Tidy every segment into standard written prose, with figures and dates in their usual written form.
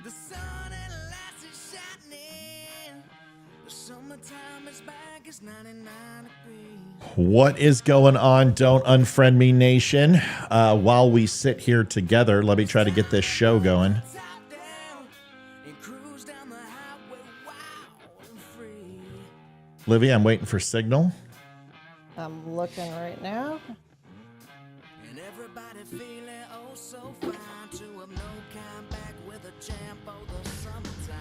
The sun at last is shining. The summertime is back. It's 99 degrees. What is going on, Don't Unfriend Me Nation? While we sit here together, let me try to get this show going. Livy, I'm waiting for signal. I'm looking right now. And everybody feeling oh so fine to have no kind back with a champ of the summertime.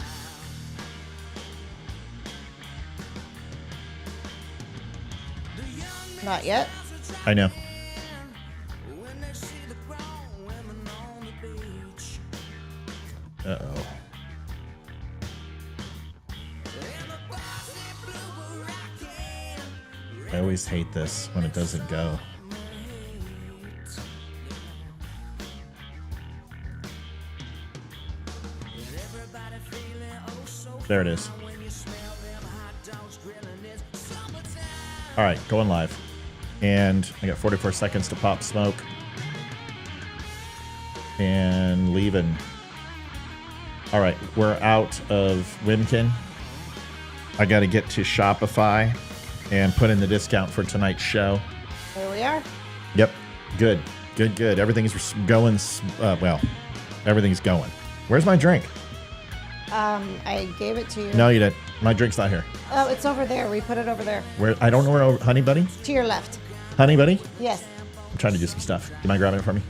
Not yet. I know. When they see the grown women on the beach. Uh-oh. I always hate this when it doesn't go. There it is. All right, going live. And I got 44 seconds to pop smoke. And leaving. All right, we're out of Wimkin. I got to get to Shopify and put in the discount for tonight's show. Here we are. Yep. Good. Good, good. Everything's going, well, everything's going. Where's my drink? I gave it to you. No, you didn't. My drink's not here. Oh, it's over there. We put it over there. Where? I don't know where, Honey Buddy? To your left. Honey Buddy? Yes. I'm trying to do some stuff. Do you mind grabbing it for me?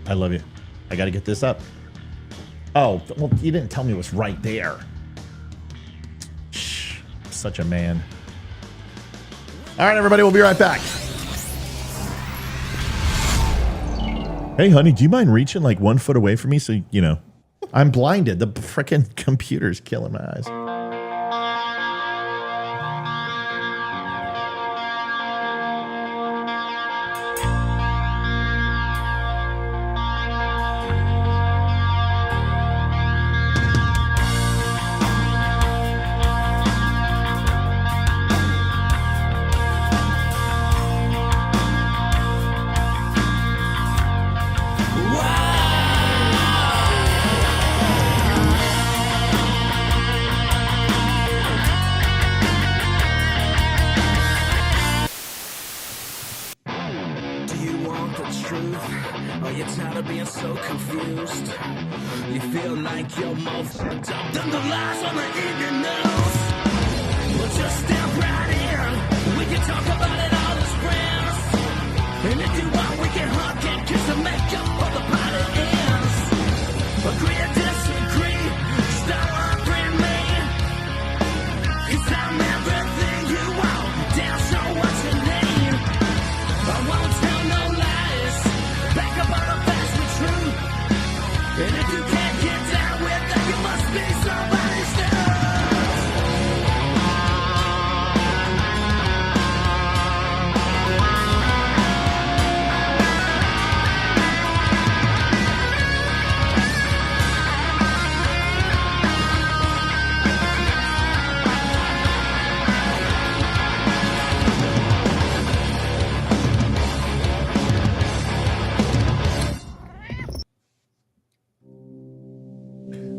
I love you. I got to get this up. Oh, well, you didn't tell me it was right there. Shh. Such a man. All right, everybody, we'll be right back. Hey, honey, do you mind reaching like 1 foot away from me so, you know, I'm blinded. The frickin' computer's killing my eyes.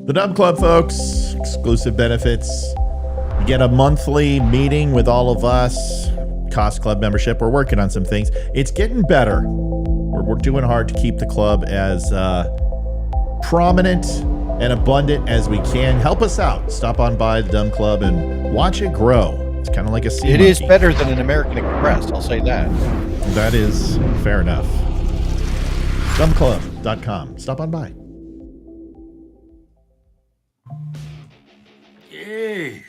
The DUM Club, folks. Exclusive benefits. You get a monthly meeting with all of us. Cost club membership. We're working on some things. It's getting better. We're doing hard to keep the club as prominent and abundant as we can. Help us out. Stop on by the DUM Club and watch it grow. It's kind of like a sea It monkey. is better than an American Express. I'll say that. That is fair enough. DUMClub.com. Stop on by. Hey,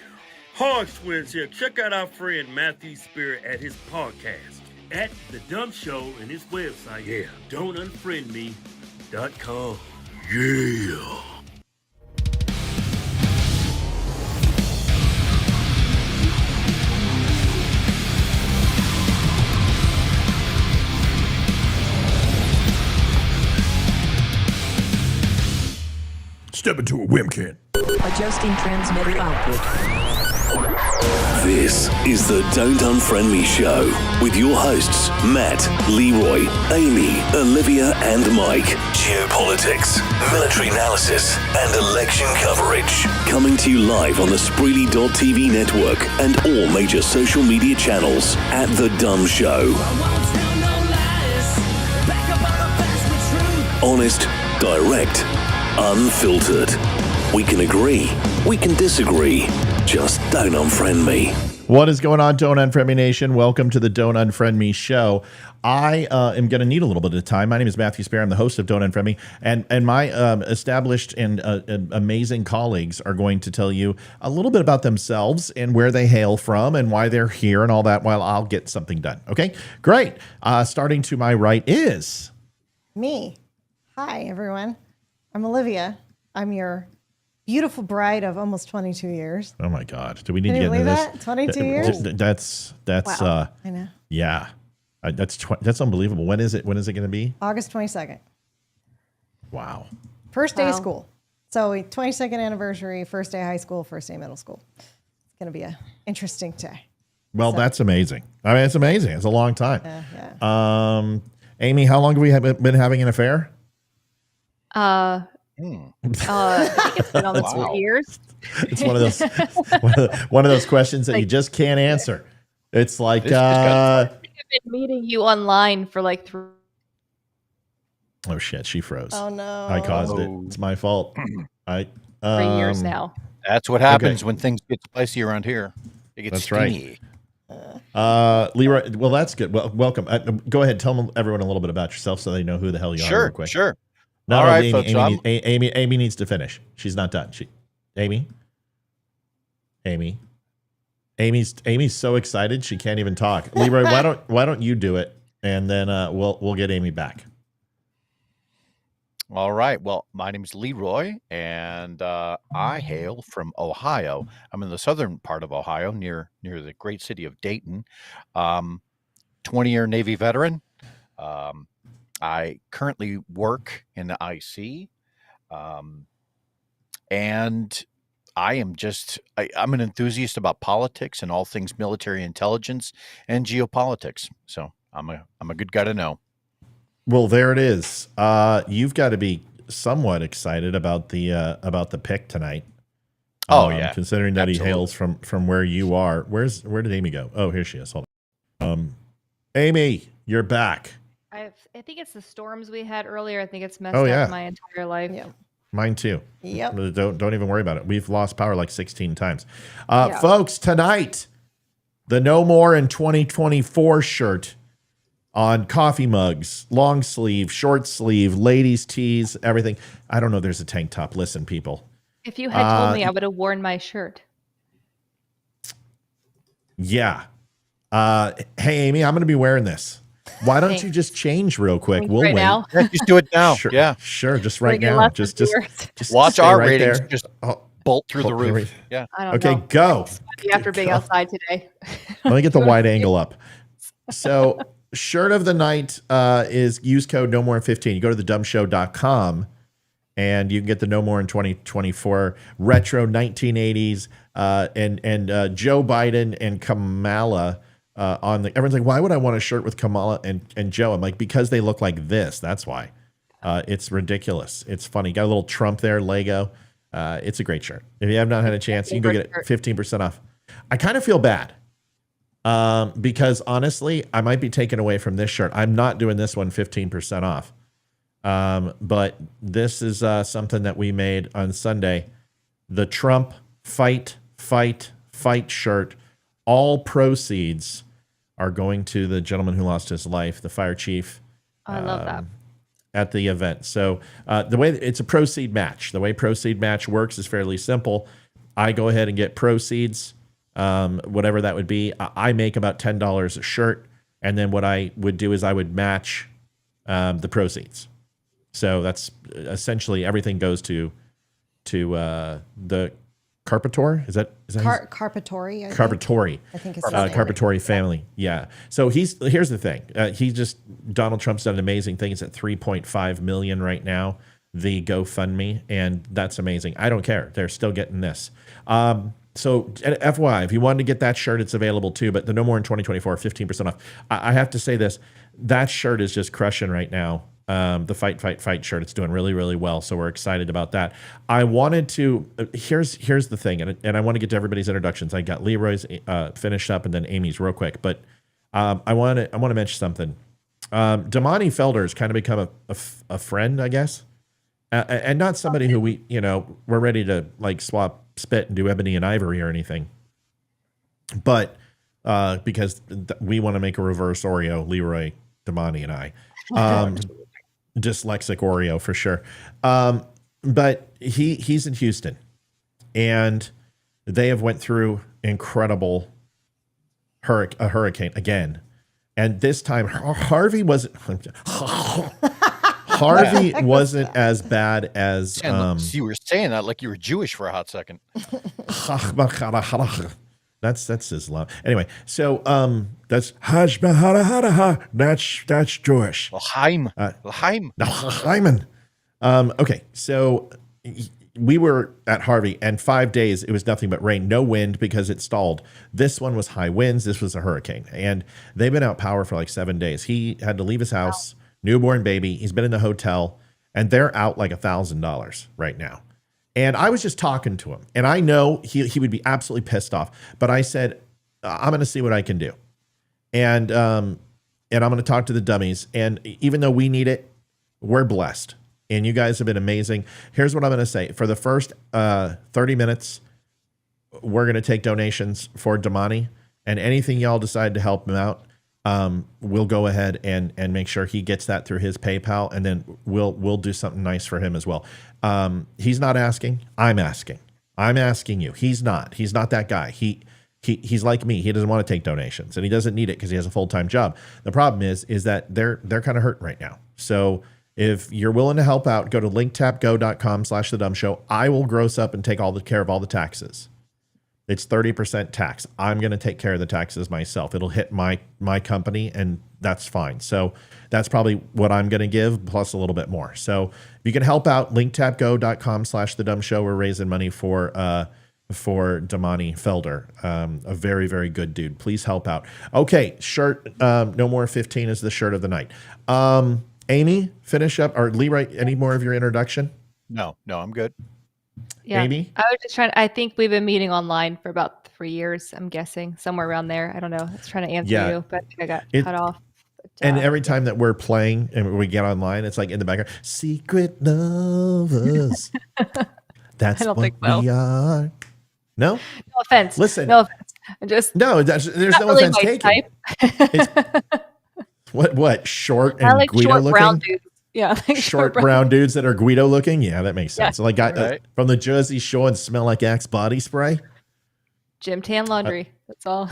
Hogswins here. Check out our friend Matthew Spirit at his podcast at The DUM Show and his website. Yeah, don'tunfriendme.com. Yeah. Step into a Wimkin. Adjusting transmitter output. This is the Don't Unfriend Me Show with your hosts, Matt, Leroy, Amy, Olivia, and Mike. Geopolitics, military analysis, and election coverage. Coming to you live on the Spreely.tv network and all major social media channels at The DUM Show. Honest, direct, unfiltered. We can agree, we can disagree. Just don't unfriend me. What is going on, Don't Unfriend Me Nation? Welcome to the Don't Unfriend Me Show. I am going to need a little bit of time. My name is Matthew Spare. I'm the host of Don't Unfriend Me. And my established and amazing colleagues are going to tell you a little bit about themselves and where they hail from and why they're here and all that while I'll get something done. Okay, great. Starting to my right is... Me. Hi, everyone. I'm Olivia. I'm your beautiful bride of almost 22 years. Oh my God! Do we need Can to you get into believe this? that? 22 years? That's Wow. I know. yeah. That's unbelievable. When is it? When is it going to be? August 22nd. Wow. First day of school. So 22nd anniversary, first day of high school, first day of middle school. It's going to be an interesting day. Well, that's amazing. I mean, it's amazing. It's a long time. Yeah. Amy, how long have we been having an affair? I think it's been almost 3 years. It's one of those one of those questions that you just can't answer. It's like I've been meeting you online for like 3. oh shit, she froze. Oh no. I caused it. It's my fault. 3 years now. That's what happens when things get spicy around here. It gets That's stingy. right. Leroy, well, that's good. Well, welcome. Go ahead. Tell everyone a little bit about yourself so they know who the hell you are. Real quick. Sure. No, All right, Amy, folks. Amy needs to finish. She's not done. Amy's so excited she can't even talk. Leroy, why don't you do it, and then we'll get Amy back. All right. Well, my name is Leroy, and I hail from Ohio. I'm in the southern part of Ohio, near the great city of Dayton. 20-year Navy veteran. I currently work in the IC, and I am I'm an enthusiast about politics and all things military intelligence and geopolitics. So I'm a good guy to know. Well, there it is. You've got to be somewhat excited about the pick tonight. Oh yeah, considering that Absolutely. he hails from where you are. Where did Amy go? Oh, here she is. Hold on. Amy, you're back. I think it's the storms we had earlier. I think it's messed yeah. up my entire life. Yep. Mine too. Yep. Don't even worry about it. We've lost power like 16 times. Yeah. Folks, tonight, the No More in 2024 shirt on coffee mugs, long sleeve, short sleeve, ladies' tees, everything. I don't know. There's a tank top. Listen, people. If you had told me, I would have worn my shirt. Yeah. Hey, Amy, I'm going to be wearing this. Why don't you just change real quick? We'll right wait. now. Yeah, just do it now. Sure, Yeah. sure. Just right Bring in now. lots Just of viewers. Watch stay our right ratings there. just Oh, bolt through the here we- roof. Yeah. I don't okay, know. go. After being Go. outside today. Let me get the wide angle up. So, shirt of the night is use code no more in 15. You go to thedumshow.com and you can get the No More in 2024 retro 1980s and Joe Biden and Kamala on the. Everyone's like, why would I want a shirt with Kamala and Joe? I'm like, because they look like this. That's why. It's ridiculous. It's funny. Got a little Trump there, Lego. It's a great shirt. If you have not had a chance, you can go get it 15% off. I kind of feel bad because honestly, I might be taken away from this shirt. I'm not doing this one 15% off. But this is something that we made on Sunday. The Trump fight shirt. All proceeds are going to the gentleman who lost his life, the fire chief. I love that. At the event. So the way it's a proceed match. The way proceed match works is fairly simple. I go ahead and get proceeds, whatever that would be. I make about $10 a shirt, and then what I would do is I would match the proceeds. So that's essentially everything goes to the Carpentore. Is that Carpentore? Carpentore. I think it's his name. Carpentore family. Yeah. So here's the thing. Donald Trump's done an amazing thing. It's at 3.5 million right now, the GoFundMe, and that's amazing. I don't care. They're still getting this. So FYI, if you wanted to get that shirt, it's available too, but the No More in 2024, 15% off. I have to say this, that shirt is just crushing right now. The Fight shirt, it's doing really, really well. So we're excited about that. I wanted to, here's the thing, and I want to get to everybody's introductions. I got Leroy's finished up and then Amy's real quick, but I want to mention something. Damani Felder's kind of become a friend, I guess. And not somebody who we're ready to like swap spit and do ebony and ivory or anything. But because we want to make a reverse Oreo, Leroy, Damani, and I. Dyslexic Oreo for sure. But he's in Houston. And they have went through incredible hurricane again. And this time Harvey wasn't... Harvey wasn't as bad as you were saying that like you were Jewish for a hot second. That's Islam. Anyway, so that's that's Jewish. L'chaim. Okay, so we were at Harvey, and 5 days it was nothing but rain, no wind because it stalled. This one was high winds. This was a hurricane, and they've been out power for like 7 days. He had to leave his house. Wow. Newborn baby. He's been in the hotel, and they're out like $1,000 right now. And I was just talking to him, and I know he would be absolutely pissed off. But I said, I'm going to see what I can do, and I'm going to talk to the dummies. And even though we need it, we're blessed, and you guys have been amazing. Here's what I'm going to say: for the first 30 minutes, we're going to take donations for Damani, and anything y'all decide to help him out. We'll go ahead and make sure he gets that through his PayPal, and then we'll do something nice for him as well. He's not asking. I'm asking. I'm asking you. He's not that guy. He's like me. He doesn't want to take donations, and he doesn't need it because he has a full-time job. The problem is that they're kind of hurting right now. So if you're willing to help out, go to linktapgo.com/the DUM Show. I will gross up and take care of all the taxes. It's 30% tax. I'm going to take care of the taxes myself. It'll hit my company, and that's fine. So that's probably what I'm going to give, plus a little bit more. So if you can help out, linktapgo.com/the DUM Show. We're raising money for Damani Felder, a very, very good dude. Please help out. Okay, shirt. No More 15 is the shirt of the night. Amy, finish up. Or Leroy, any more of your introduction? No, I'm good. Yeah, Amy? I was just I think we've been meeting online for about 3 years, I'm guessing, somewhere around there. I don't know. I was trying to answer you, but I got cut off. But, and every time that we're playing and we get online, it's like in the background, secret lovers. That's what we are. No? No offense. Listen. No offense. There's no really offense taken. What? Short and I like Guido short looking? brown dudes. Yeah, like short brown dudes that are Guido looking. Yeah, that makes sense. Yeah. Like from the Jersey Shore and smell like Axe body spray. Gym tan laundry. That's all.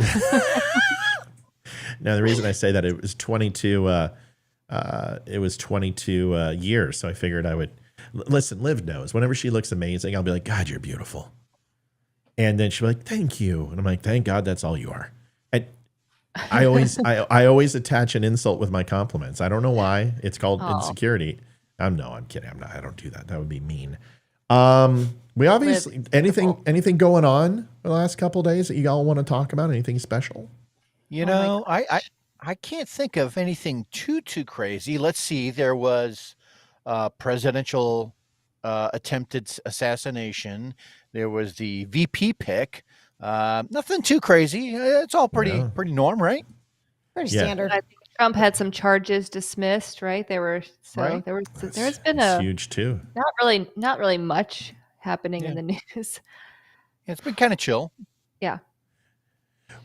Now the reason I say that it was 22. It was 22 years, so I figured I would listen. Liv knows. Whenever she looks amazing, I'll be like, "God, you're beautiful," and then she'll be like, "Thank you," and I'm like, "Thank God, that's all you are." And I always attach an insult with my compliments. I don't know why. It's called insecurity. I'm kidding. I'm not. I don't do that. That would be mean. We obviously anything going on the last couple of days that you all want to talk about? Anything special? I can't think of anything too crazy. Let's see. There was presidential attempted assassination. There was the VP pick. Nothing too crazy. It's all pretty norm, right? Pretty standard. I think Trump had some charges dismissed, right? There's been a huge too. Not really much happening in the news. It's been kind of chill. Yeah.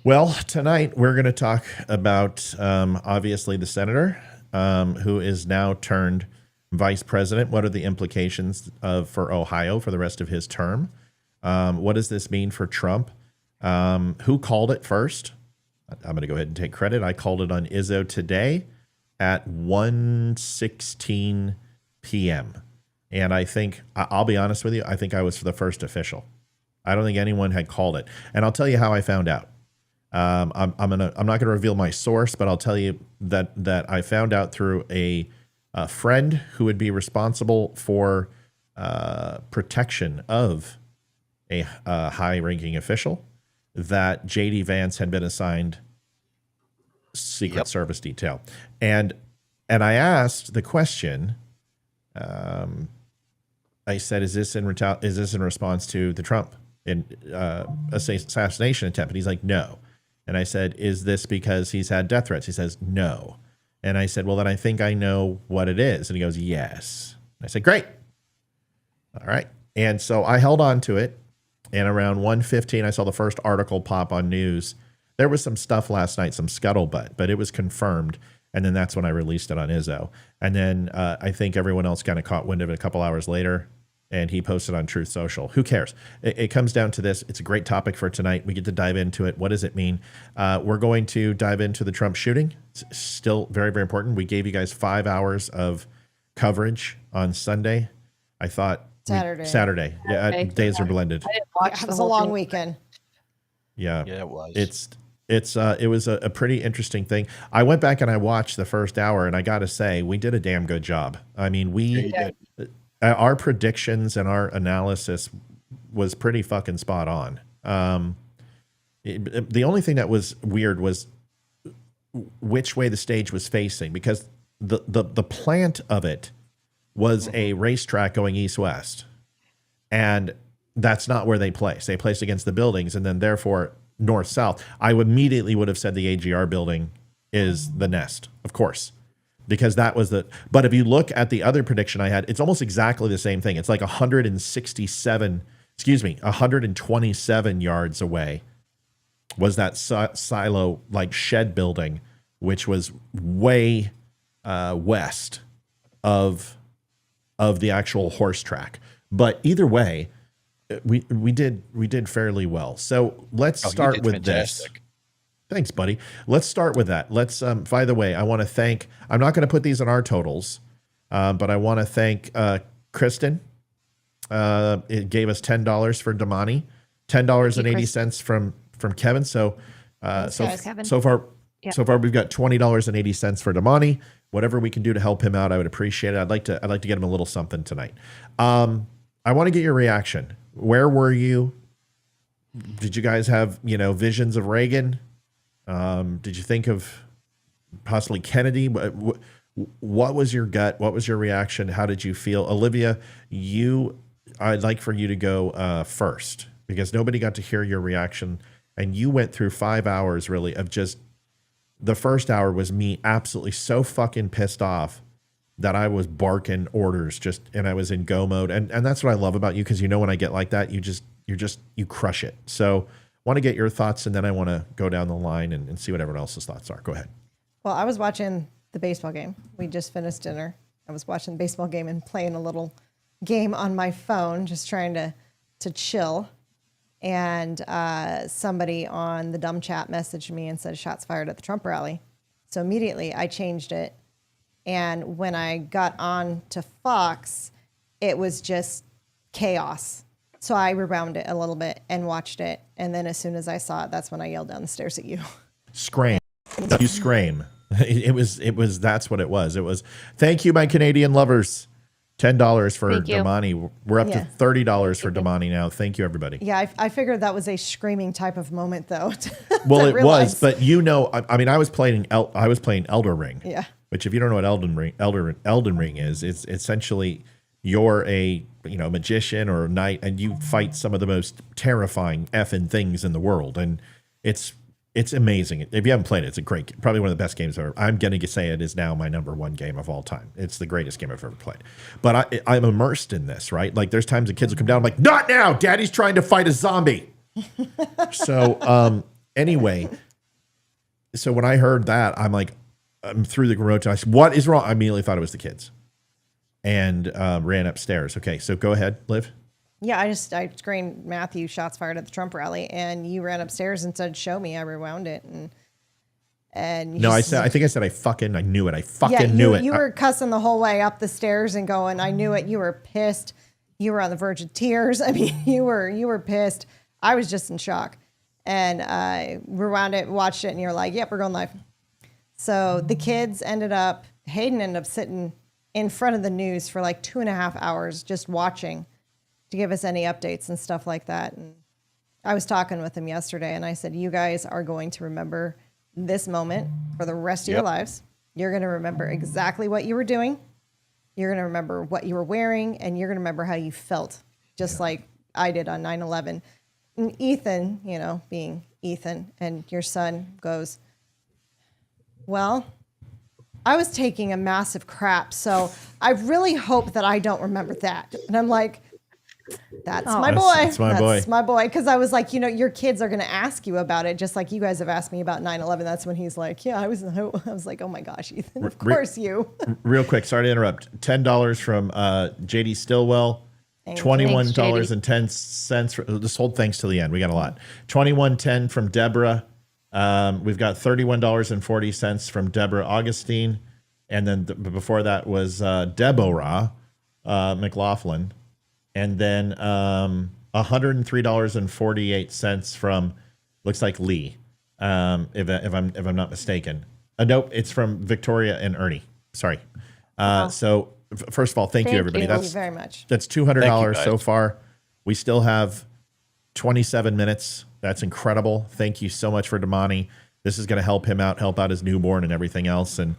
Well, tonight we're going to talk about obviously the senator who is now turned vice president. What are the implications for Ohio for the rest of his term? What does this mean for Trump? Who called it first? I'm going to go ahead and take credit. I called it on Izzo today at 1:16 p.m. And I think, I'll be honest with you, I think I was the first official. I don't think anyone had called it. And I'll tell you how I found out. I'm not going to reveal my source, but I'll tell you that I found out through a friend who would be responsible for protection of a high-ranking official, that J.D. Vance had been assigned Secret Service detail. And I asked the question, I said, is this in response to the Trump assassination attempt? And he's like, no. And I said, is this because he's had death threats? He says, no. And I said, well, then I think I know what it is. And he goes, yes. And I said, great. All right. And so I held on to it. And around 1:15, I saw the first article pop on news. There was some stuff last night, some scuttlebutt, but it was confirmed. And then that's when I released it on Izzo. And then I think everyone else kind of caught wind of it a couple hours later, and he posted on Truth Social. Who cares? It comes down to this. It's a great topic for tonight. We get to dive into it. What does it mean? We're going to dive into the Trump shooting. It's still very, very important. We gave you guys 5 hours of coverage on Sunday. I thought Saturday. Yeah, Okay. days are blended. I didn't watch It was a long weekend. Yeah, Yeah, it was. It was a pretty interesting thing. I went back and I watched the first hour, and I got to say, we did a damn good job. I mean, our predictions and our analysis was pretty fucking spot on. The only thing that was weird was which way the stage was facing, because the plant of it was a racetrack going east-west, and that's not where they placed. They placed against the buildings, and then therefore north-south. I immediately would have said the AGR building is the nest, of course, because that was the. But if you look at the other prediction I had, it's almost exactly the same thing. It's like 127 yards away was that silo, like shed building, which was way west of the actual horse track. But either way, we did fairly well. So let's start with fantastic. This. Thanks, buddy. Let's start with that. Let's. By the way, I want to thank. I'm not going to put these in our totals, but I want to thank Kristen. It gave us $10 for Damani, $10.80 from Kevin. So Kevin. so far we've got $20.80 for Damani. Whatever we can do to help him out, I would appreciate it. I'd like to get him a little something tonight. I want to get your reaction. Where were you? Did you guys have visions of Reagan? Did you think of possibly Kennedy? What was your gut? What was your reaction? How did you feel? Olivia, I'd like for you to go first, because nobody got to hear your reaction, and you went through 5 hours really of just. The first hour was me absolutely so fucking pissed off that I was barking orders and I was in go mode. And that's what I love about you, because when I get like that, you crush it. So want to get your thoughts, and then I want to go down the line and see what everyone else's thoughts are. Go ahead. Well, I was watching the baseball game. We just finished dinner. I was watching the baseball game and playing a little game on my phone, just trying to chill. And somebody on the DUM chat messaged me and said, shots fired at the Trump rally. So immediately I changed it. And when I got on to Fox, it was just chaos. So I rewound it a little bit and watched it. And then as soon as I saw it, that's when I yelled down the stairs at you. Scream. You scream. It was, that's what it was. It was, thank you, my Canadian lovers. $10 for Damani. We're up to $30 for Damani now. Thank you, everybody. Yeah, I figured that was a screaming type of moment, though. Well, it was, but I was playing Elder Ring. Yeah. Which, if you don't know what Elden Ring is, it's essentially you're a magician or a knight, and you fight some of the most terrifying effing things in the world, and it's amazing. If you haven't played it, it's probably one of the best games ever. I'm going to say it is now my #1 game of all time. It's the greatest game I've ever played. But I'm immersed in this, right? Like, there's times the kids will come down, I'm like, not now! Daddy's trying to fight a zombie! So, anyway, so when I heard that, I'm like, I'm through the remote, and I said, what is wrong? I immediately thought it was the kids. And ran upstairs. Okay, so go ahead, Liv. Yeah, I screamed, Matthew, shots fired at the Trump rally, and you ran upstairs and said, show me. I rewound it. And no, I think I said, I knew it. I knew it. You were cussing the whole way up the stairs and going, I knew it. You were pissed. You were on the verge of tears. I mean, you were pissed. I was just in shock. And I rewound it, watched it, and you're like, yep, we're going live. So the kids Hayden ended up sitting in front of the news for like 2.5 hours just watching to give us any updates and stuff like that. And I was talking with him yesterday, and I said, you guys are going to remember this moment for the rest of your lives. You're going to remember exactly what you were doing. You're going to remember what you were wearing, and you're going to remember how you felt, just like I did on 9/11. And Ethan, you know, being Ethan, and your son goes, well, I was taking a massive crap, so I really hope that I don't remember that. And I'm like, that's my boy. That's my boy. That's my boy. Because I was like, you know, your kids are going to ask you about it, just like you guys have asked me about 9/11. That's when he's like, yeah, I was like, oh my gosh, Ethan, of course you. Real quick, sorry to interrupt. $10 from JD Stillwell. $21.10. Just hold thanks to the end. We got a lot. $21.10 from Deborah. We've got $31.40 from Deborah Augustine. And then before that was Deborah McLaughlin. And then $103.48 from, looks like Lee, if I'm not mistaken. Nope, it's from Victoria and Ernie. Sorry. So first of all, thank you, everybody. Thank you very much. That's $200 so far. We still have 27 minutes. That's incredible. Thank you so much for Damani. This is going to help him out, help out his newborn and everything else. And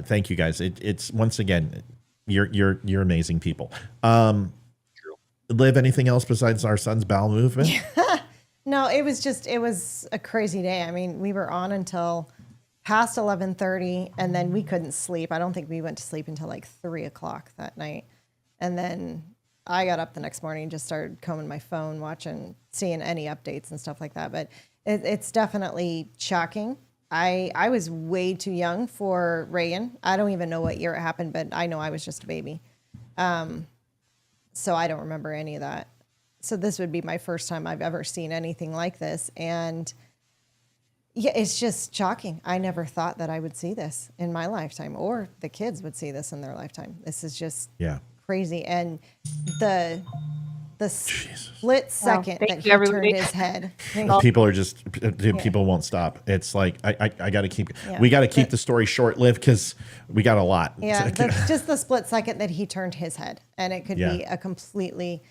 thank you guys. It's once again, you're amazing people. Liv, anything else besides our son's bowel movement? No, it was a crazy day. I mean, we were on until past 11:30, and then we couldn't sleep. I don't think we went to sleep until like 3 o'clock that night. And then I got up the next morning and just started combing my phone, seeing any updates and stuff like that. But it's definitely shocking. I was way too young for Reagan. I don't even know what year it happened, but I know I was just a baby. So I don't remember any of that. So this would be my first time I've ever seen anything like this. And yeah, it's just shocking. I never thought that I would see this in my lifetime, or the kids would see this in their lifetime. This is just crazy. And the split second that he turned his head. People are just, people won't stop. It's like, I got to keep, we got to keep the story short-lived because we got a lot. Yeah, just the split second that he turned his head, and it could be a completely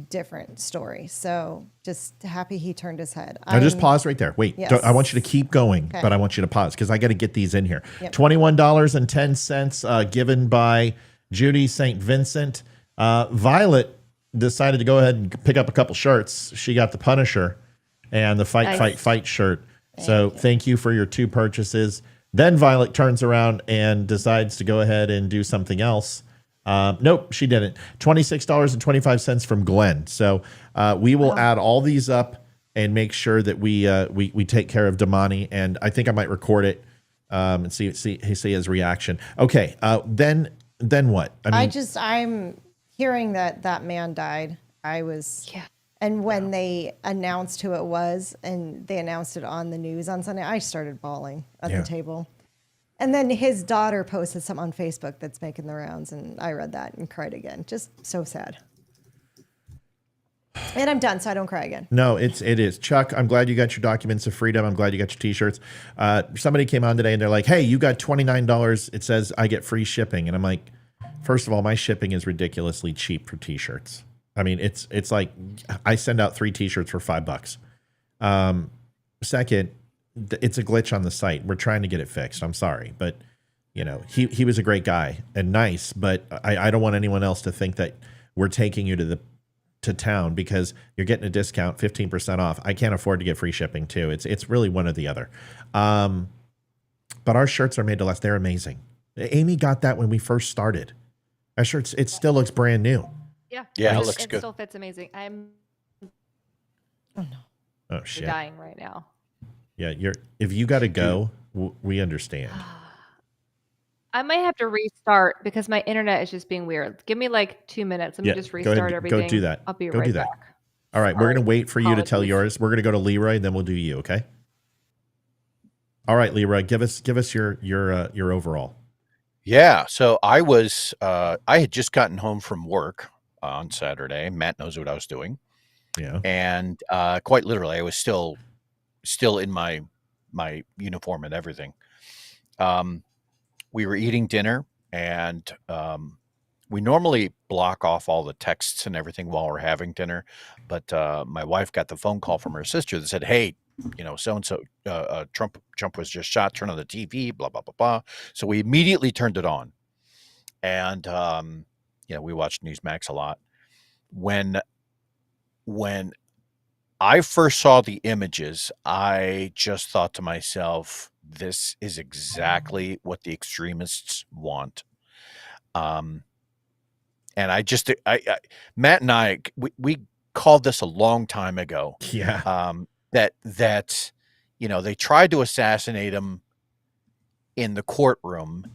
different story. So just happy he turned his head. Now just pause right there. Wait, Yes. I want you to keep going, but I want you to pause because I got to get these in here. Yep. $21.10 given by Judy St. Vincent. Violet decided to go ahead and pick up a couple shirts. She got the Punisher and the Fight shirt. Thank you for your 2 purchases. Then Violet turns around and decides to go ahead and do something else. Nope, she didn't. $26.25 from Glenn. So we will add all these up and make sure that we take care of Damani. And I think I might record it and see his reaction. Okay. Then what? I mean, I'm hearing that man died. And when they announced who it was, and they announced it on the news on Sunday, I started bawling at the table. And then his daughter posted something on Facebook that's making the rounds, and I read that and cried again. Just so sad. And I'm done, so I don't cry again. No, it is. Chuck, I'm glad you got your documents of freedom. I'm glad you got your T-shirts. Somebody came on today, and they're like, hey, you got $29. It says I get free shipping. And I'm like, first of all, my shipping is ridiculously cheap for T-shirts. I mean, it's like I send out 3 T-shirts for $5. Second, it's a glitch on the site. We're trying to get it fixed. I'm sorry, but you know, he was a great guy and nice, but I don't want anyone else to think that we're taking you to town because you're getting a discount, 15% off. I can't afford to get free shipping too. It's really one or the other. But our shirts are made to last. They're amazing. Amy got that when we first started. Our shirts, it still looks brand new. Yeah, it looks good. It still fits amazing. I'm Oh shit. dying right now. Yeah, if you got to go, we understand. I might have to restart because my internet is just being weird. Give me like 2 minutes. Let me just restart everything. Go do that. I'll be go right do that. back. All right, we're going to wait for you to tell yours. We're going to go to Leroy, then we'll do you, okay? All right, Leroy, give us your overall. Yeah, so I had just gotten home from work on Saturday. Matt knows what I was doing. Yeah. And quite literally, I was still in my uniform and everything. We were eating dinner, and we normally block off all the texts and everything while we're having dinner, but my wife got the phone call from her sister that said, "Hey, so and so, Trump was just shot. Turn on the TV." Blah blah blah blah. So we immediately turned it on, and we watched Newsmax a lot. When I first saw the images, I just thought to myself, this is exactly what the extremists want. And Matt and I, we called this a long time ago. Yeah. That they tried to assassinate him in the courtroom.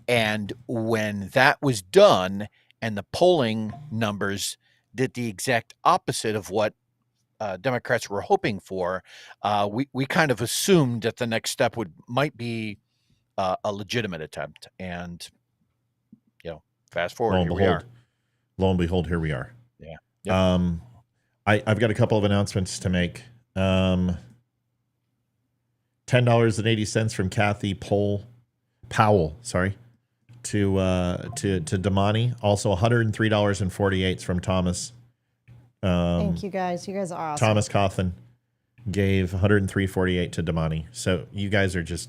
And when that was done and the polling numbers did the exact opposite of what Democrats were hoping for, we kind of assumed that the next step might be a legitimate attempt. And, fast forward, here we are. Lo and behold, here we are. Yeah. Yep. I've got a couple of announcements to make. $10.80 from Kathy Powell, to Damani. Also $103.48 from Thomas. Thank you guys. You guys are awesome. Thomas Coffin gave $103.48 to Damani. So you guys are just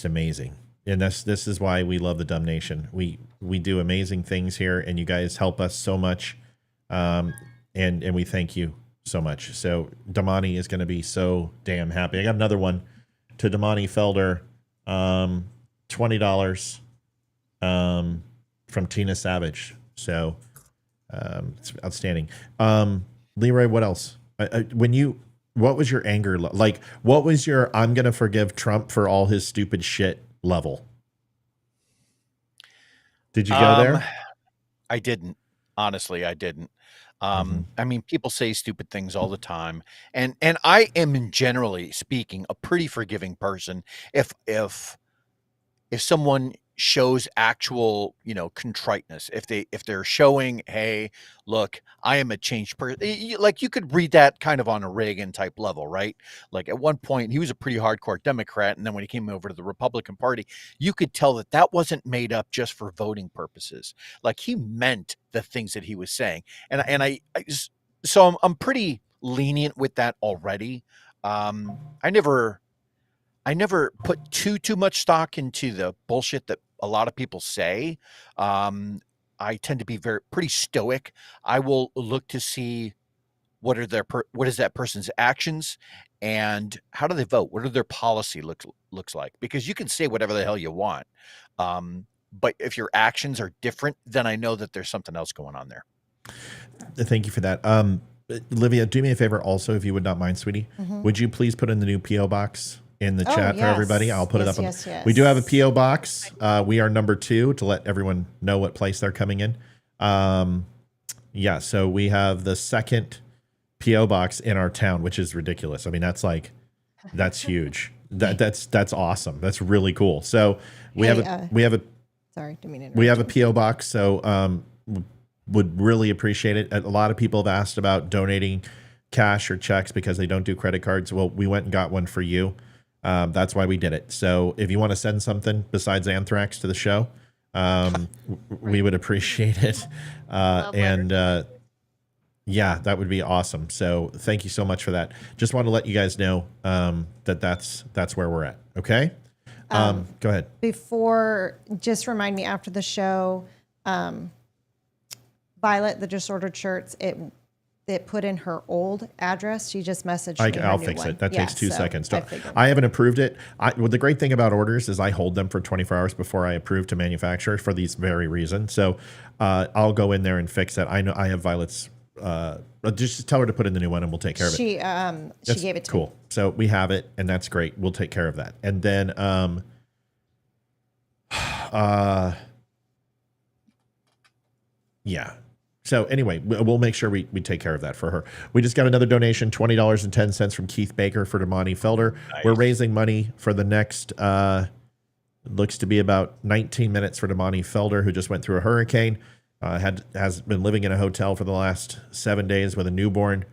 amazing. And this is why we love the Dumb Nation. We do amazing things here, and you guys help us so much. And we thank you so much. So Damani is going to be so damn happy. I got another one to Damani Felder, $20 from Tina Savage. So it's outstanding. Leroy, what else? What was your anger like? What was your I'm going to forgive Trump for all his stupid shit level? Did you go there? I didn't. Honestly, I didn't. I mean, people say stupid things all the time, and I am, generally speaking, a pretty forgiving person. If someone shows actual, contriteness, if they're showing, hey, look, I am a changed person. Like, you could read that kind of on a Reagan type level, right? Like, at one point he was a pretty hardcore Democrat, and then when he came over to the Republican Party, you could tell that wasn't made up just for voting purposes. Like, he meant the things that he was saying, so I'm pretty lenient with that already. I never put too much stock into the bullshit that a lot of people say. I tend to be pretty stoic. I will look to see what is that person's actions and how do they vote? What do their policy looks like? Because you can say whatever the hell you want. But if your actions are different, then I know that there's something else going on there. Thank you for that. Olivia, do me a favor also, if you would not mind, sweetie. Would you please put in the new P.O. box in the chat for everybody? I'll put it up. Yes. We do have a P.O. box. We are number 2 to let everyone know what place they're coming in. So we have the second P.O. box in our town, which is ridiculous. I mean, that's huge. That's awesome. That's really cool. So we have a sorry, didn't mean to interrupt. We have a P.O. box. So would really appreciate it. A lot of people have asked about donating cash or checks because they don't do credit cards. Well, we went and got one for you. That's why we did it. So if you want to send something besides anthrax to the show, we would appreciate it. That would be awesome. So thank you so much for that. Just want to let you guys know that's where we're at. Okay. Go ahead. Just remind me after the show, Violet, the disordered shirts, it put in her old address. She just messaged me. I'll fix it. That takes 2 seconds. I haven't approved it. The great thing about orders is I hold them for 24 hours before I approve to manufacture for these very reasons. So I'll go in there and fix it. I know I have Violet's. Just tell her to put in the new one and we'll take care of it. She gave it to me. Cool. So we have it and that's great. We'll take care of that. And then So anyway, we'll make sure we take care of that for her. We just got another donation, $20.10 from Keith Baker for Damani Felder. Nice. We're raising money for the next, looks to be about 19 minutes for Damani Felder, who just went through a hurricane, has been living in a hotel for the last 7 days with a newborn.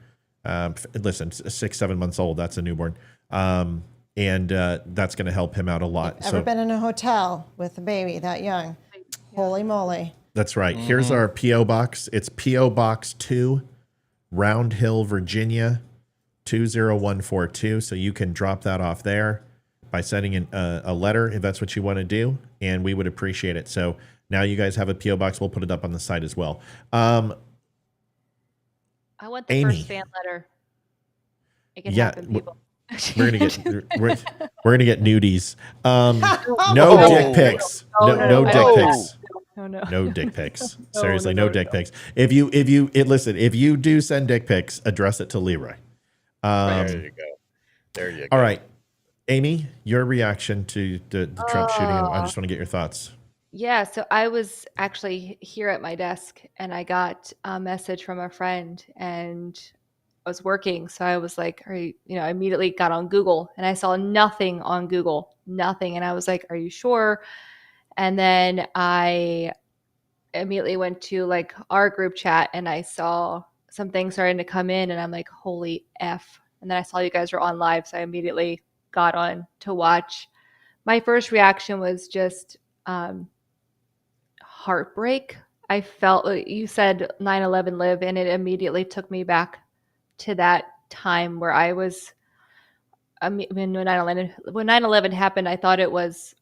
6-7 months old, that's a newborn. And that's going to help him out a lot. Ever been in a hotel with a baby that young? Holy moly. That's right. Here's our P.O. Box. It's P.O. Box 2, Round Hill, Virginia, 20142. So you can drop that off there by sending in a letter if that's what you want to do, and we would appreciate it. So now you guys have a P.O. Box. We'll put it up on the site as well. I want the Amy. first fan letter. It can happen, people. We're gonna get nudies. No dick pics. No dick pics. No dick pics. Seriously, no dick pics. If you do send dick pics, address it to Leroy. There you go. All right, Amy, your reaction to the Trump shooting. I just want to get your thoughts. Yeah, so I was actually here at my desk and I got a message from a friend and I was working. So I was like, I immediately got on Google and I saw nothing on Google, nothing. And I was like, are you sure? And then I immediately went to like our group chat and I saw some things starting to come in and I'm like, holy F. And then I saw you guys were on live. So I immediately got on to watch. My first reaction was just heartbreak. I felt like you said 9/11 live, and it immediately took me back to that time where I was, when 9/11 happened, I thought it was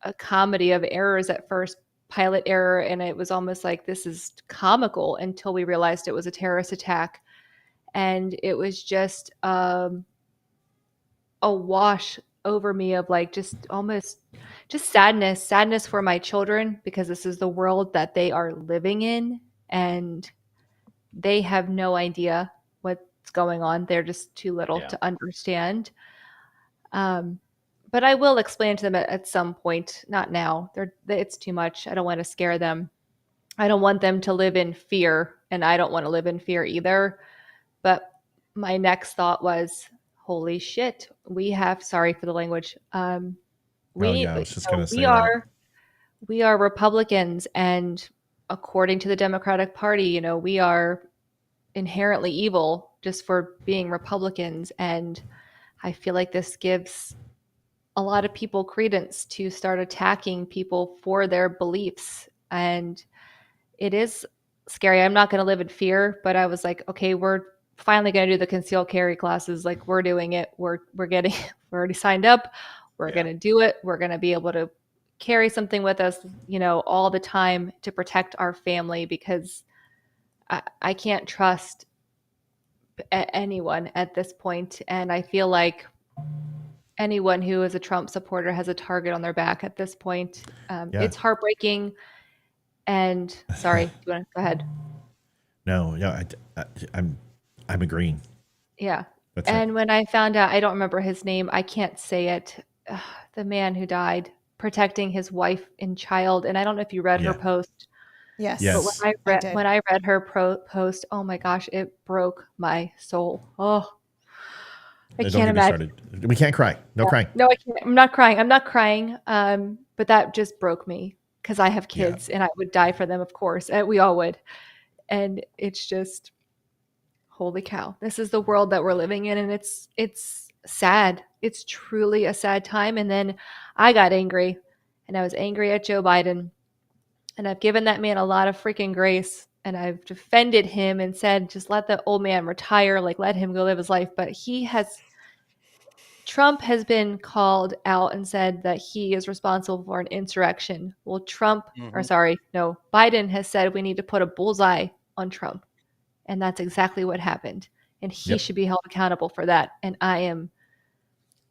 a comedy of errors at first, pilot error, and it was almost like this is comical until we realized it was a terrorist attack. And it was just a wash over me of like just almost just sadness for my children, because this is the world that they are living in and they have no idea what's going on. They're just too little to understand. But I will explain to them at some point, not now. It's too much. I don't want to scare them. I don't want them to live in fear, and I don't want to live in fear either. But my next thought was, holy shit, sorry for the language. We are Republicans, and according to the Democratic Party, we are inherently evil just for being Republicans. And I feel like this gives a lot of people credence to start attacking people for their beliefs. And it is scary. I'm not going to live in fear, but I was like, okay, we're finally going to do the concealed carry classes. Like, we're doing it. We're already signed up. We're going to do it. We're going to be able to carry something with us, all the time to protect our family, because I can't trust anyone at this point. And I feel like anyone who is a Trump supporter has a target on their back at this point. It's heartbreaking. And sorry, do you want to go ahead? No, I'm agreeing. Yeah. And when I found out, I don't remember his name. I can't say it. The man who died protecting his wife and child. And I don't know if you read her post. Yes. But when I read her post, oh my gosh, it broke my soul. Oh, I can't imagine. We can't cry. No crying. No, I can't. I'm not crying. But that just broke me, because I have kids and I would die for them, of course. We all would. And it's just, holy cow. This is the world that we're living in. And it's sad. It's truly a sad time. And then I got angry, and I was angry at Joe Biden. And I've given that man a lot of freaking grace. And I've defended him and said, just let the old man retire. Like, let him go live his life. But Trump has been called out and said that he is responsible for an insurrection. Well, Biden has said we need to put a bullseye on Trump. And that's exactly what happened. And he should be held accountable for that. And I am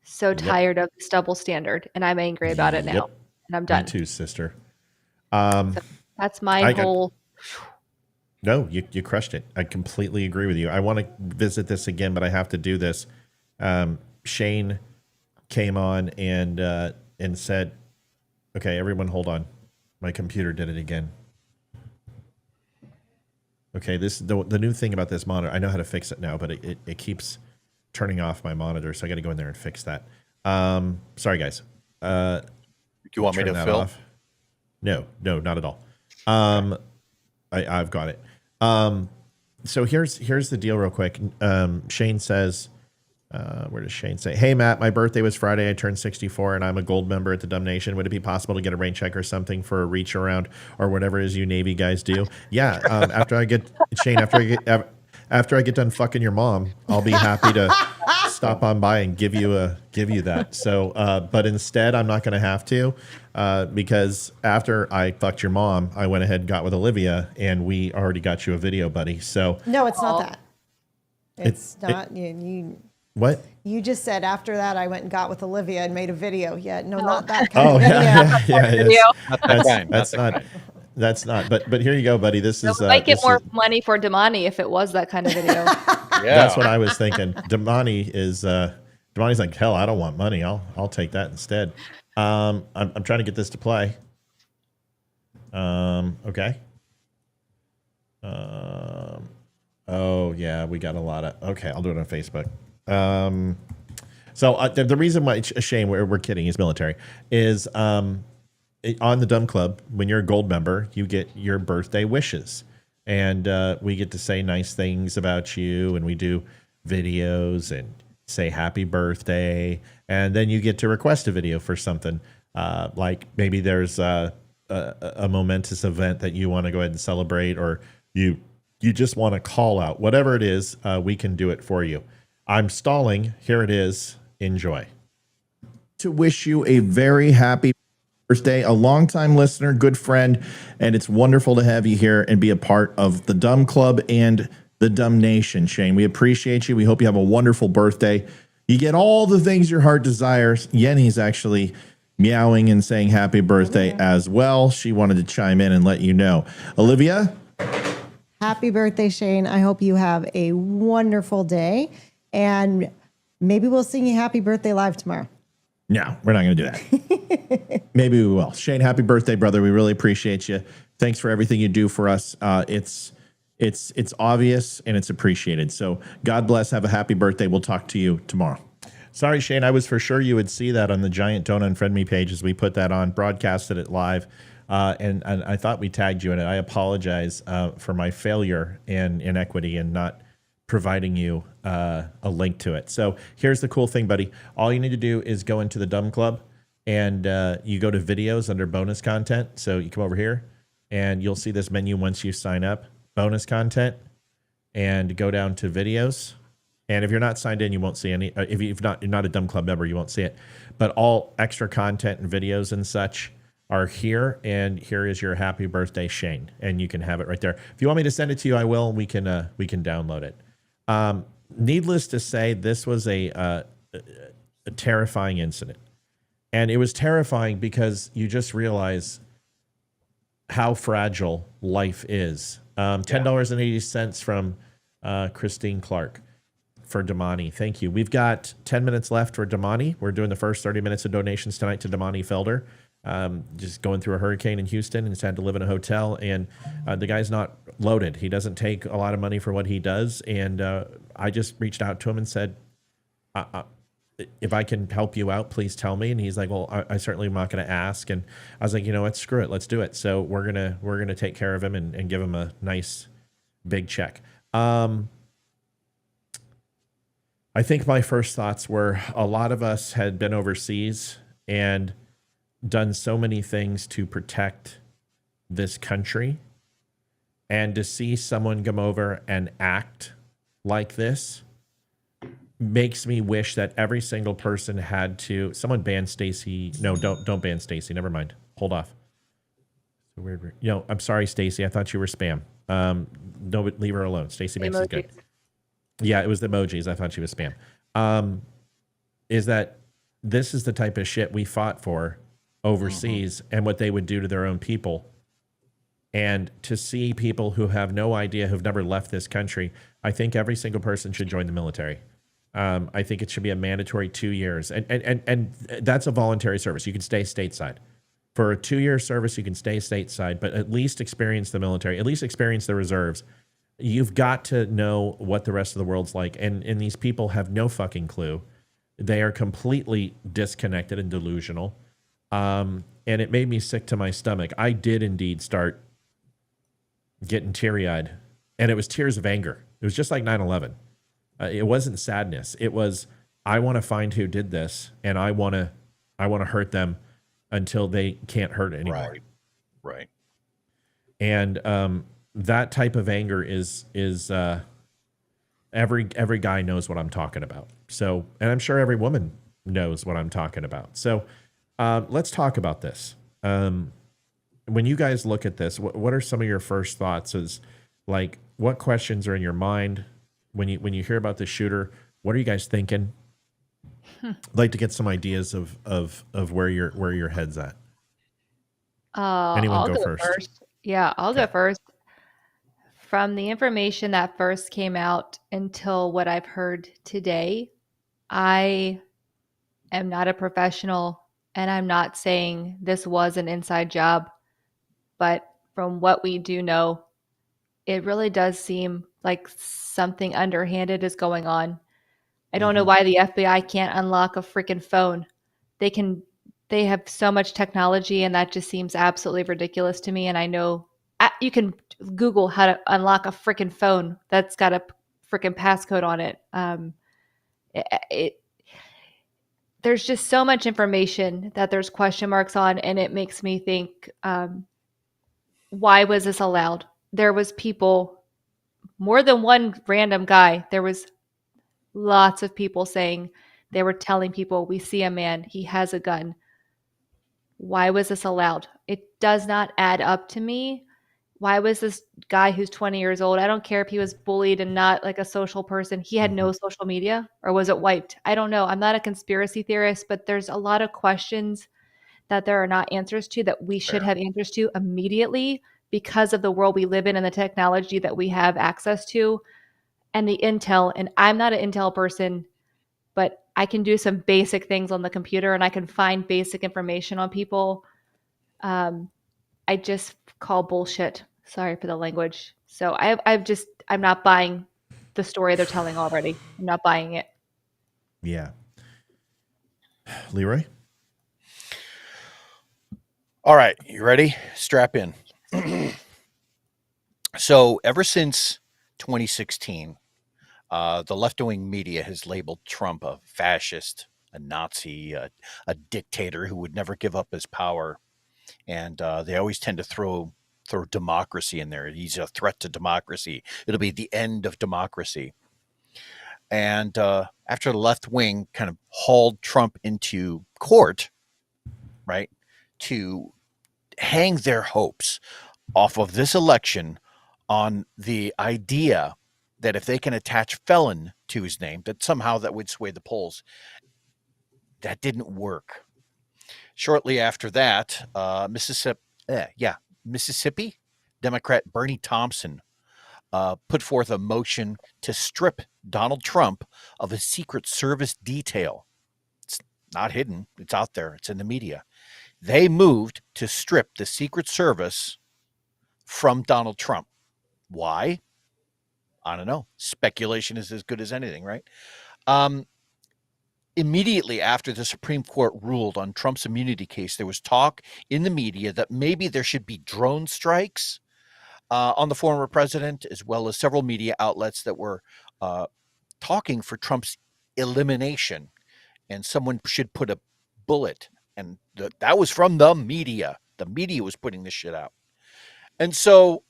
so tired of this double standard. And I'm angry about it now. And I'm done. Me too, sister. So that's my whole... No, you crushed it. I completely agree with you. I want to visit this again, but I have to do this. Shane came on and said, okay, everyone hold on. My computer did it again. Okay, the new thing about this monitor, I know how to fix it now, but it keeps turning off my monitor, so I got to go in there and fix that. Sorry, guys. Do you want me to fill? Off. No, not at all. I've got it. So here's the deal real quick. Shane says, Where does Shane say? Hey, Matt, my birthday was Friday. I turned 64 and I'm a gold member at the DUM Nation. Would it be possible to get a rain check or something for a reach around or whatever it is you Navy guys do? Yeah. After I get done fucking your mom, I'll be happy to stop on by and give you that. So, but instead, I'm not going to have to because after I fucked your mom, I went ahead and got with Olivia, and we already got you a video, buddy. So No, it's not that. It's not. You what? You just said after that I went and got with Olivia and made a video. Yeah, no, not that kind of video. That's not. But here you go, buddy. This is. We might get more money for Damani if it was that kind of video. That's what I was thinking. Damani's like, hell, I don't want money. I'll take that instead. I'm trying to get this to play. Okay. Oh yeah, we got a lot of. Okay, I'll do it on Facebook. So the reason why it's a shame, we're kidding, he's military, is on the DUM Club, when you're a gold member, you get your birthday wishes. And we get to say nice things about you, and we do videos and say happy birthday. And then you get to request a video for something. Like maybe there's a momentous event that you want to go ahead and celebrate, or you just want to call out. Whatever it is, we can do it for you. I'm stalling. Here it is. Enjoy. To wish you a very happy birthday, a longtime listener, good friend, and it's wonderful to have you here and be a part of the DUM Club and the DUM Nation, Shane. We appreciate you. We hope you have a wonderful birthday. You get all the things your heart desires. Yenny's actually meowing and saying happy birthday as well. She wanted to chime in and let you know. Olivia? Happy birthday, Shane. I hope you have a wonderful day. And maybe we'll sing you happy birthday live tomorrow. No, we're not going to do that. Maybe we will. Shane, happy birthday, brother. We really appreciate you. Thanks for everything you do for us. It's obvious and it's appreciated. So God bless. Have a happy birthday. We'll talk to you tomorrow. Sorry, Shane. I was for sure you would see that on the giant Don't Unfriend Me page as we put that on, broadcasted it live. And I thought we tagged you in it. I apologize for my failure and inequity and not providing you a link to it. So here's the cool thing, buddy. All you need to do is go into the DUM Club and you go to videos under bonus content. So you come over here and you'll see this menu once you sign up, bonus content, and go down to videos. And if you're not signed in, you won't see any. If you're not a DUM Club member, you won't see it. But all extra content and videos and such are here, and here is your happy birthday, Shane, and you can have it right there. If you want me to send it to you, I will. We can download it. Needless to say, this was a terrifying incident, and it was terrifying because you just realize how fragile life is. $10.80 from Christine Clark for Damani. Thank you. We've got 10 minutes left for Damani. We're doing the first 30 minutes of donations tonight to Damani Felder. Just going through a hurricane in Houston and he's had to live in a hotel, and the guy's not loaded. He doesn't take a lot of money for what he does. And I just reached out to him and said, if I can help you out, please tell me. And he's like, well, I certainly am not going to ask. And I was like, you know what, screw it. Let's do it. So we're going to take care of him and give him a nice big check. I think my first thoughts were a lot of us had been overseas and done so many things to protect this country, and to see someone come over and act like this makes me wish that every single person had to. Someone ban Stacy. No, don't ban Stacy. Never mind. Hold off. So weird. I'm sorry, Stacy. I thought you were spam. No, but leave her alone. Stacy makes it good. Yeah, it was the emojis. I thought she was spam. Is that this is the type of shit we fought for overseas, and what they would do to their own people. And to see people who have no idea, who've never left this country, I think every single person should join the military. I think it should be a mandatory 2 years. And that's a voluntary service. You can stay stateside. For a 2-year service, you can stay stateside, but at least experience the military, at least experience the reserves. You've got to know what the rest of the world's like. And these people have no fucking clue. They are completely disconnected and delusional. And it made me sick to my stomach. I did indeed start getting teary-eyed, and it was tears of anger. It was just like 9/11. It wasn't sadness. It was I want to find who did this, and I want to hurt them until they can't hurt anymore. Right. And that type of anger is every guy knows what I'm talking about. So, and I'm sure every woman knows what I'm talking about. So, let's talk about this. When you guys look at this, what are some of your first thoughts? Is like, what questions are in your mind when you hear about the shooter? What are you guys thinking? I'd like to get some ideas of where your head's at. Anyone I'll go go first? Yeah, I'll go Okay. first. From the information that first came out until what I've heard today, I am not a professional, and I'm not saying this was an inside job, but from what we do know, it really does seem like something underhanded is going on. I don't know why the FBI can't unlock a freaking phone. They can. They have so much technology, and that just seems absolutely ridiculous to me. And I know you can Google how to unlock a freaking phone that's got a freaking passcode on it. It there's just so much information that there's question marks on, and it makes me think, why was this allowed? There was people, more than one random guy. There was lots of people saying, they were telling people, we see a man, he has a gun. Why was this allowed? It does not add up to me. Why was this guy who's 20 years old? I don't care if he was bullied and not like a social person. He had no social media, or was it wiped? I don't know. I'm not a conspiracy theorist, but there's a lot of questions that there are not answers to that we should have answers to immediately because of the world we live in and the technology that we have access to and the intel. And I'm not an intel person, but I can do some basic things on the computer and I can find basic information on people. I just call bullshit. Sorry for the language. So I'm not buying the story they're telling already. I'm not buying it. Yeah. Leroy? All right, you ready? Strap in. So ever since 2016, the Leftwing Media has labeled Trump a fascist, a Nazi, a dictator who would never give up his power. And they always tend to throw democracy in there. He's a threat to democracy. It'll be the end of democracy. And after the left wing kind of hauled Trump into court, right, to hang their hopes off of this election on the idea that if they can attach felon to his name, that somehow that would sway the polls. That didn't work. Shortly after that, Mississippi Democrat Bernie Thompson put forth a motion to strip Donald Trump of his Secret Service detail. It's not hidden. It's out there. It's in the media. They moved to strip the Secret Service from Donald Trump. Why? I don't know. Speculation is as good as anything, right? Immediately after the Supreme Court ruled on Trump's immunity case, there was talk in the media that maybe there should be drone strikes on the former president, as well as several media outlets that were talking for Trump's elimination, and someone should put a bullet. And that was from the media. The media was putting this shit out. And so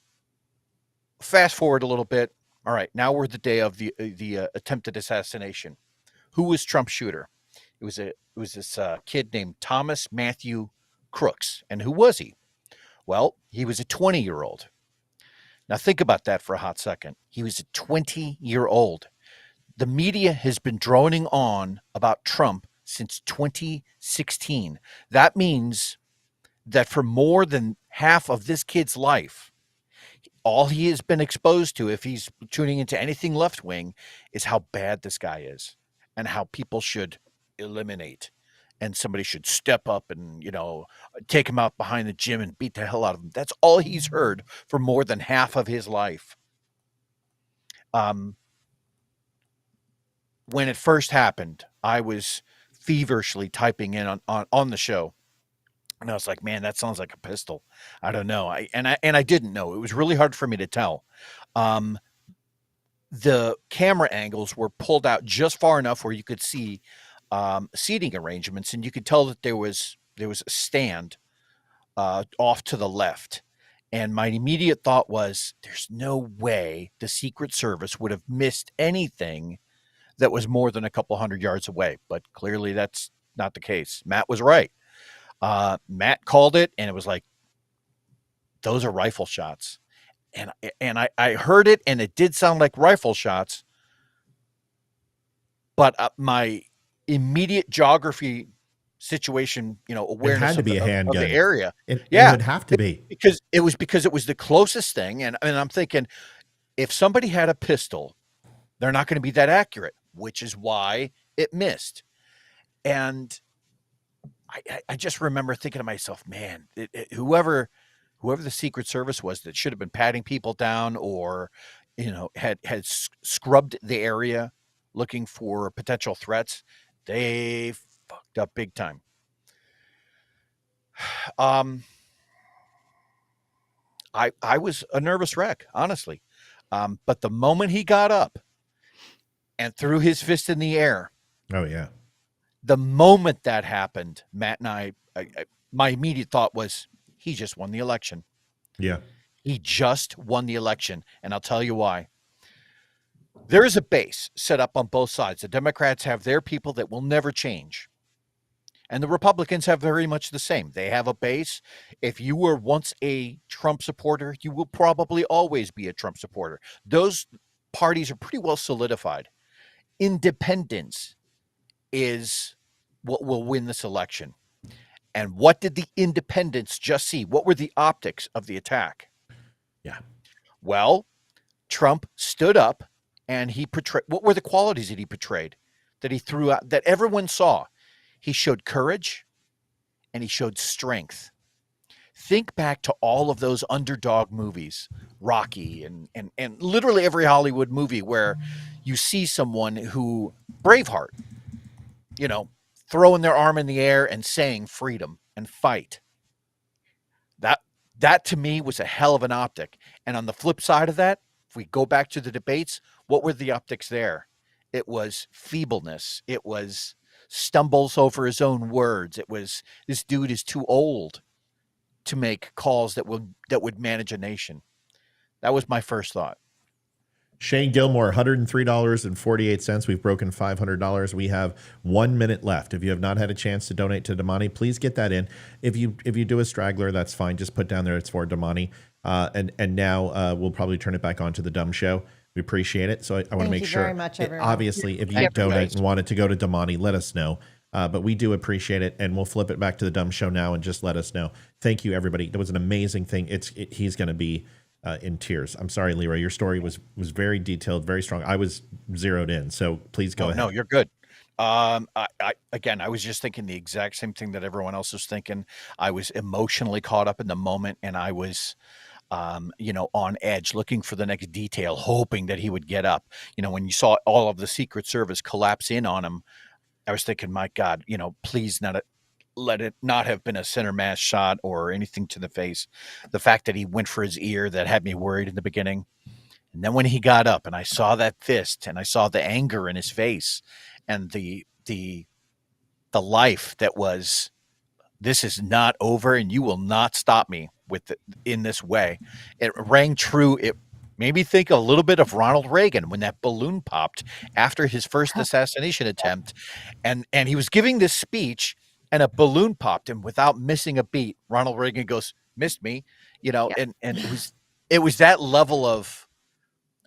fast forward a little bit. All right, now we're the day of the attempted assassination. Who was Trump's shooter? It was this kid named Thomas Matthew Crooks. And who was he? Well, he was a 20-year-old. Now think about that for a hot second. He was a 20-year-old. The media has been droning on about Trump since 2016. That means that for more than half of this kid's life, all he has been exposed to, if he's tuning into anything left wing, is how bad this guy is and how people should eliminate, and somebody should step up and, take him out behind the gym and beat the hell out of him. That's all he's heard for more than half of his life. When it first happened, I was feverishly typing in on the show. And I was like, man, that sounds like a pistol. I don't know. I didn't know. It was really hard for me to tell. the camera angles were pulled out just far enough where you could see seating arrangements, and you could tell that there was a stand off to the left. And my immediate thought was, there's no way the Secret Service would have missed anything that was more than a couple hundred yards away. But clearly that's not the case. Matt was right. Matt called it, and it was like, those are rifle shots. And I heard it, and it did sound like rifle shots. But my immediate geography situation, awareness It had to be a of handgun. the area. It Yeah. would have to be. Because it was the closest thing. And I'm thinking, if somebody had a pistol, they're not going to be that accurate, which is why it missed. And I just remember thinking to myself, man, whoever the Secret Service was that should have been patting people down, or, had scrubbed the area looking for potential threats, they fucked up big time. I was a nervous wreck, honestly. But the moment he got up and threw his fist in the air, Oh yeah. the moment that happened, Matt and I my immediate thought was, he just won the election. Yeah. He just won the election. And I'll tell you why. There is a base set up on both sides. The Democrats have their people that will never change. And the Republicans have very much the same. They have a base. If you were once a Trump supporter, you will probably always be a Trump supporter. Those parties are pretty well solidified. Independence is what will win this election. And what did the independents just see? What were the optics of the attack? Yeah. Well, Trump stood up and he portrayed, what were the qualities that he portrayed, that he threw out, that everyone saw? He showed courage and he showed strength. Think back to all of those underdog movies, Rocky and literally every Hollywood movie where you see someone who, Braveheart, throwing their arm in the air and saying freedom and fight. That to me was a hell of an optic. And on the flip side of that, if we go back to the debates, what were the optics there? It was feebleness. It was stumbles over his own words. It was, this dude is too old to make calls that would manage a nation. That was my first thought. Shane Gilmore, $103.48. We've broken $500. We have 1 minute left. If you have not had a chance to donate to Damani, please get that in. If you do a straggler, that's fine. Just put down there it's for Damani. And now we'll probably turn it back on to the DUM Show. We appreciate it. So I want to make sure. Thank you very much, everyone. Obviously, if you donate and want it to go to Damani, let us know. But we do appreciate it, and we'll flip it back to the DUM Show now and just let us know. Thank you, everybody. That was an amazing thing. He's going to be in tears. I'm sorry, Leroy. Your story was very detailed, very strong. I was zeroed in, so please go ahead. No, you're good. I was just thinking the exact same thing that everyone else was thinking. I was emotionally caught up in the moment, and I was, on edge, looking for the next detail, hoping that he would get up. When you saw all of the Secret Service collapse in on him, I was thinking, my God, please let it not have been a center mass shot or anything to the face. The fact that he went for his ear, that had me worried in the beginning. And then when he got up and I saw that fist and I saw the anger in his face and the life that was, this is not over and you will not stop me in this way. It rang true. It made me think a little bit of Ronald Reagan when that balloon popped after his first assassination attempt. And he was giving this speech and a balloon popped, and without missing a beat, Ronald Reagan goes, missed me, and it was that level of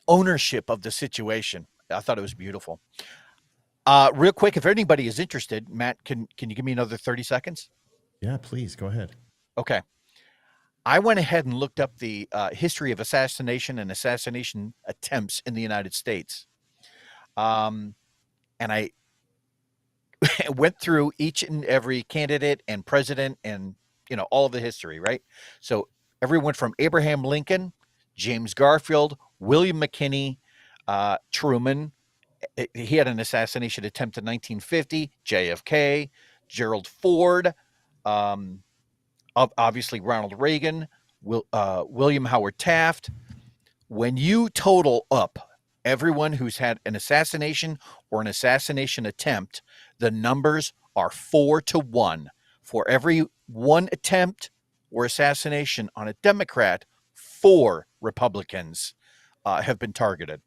ownership of the situation. I thought it was beautiful. Real quick, if anybody is interested, Matt, can you give me another 30 seconds? Yeah, please go ahead. Okay. I went ahead and looked up the history of assassination and assassination attempts in the United States. And I went through each and every candidate and president and, all of the history, right? So everyone from Abraham Lincoln, James Garfield, William McKinley, Truman. He had an assassination attempt in 1950, JFK, Gerald Ford, obviously Ronald Reagan, William Howard Taft. When you total up everyone who's had an assassination or an assassination attempt, the numbers are 4-1. For every one attempt or assassination on a Democrat, 4 Republicans have been targeted.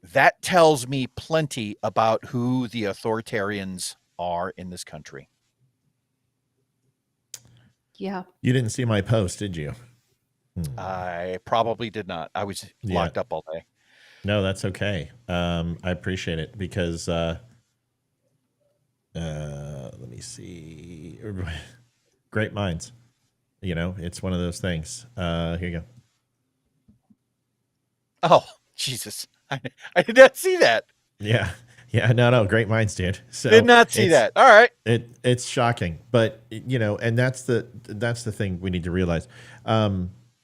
That tells me plenty about who the authoritarians are in this country. Yeah. You didn't see my post, did you? I probably did not. I was locked up all day. No, that's okay. I appreciate it because let me see. Great minds. It's one of those things. Here you go. Oh, Jesus. I did not see that. Yeah. Yeah, no, great minds, dude. So did not see that. All right. It's shocking, but and that's the thing we need to realize.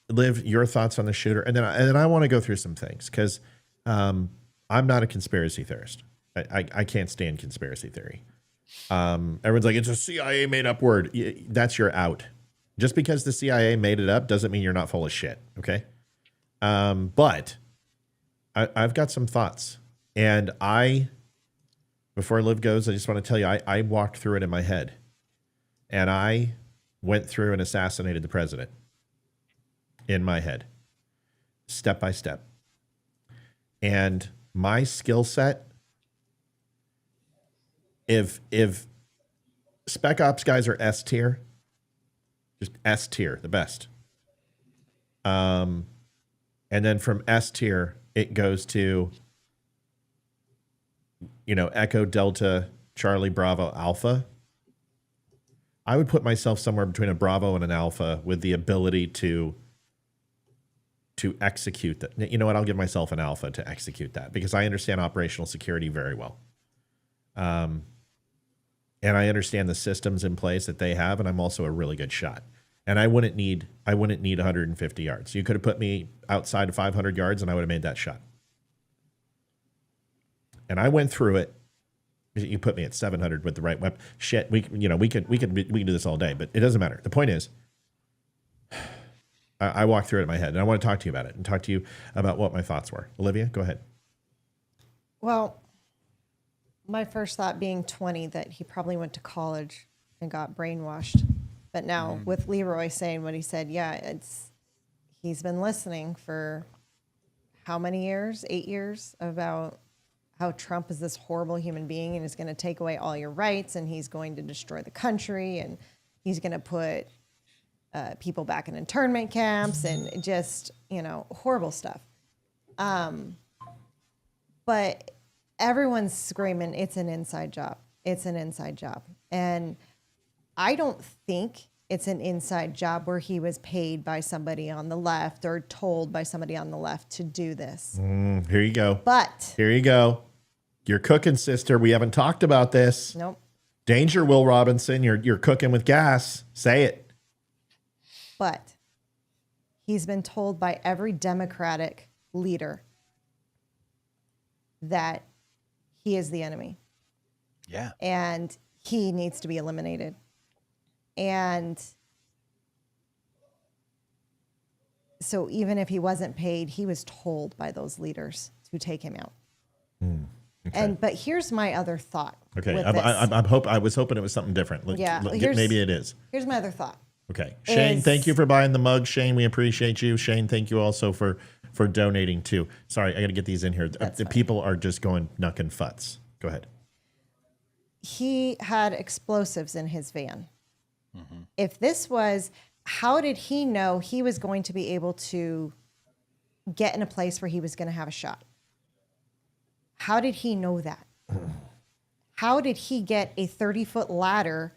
Liv, your thoughts on the shooter, and then I want to go through some things because I'm not a conspiracy theorist. I can't stand conspiracy theory. Everyone's like, it's a CIA made up word. That's your out. Just because the CIA made it up doesn't mean you're not full of shit. Okay. But I've got some thoughts, and before Liv goes, I just want to tell you, I walked through it in my head, and I went through and assassinated the president in my head, step by step. And my skill set, if Spec Ops guys are S tier, just S tier, the best. And then from S tier, it goes to, Echo, Delta, Charlie, Bravo, Alpha. I would put myself somewhere between a Bravo and an Alpha with the ability to execute that. You know what? I'll give myself an Alpha to execute that because I understand operational security very well. And I understand the systems in place that they have, and I'm also a really good shot. And I wouldn't need 150 yards. You could have put me outside of 500 yards, and I would have made that shot. And I went through it. You put me at 700 with the right weapon. Shit, we could do this all day, but it doesn't matter. The point is, I walked through it in my head, and I want to talk to you about it and talk to you about what my thoughts were. Olivia, go ahead. Well, my first thought being 20, that he probably went to college and got brainwashed. But now with Leroy saying what he said, he's been listening for how many years? 8 years, about how Trump is this horrible human being and is going to take away all your rights, and he's going to destroy the country, and he's going to put people back in internment camps, and just, horrible stuff. But everyone's screaming, it's an inside job. It's an inside job. And I don't think it's an inside job where he was paid by somebody on the left or told by somebody on the left to do this. Here you go. But here you go. You're cooking, sister. We haven't talked about this. Nope. Danger, Will Robinson. You're cooking with gas. Say it. But he's been told by every Democratic leader that he is the enemy. Yeah. And he needs to be eliminated. And so even if he wasn't paid, he was told by those leaders to take him out. Okay. But here's my other thought. Okay. I was hoping it was something different. Maybe it is. Here's my other thought. Okay. Shane, thank you for buying the mug. Shane, we appreciate you. Shane, thank you also for donating too. Sorry, I got to get these in here. The people are just going knuck and futz. Go ahead. He had explosives in his van. If this was, how did he know he was going to be able to get in a place where he was going to have a shot? How did he know that? How did he get a 30-foot ladder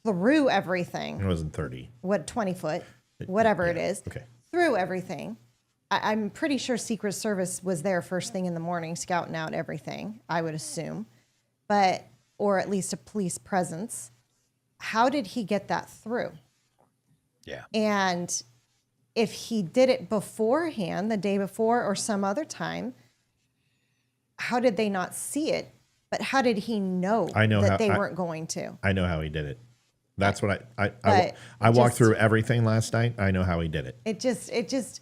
through everything? It wasn't 30. 20 foot, whatever it is. Okay. Through everything. I'm pretty sure Secret Service was there first thing in the morning, scouting out everything, I would assume. Or at least a police presence. How did he get that through? Yeah. And if he did it beforehand, the day before or some other time, how did they not see it? But how did he know that they weren't going to? I know how he did it. That's what I walked through everything last night. I know how he did it. It just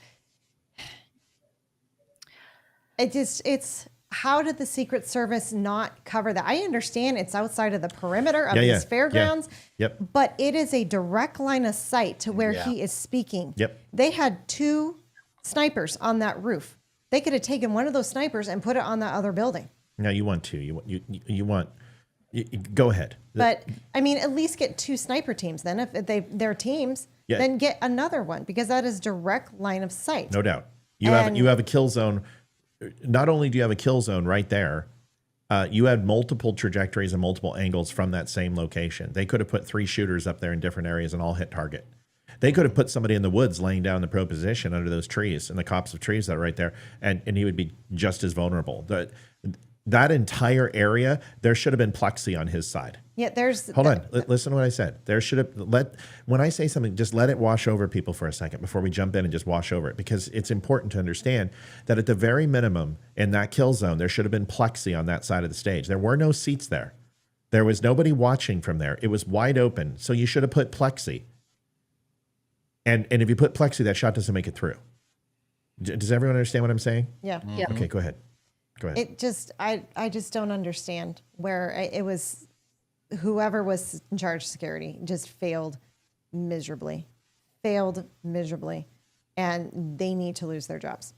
It's how did the Secret Service not cover that? I understand it's outside of the perimeter of Yeah, these yeah, fairgrounds, Yep. but it is a direct line of sight to where Yeah. he is speaking. Yep. They had 2 snipers on that roof. They could have taken one of those snipers and put it on that other building. Now you want to. Go ahead. But I mean, at least get 2 sniper teams. Then, if they're teams, Yeah. then get another one because that is direct line of sight. No doubt. You And- have a kill zone. Not only do you have a kill zone right there, you had multiple trajectories and multiple angles from that same location. They could have put 3 shooters up there in different areas and all hit target. They could have put somebody in the woods laying down the pro position under those trees and the copse of trees that are right there, and he would be just as vulnerable. That entire area, there should have been plexi on his side. Yeah, there's. Hold on. Listen to what I said. There should have when I say something, just let it wash over people for a second before we jump in and just wash over it, because it's important to understand that at the very minimum in that kill zone, there should have been plexi on that side of the stage. There were no seats there. There was nobody watching from there. It was wide open. So you should have put plexi. And if you put plexi, that shot doesn't make it through. Does everyone understand what I'm saying? Yeah. Yeah. Okay, go ahead. Go ahead. It just, I just don't understand where it was, whoever was in charge of security just failed miserably, and they need to lose their jobs.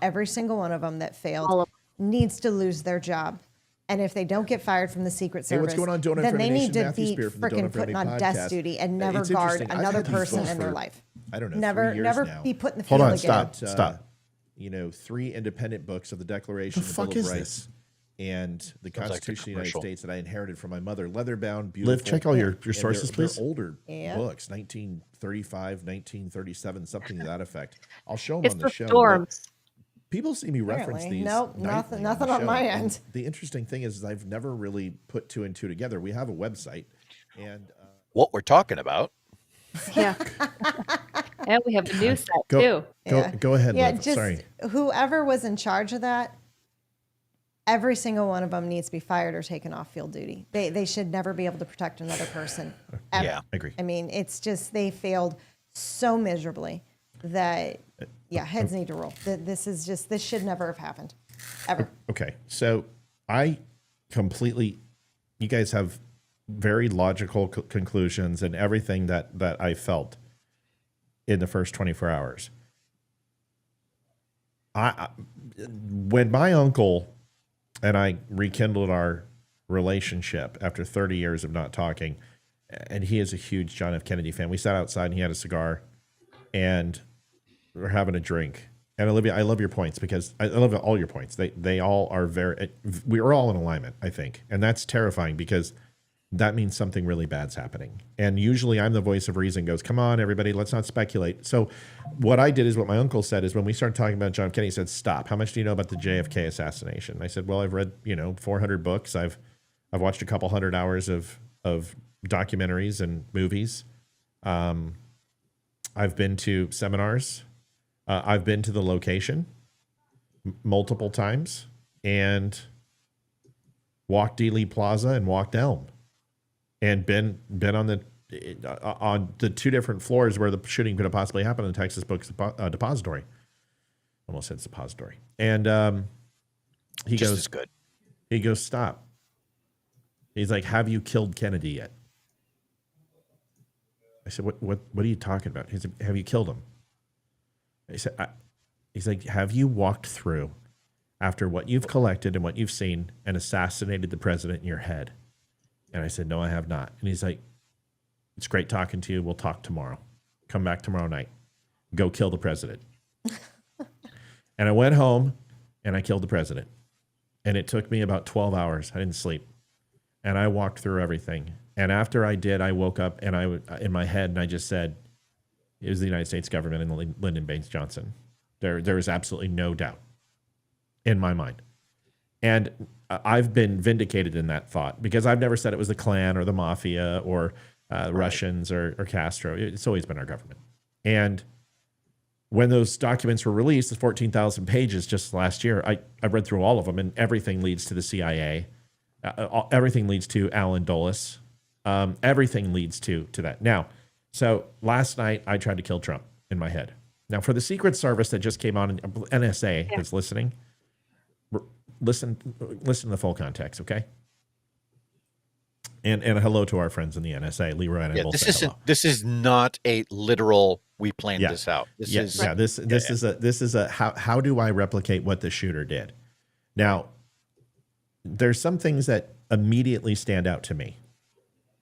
Every single one of them that All failed of needs to lose their job. And if they don't get fired from the Secret Hey, what's Service, going on, Donut then Friendly they need Nation? to Matthew be Spear from the Donut freaking Friendly putting on desk Podcast. duty and never It's guard interesting. I've another had these person books in their for, life. I don't know, Never 3 years never now. be put in the Hold field on, again. stop. 3 independent books of the Declaration The of fuck Bill of is Rights this? And the Sounds like a Constitution of the United commercial. States that I inherited from my mother. Leather-bound, beautiful. Liv, check all your And sources, Oh, please. uh, They're older Yeah. books, 1935, 1937, something to that effect. I'll show them It's on for the show. storms. People see me reference Apparently. these. Nope, nightly nothing the on show. my And end. The interesting thing is I've never really put 2 and 2 together. We have a website, and What we're talking about. Yeah. And we have the news set go too. go ahead, Yeah, Liv. just Sorry. whoever was in charge of that, every single one of them needs to be fired or taken off field duty. They should never be able to protect another person. Ever. Yeah. I agree. I mean, it's just they failed so miserably that heads need to roll. This should never have happened, ever. Okay, so you guys have very logical conclusions and everything that I felt in the first 24 hours. When my uncle and I rekindled our relationship after 30 years of not talking, and he is a huge John F. Kennedy fan, we sat outside and he had a cigar and we're having a drink. And Olivia, I love your points because I love all your points. They all are we are all in alignment, I think. And that's terrifying because that means something really bad's happening. And usually I'm the voice of reason, goes, come on, everybody, let's not speculate. So what I did is what my uncle said is when we started talking about John F. Kennedy, he said, stop. How much do you know about the JFK assassination? I said, well, I've read, 400 books. I've watched a couple hundred hours of documentaries and movies. I've been to seminars. I've been to the location multiple times and walked Dealey Plaza and walked Elm and been on the 2 different floors where the shooting could have possibly happened in the Texas Books Depository. Almost said suppository. And he Just goes, as good. he goes, stop. He's like, have you killed Kennedy yet? I said, what are you talking about? He said, have you killed him? I said, he's like, have you walked through after what you've collected and what you've seen and assassinated the president in your head? And I said, no, I have not. And he's like, it's great talking to you. We'll talk tomorrow. Come back tomorrow night. Go kill the president. And I went home and I killed the president. And it took me about 12 hours. I didn't sleep. And I walked through everything. And after I did, I woke up and in my head, and I just said, it was the United States government and Lyndon Baines Johnson. There is absolutely no doubt in my mind. And I've been vindicated in that thought because I've never said it was the Klan or the Mafia or Russians or Castro. It's always been our government. And when those documents were released, the 14,000 pages just last year, I read through all of them, and everything leads to the CIA. Everything leads to Alan Dulles. Everything leads to that. Now, so last night I tried to kill Trump in my head. Now, for the Secret Service that just came on, NSA that's listening, listen to the full context, okay? And hello to our friends in the NSA, Leroy and I both say hello. This is not a literal. We planned this out. This is a how do I replicate what the shooter did? Now, there's some things that immediately stand out to me,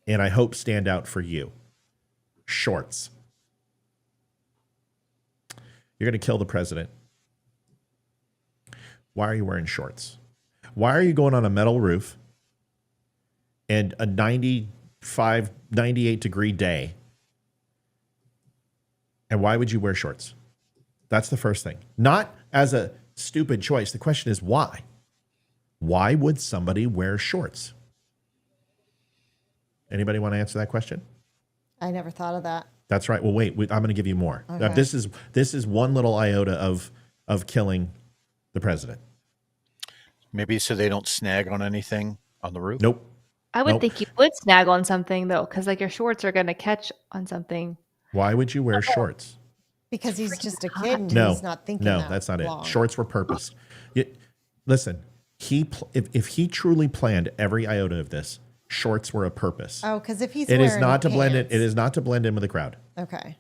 and I hope stand out for you. Shorts. You're going to kill the president. Why are you wearing shorts? Why are you going on a metal roof and a 95, 98 degree day? And why would you wear shorts? That's the first thing. Not as a stupid choice. The question is why? Why would somebody wear shorts? Anybody want to answer that question? I never thought of that. That's right. Well, wait, I'm going to give you more. Okay. This is one little iota of killing the president. Maybe so they don't snag on anything on the roof? Nope. I would think you would snag on something, though, because like your shorts are going to catch on something. Why would you wear shorts? Because he's just a kid and No, he's not thinking no, that that's not long. it. Shorts were purpose. Listen, if he truly planned every iota of this, shorts were a purpose. Oh, because if he's it wearing is not to pants. blend it. It is not to blend in with the crowd. Okay.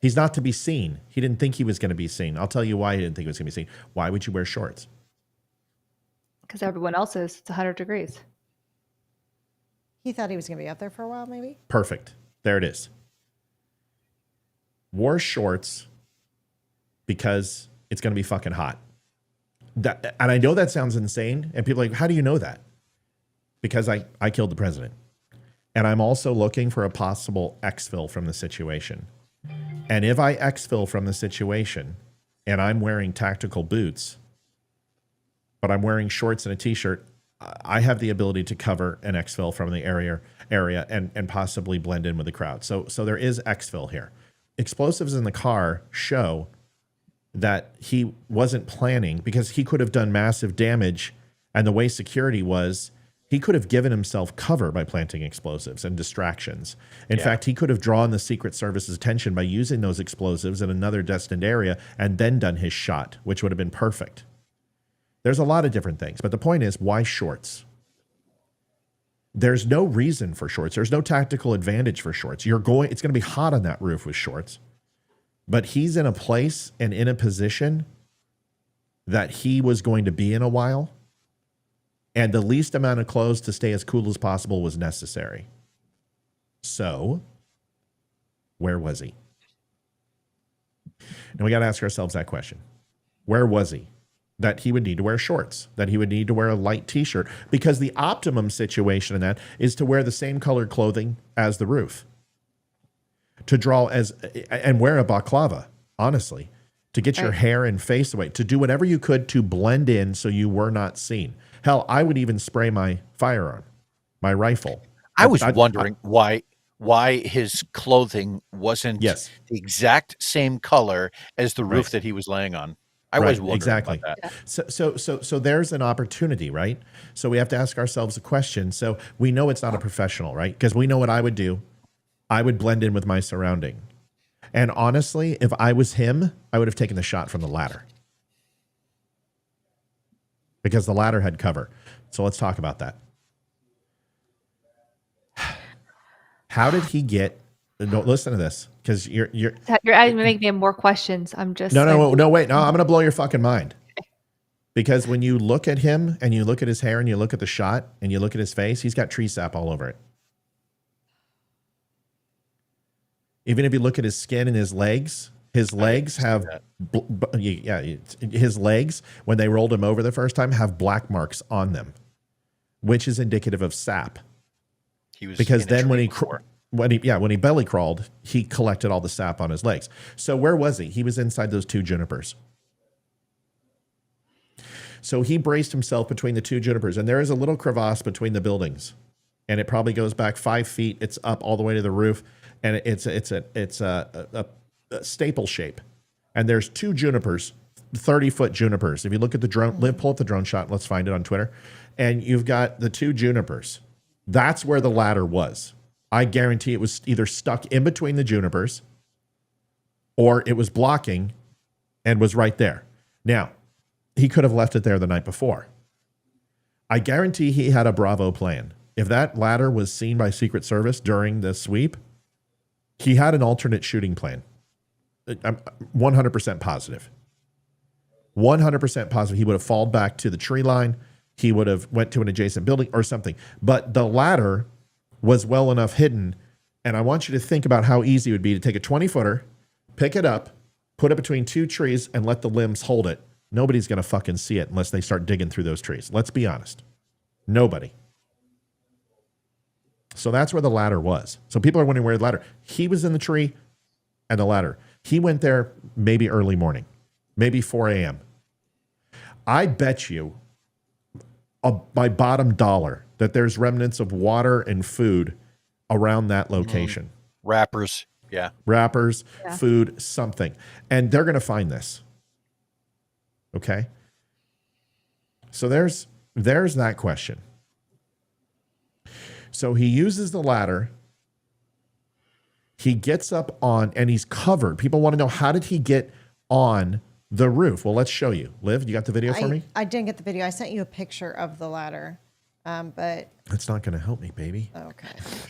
He's not to be seen. He didn't think he was going to be seen. I'll tell you why he didn't think he was going to be seen. Why would you wear shorts? Because everyone else is. It's 100 degrees. He thought he was going to be up there for a while, maybe? Perfect. There it is. Wore shorts because it's going to be fucking hot. And I know that sounds insane. And people are like, how do you know that? Because I killed the president. And I'm also looking for a possible exfil from the situation. And if I exfil from the situation and I'm wearing tactical boots, but I'm wearing shorts and a t-shirt, I have the ability to cover an exfil from the area and possibly blend in with the crowd. So there is exfil here. Explosives in the car show that he wasn't planning because he could have done massive damage. And the way security was, he could have given himself cover by planting explosives and distractions. In fact, he could have drawn the Secret Service's attention by using those explosives in another destined area and then done his shot, which would have been perfect. There's a lot of different things, but the point is, why shorts? There's no reason for shorts. There's no tactical advantage for shorts. It's going to be hot on that roof with shorts. But he's in a place and in a position that he was going to be in a while. And the least amount of clothes to stay as cool as possible was necessary. So, where was he? And we got to ask ourselves that question. Where was he? That he would need to wear shorts, that he would need to wear a light t-shirt, because the optimum situation in that is to wear the same colored clothing as the roof. To draw and wear a balaclava, honestly, to get your hair and face away, to do whatever you could to blend in so you were not seen. Hell, I would even spray my firearm, my rifle. I was wondering why his clothing wasn't the exact same color as the roof that he was laying on. I was wondering about that. So there's an opportunity, right? So we have to ask ourselves a question. So we know it's not a professional, right? Because we know what I would do. I would blend in with my surrounding. And honestly, if I was him, I would have taken the shot from the ladder. Because the ladder had cover. So let's talk about that. How did he get... No, listen to this, because you're making me have more questions. I'm just wait. No, I'm going to blow your fucking mind. Because when you look at him and you look at his hair and you look at the shot and you look at his face, he's got tree sap all over it. Even if you look at his skin and his legs have, his legs, when they rolled him over the first time, have black marks on them, which is indicative of sap. Because then when he belly crawled, he collected all the sap on his legs. So where was he? He was inside those two junipers. So he braced himself between the two junipers, and there is a little crevasse between the buildings, and it probably goes back 5 feet. It's up all the way to the roof, and it's a staple shape. And there's two junipers, 30-foot junipers. If you look at the drone, pull up the drone shot. Let's find it on Twitter. And you've got the two junipers. That's where the ladder was. I guarantee it was either stuck in between the junipers or it was blocking and was right there. Now, he could have left it there the night before. I guarantee he had a Bravo plan. If that ladder was seen by Secret Service during the sweep, he had an alternate shooting plan. I'm 100% positive. 100% positive. He would have fallen back to the tree line. He would have went to an adjacent building or something. But the ladder was well enough hidden. And I want you to think about how easy it would be to take a 20-footer, pick it up, put it between two trees, and let the limbs hold it. Nobody's going to fucking see it unless they start digging through those trees. Let's be honest. Nobody. So that's where the ladder was. So people are wondering where the ladder. He was in the tree and the ladder. He went there maybe early morning, maybe 4 a.m. I bet you my bottom dollar that there's remnants of water and food around that location. Wrappers. Yeah. Wrappers, food, something. And they're going to find this. Okay. So there's that question. So he uses the ladder. He gets up on, and he's covered. People want to know, how did he get on the roof? Well, let's show you. Liv, you got the video for me? I didn't get the video. I sent you a picture of the ladder, but that's not going to help me, baby. Okay.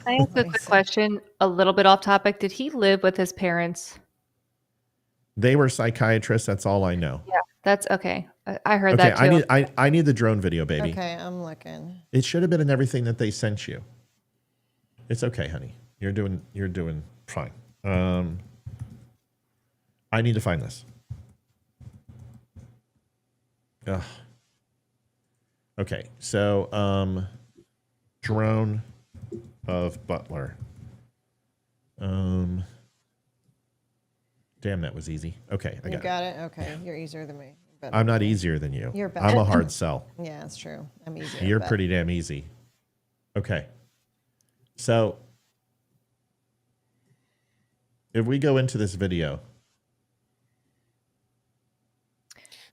I ask a quick question, a little bit off topic. Did he live with his parents? They were psychiatrists. That's all I know. Yeah, that's okay. I heard that too. I need the drone video, baby. Okay, I'm looking. It should have been in everything that they sent you. It's okay, honey. You're doing fine. I need to find this. Ugh. Okay, so drone of Butler. Damn, that was easy. Okay, I got it. Okay, you're easier than me. I'm not easier than you. You're better. I'm a hard sell. Yeah, that's true. I'm easier. You're pretty damn easy. Okay. So if we go into this video.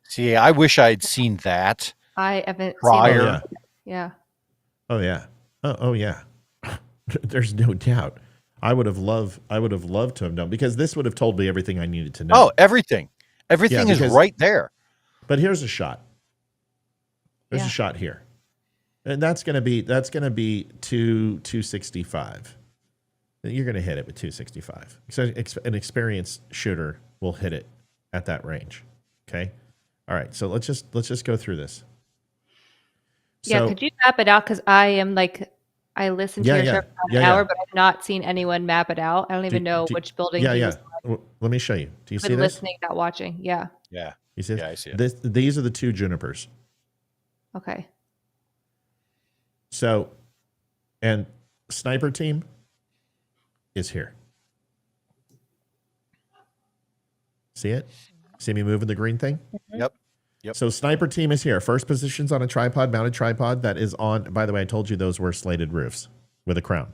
See, I wish I had seen that. I haven't prior. seen it. Yeah. Oh yeah. Oh yeah. There's no doubt. I would have loved to have known, because this would have told me everything I needed to know. Oh, everything. Everything is right there. But here's a shot. There's a shot here. And that's gonna be 265. You're gonna hit it with 265. So an experienced shooter will hit it at that range. Okay. All right. So let's just go through this. Yeah, could you map it out? Because I listened to your show for an hour, but I've not seen anyone map it out. I don't even know which building. Yeah. Let me show you. Do you see this? Listening, not watching. Yeah. Yeah. You see? Yeah, I see it. These are the two junipers. Okay. So, and sniper team is here. See it? See me moving the green thing? Yep. So sniper team is here. First position's on a tripod, mounted tripod that is on, by the way, I told you those were slated roofs with a crown.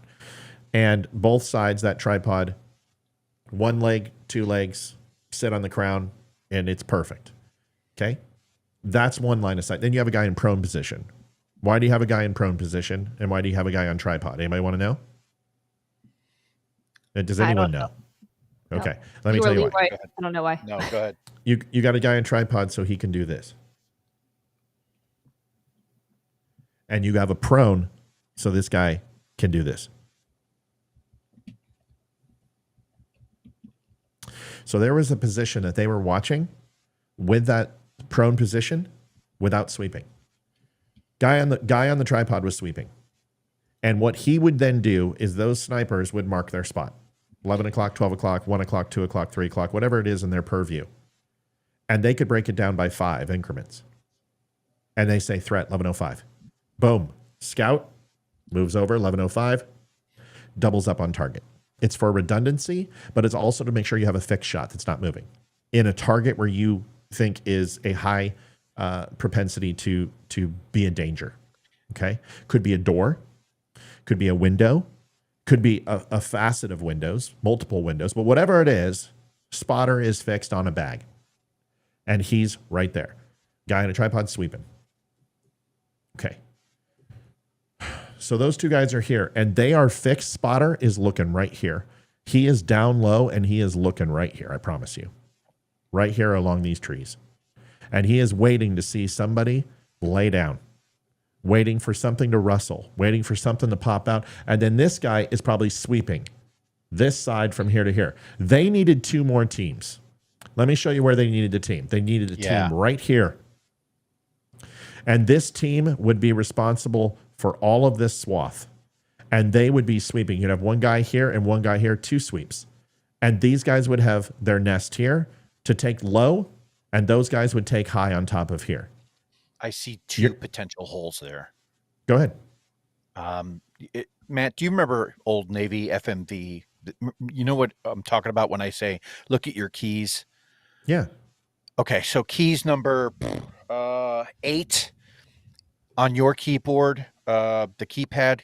And both sides, that tripod, one leg, two legs, sit on the crown, and it's perfect. Okay? That's one line of sight. Then you have a guy in prone position. Why do you have a guy in prone position? And why do you have a guy on tripod? Anybody want to know? Does anyone know? Okay. No. Let me tell you why. I don't know why. No, go ahead. You got a guy on tripod so he can do this. And you have a prone so this guy can do this. So there was a position that they were watching with that prone position without sweeping. Guy on the tripod was sweeping. And what he would then do is those snipers would mark their spot. 11 o'clock, 12 o'clock, 1 o'clock, 2 o'clock, 3 o'clock, whatever it is in their purview. And they could break it down by 5 increments. And they say threat, 11:05. Boom. Scout moves over, 11:05, doubles up on target. It's for redundancy, but it's also to make sure you have a fixed shot that's not moving in a target where you think is a high propensity to be a danger. Okay? Could be a door, could be a window, could be a facet of windows, multiple windows, but whatever it is, spotter is fixed on a bag. And he's right there. Guy in a tripod sweeping. Okay. So those two guys are here, and they are fixed. Spotter is looking right here. He is down low and he is looking right here. I promise you. Right here along these trees. And he is waiting to see somebody lay down, waiting for something to rustle, waiting for something to pop out. And then this guy is probably sweeping this side from here to here. They needed 2 more teams. Let me show you where they needed a team. They needed a team right here. And this team would be responsible for all of this swath. And they would be sweeping. You'd have one guy here and one guy here, 2 sweeps. And these guys would have their nest here to take low, and those guys would take high on top of here. I see 2 potential holes there. Go ahead. Matt, do you remember Old Navy FMV? You know what I'm talking about when I say, look at your keys? Yeah. Okay, so keys number 8 on your keyboard, the keypad,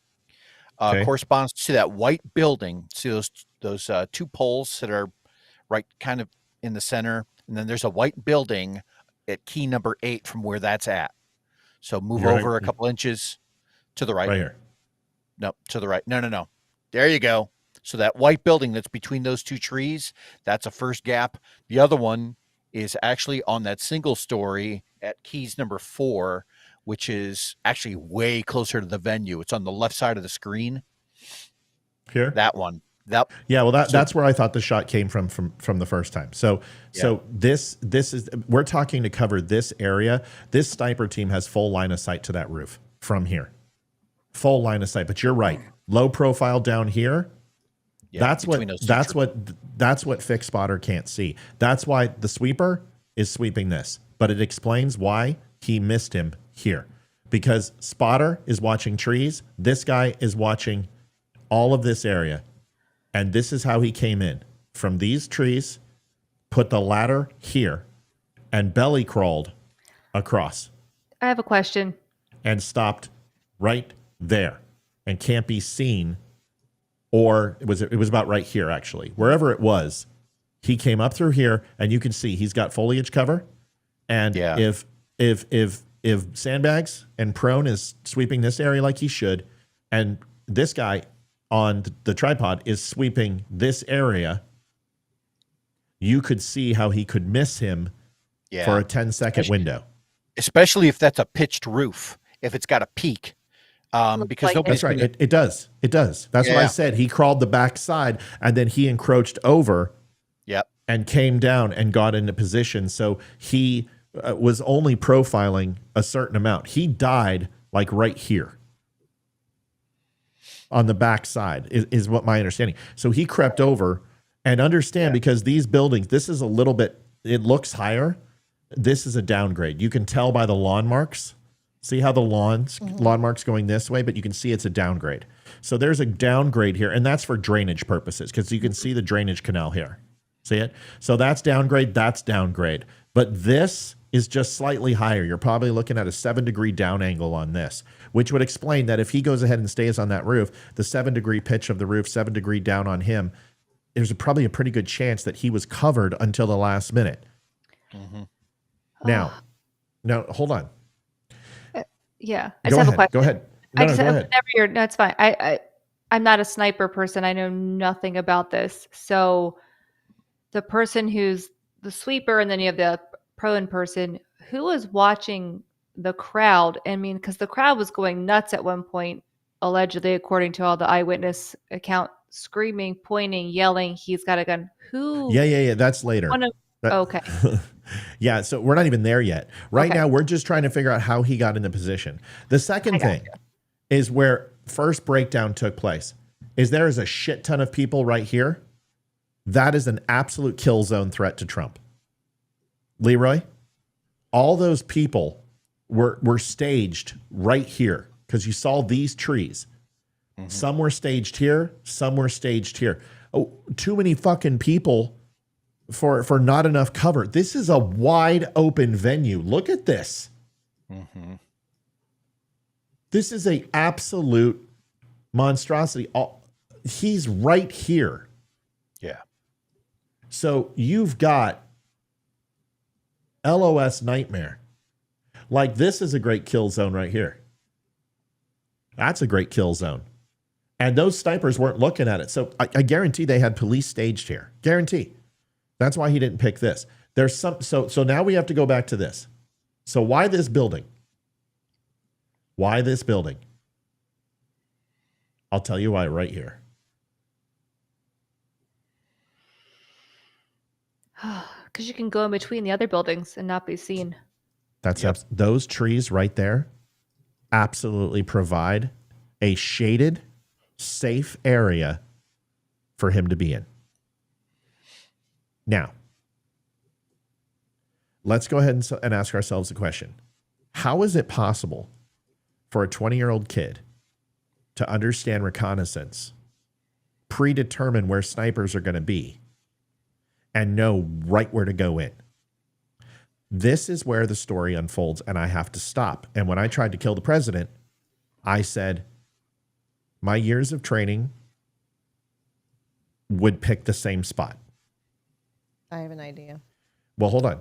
corresponds to that white building. See those 2 poles that are right kind of in the center, and then there's a white building at key number 8 from where that's at. So move over a couple inches to the right. Right here. No, to the right. No. There you go. So that white building that's between those 2 trees, that's a first gap. The other one is actually on that single story at keys number 4, which is actually way closer to the venue. It's on the left side of the screen. Here? That one. Yeah, well, that's where I thought the shot came from the first time. So this is, we're talking to cover this area. This sniper team has full line of sight to that roof from here. Full line of sight. But you're right. Low profile down here. Yeah, that's what Fixed Spotter can't see. That's why the sweeper is sweeping this. But it explains why he missed him here. Because Spotter is watching trees. This guy is watching all of this area. And this is how he came in. From these trees, put the ladder here, and belly crawled across. I have a question. And stopped right there. And can't be seen. Or it was about right here, actually. Wherever it was, he came up through here, and you can see he's got foliage cover. And if Sandbags and Prone is sweeping this area like he should, and this guy on the tripod is sweeping this area, you could see how he could miss him for a 10-second window. Especially if that's a pitched roof, if it's got a peak. Because that's right. It does. That's what I said. He crawled the back side, and then he encroached over and came down and got into position. So he was only profiling a certain amount. He died like right here on the back side is what my understanding. So he crept over, and understand because these buildings, this is a little bit, it looks higher. This is a downgrade. You can tell by the lawn marks. See how the lawn marks going this way, but you can see it's a downgrade. So there's a downgrade here, and that's for drainage purposes because you can see the drainage canal here. See it? So that's downgrade, But this is just slightly higher. You're probably looking at a 7-degree down angle on this, which would explain that if he goes ahead and stays on that roof, the 7-degree pitch of the roof, 7-degree down on him, there's probably a pretty good chance that he was covered until the last minute. Now, hold on. Yeah, I just have a question. Go ahead. Go ahead. No, it's fine. I'm not a sniper person. I know nothing about this. So the person who's the sweeper, and then you have the prone person, who was watching the crowd? I mean, because the crowd was going nuts at one point, allegedly, according to all the eyewitness account, screaming, pointing, yelling, he's got a gun. Who? Yeah. That's later. Okay. Yeah, so we're not even there yet. Right now, we're just trying to figure out how he got in the position. The second thing is where first breakdown took place. There is a shit ton of people right here. That is an absolute kill zone threat to Trump. Leroy, all those people were staged right here because you saw these trees. Some were staged here. Some were staged here. Oh, too many fucking people for not enough cover. This is a wide open venue. Look at this. This is a absolute monstrosity. He's right here. Yeah. So you've got LOS nightmare. Like this is a great kill zone right here. That's a great kill zone. And those snipers weren't looking at it. So I guarantee they had police staged here. Guarantee. That's why he didn't pick this. There's some. So now we have to go back to this. So why this building? Why this building? I'll tell you why right here. Because you can go in between the other buildings and not be seen. Those trees right there absolutely provide a shaded, safe area for him to be in. Now, let's go ahead and ask ourselves a question. How is it possible for a 20-year-old kid to understand reconnaissance, predetermine where snipers are going to be, and know right where to go in? This is where the story unfolds, and I have to stop. And when I tried to kill the president, I said, my years of training would pick the same spot. I have an idea. Well, hold on.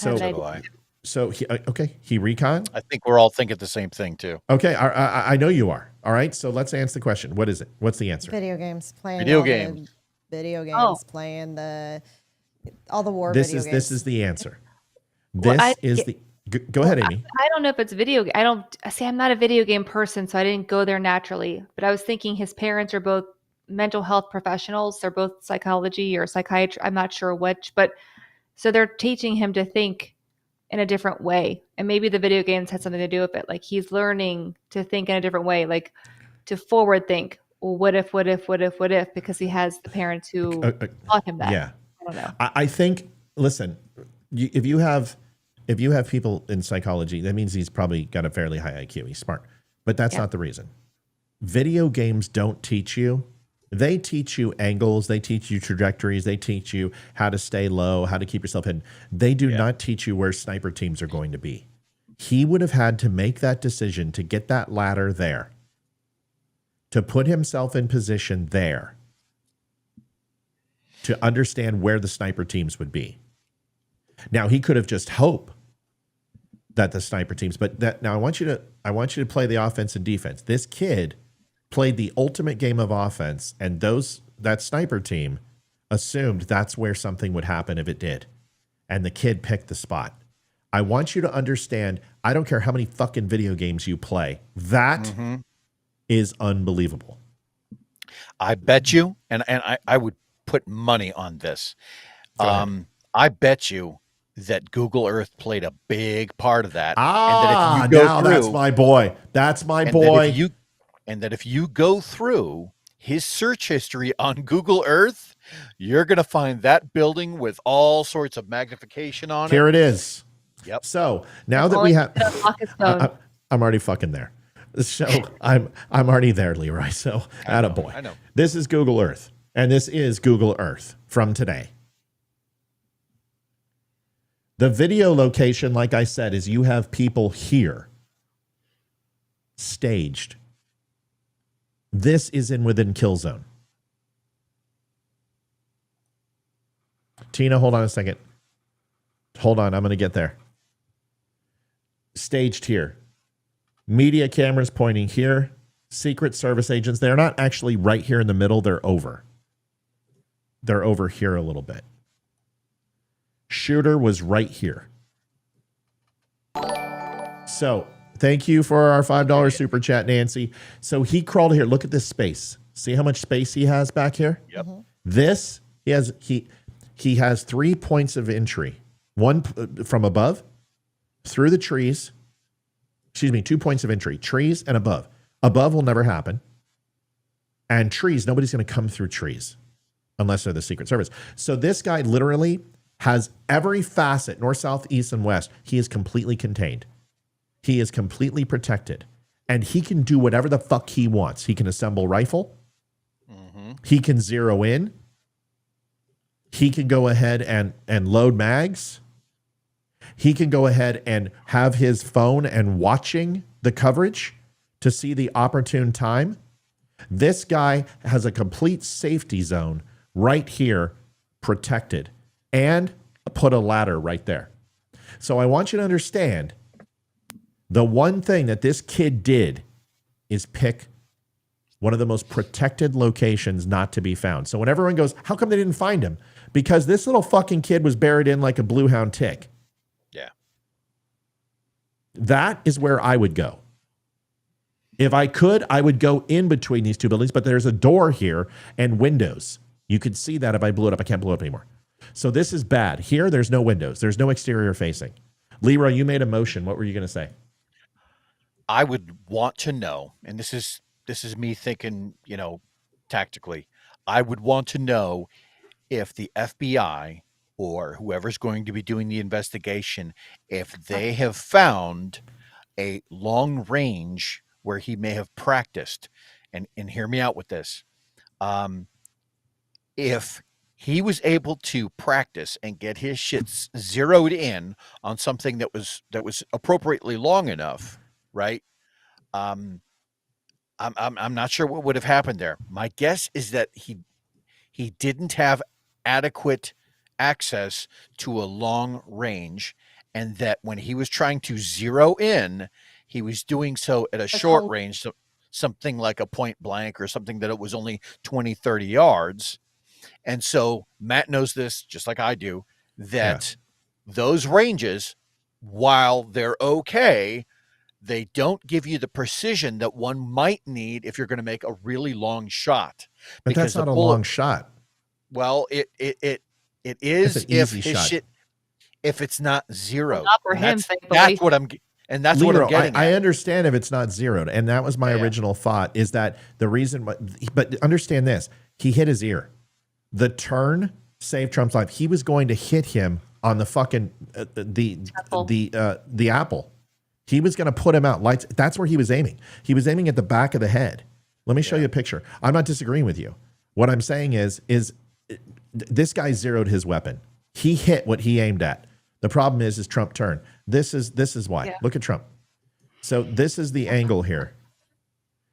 I have an idea. So he recon? I think we're all thinking the same thing too. Okay, I know you are. All right, so let's answer the question. What is it? What's the answer? Video games. Playing Video all the games. Video games. Oh. Playing all the war video games. This is the answer. Well, Go ahead, Amy. I don't know if it's I'm not a video game person, so I didn't go there naturally. But I was thinking his parents are both mental health professionals. They're both psychology or psychiatry. I'm not sure which, but so they're teaching him to think in a different way. And maybe the video games had something to do with it. Like he's learning to think in a different way, like to forward think. Well, what if, because he has the parents who taught him that. Yeah. I don't know. I think, listen, if you have people in psychology, that means he's probably got a fairly high IQ. He's smart. But that's not the reason. Video games don't teach you. They teach you angles. They teach you trajectories. They teach you how to stay low, how to keep yourself hidden. They do not teach you where sniper teams are going to be. He would have had to make that decision to get that ladder there, to put himself in position there, to understand where the sniper teams would be. Now, he could have just hoped that the sniper teams, but now I want you to play the offense and defense. This kid played the ultimate game of offense, and that sniper team assumed that's where something would happen if it did. And the kid picked the spot. I want you to understand, I don't care how many fucking video games you play. That is unbelievable. I bet you, and I would put money on this. I bet you that Google Earth played a big part of that. And that if you go through, that's my boy. That's my boy. And that if you go through his search history on Google Earth, you're going to find that building with all sorts of magnification on it. Here it is. Yep. So now that we have, I'm already fucking there. So I'm already there, Leroy. So attaboy. I know. This is Google Earth, and this is Google Earth from today. The video location, like I said, is you have people here staged. This is within kill zone. Tina, hold on a second. Hold on, I'm going to get there. Staged here. Media cameras pointing here. Secret Service agents. They're not actually right here in the middle. They're over. They're over here a little bit. Shooter was right here. So thank you for our $5 super chat, Nancy. So he crawled here. Look at this space. See how much space he has back here? Yep. This, he has 3 points of entry. One from above, through the trees. 2 points of entry. Trees and above. Above will never happen. And trees, nobody's going to come through trees unless they're the Secret Service. So this guy literally has every facet, north, south, east, and west. He is completely contained. He is completely protected. And he can do whatever the fuck he wants. He can assemble rifle. He can zero in. He can go ahead and load mags. He can go ahead and have his phone and watching the coverage to see the opportune time. This guy has a complete safety zone right here, protected, and put a ladder right there. So I want you to understand, the one thing that this kid did is pick One of the most protected locations not to be found. So when everyone goes, how come they didn't find him? Because this little fucking kid was buried in like a blue hound tick. Yeah. That is where I would go. If I could, I would go in between these two buildings, but there's a door here and windows. You could see that if I blew it up. I can't blow it up anymore. So this is bad. Here, there's no windows. There's no exterior facing. Leroy, you made a motion. What were you going to say? I would want to know, and this is me thinking, tactically. I would want to know if the FBI or whoever's going to be doing the investigation, if they have found a long range where he may have practiced, and hear me out with this. If he was able to practice and get his shits zeroed in on something that was appropriately long enough, right? I'm not sure what would have happened there. My guess is that he didn't have adequate access to a long range, and that when he was trying to zero in, he was doing so at a short range, so something like a point blank or something that it was only 20, 30 yards. And so Matt knows this, just like I do, that those ranges, while they're okay, they don't give you the precision that one might need if you're going to make a really long shot. But that's not a long shot. Well, it is an easy shot. If it's not zeroed. Well, not for him, that's what I'm getting at. I understand if it's not zeroed. And that was my original thought, is that the reason, but understand this, he hit his ear. The turn saved Trump's life. He was going to hit him on the fucking, the apple. He was going to put him out. Lights. That's where he was aiming. He was aiming at the back of the head. Let me show you a picture. I'm not disagreeing with you. What I'm saying is this guy zeroed his weapon. He hit what he aimed at. The problem is Trump turned. This is why. Yeah. Look at Trump. So this is the angle here.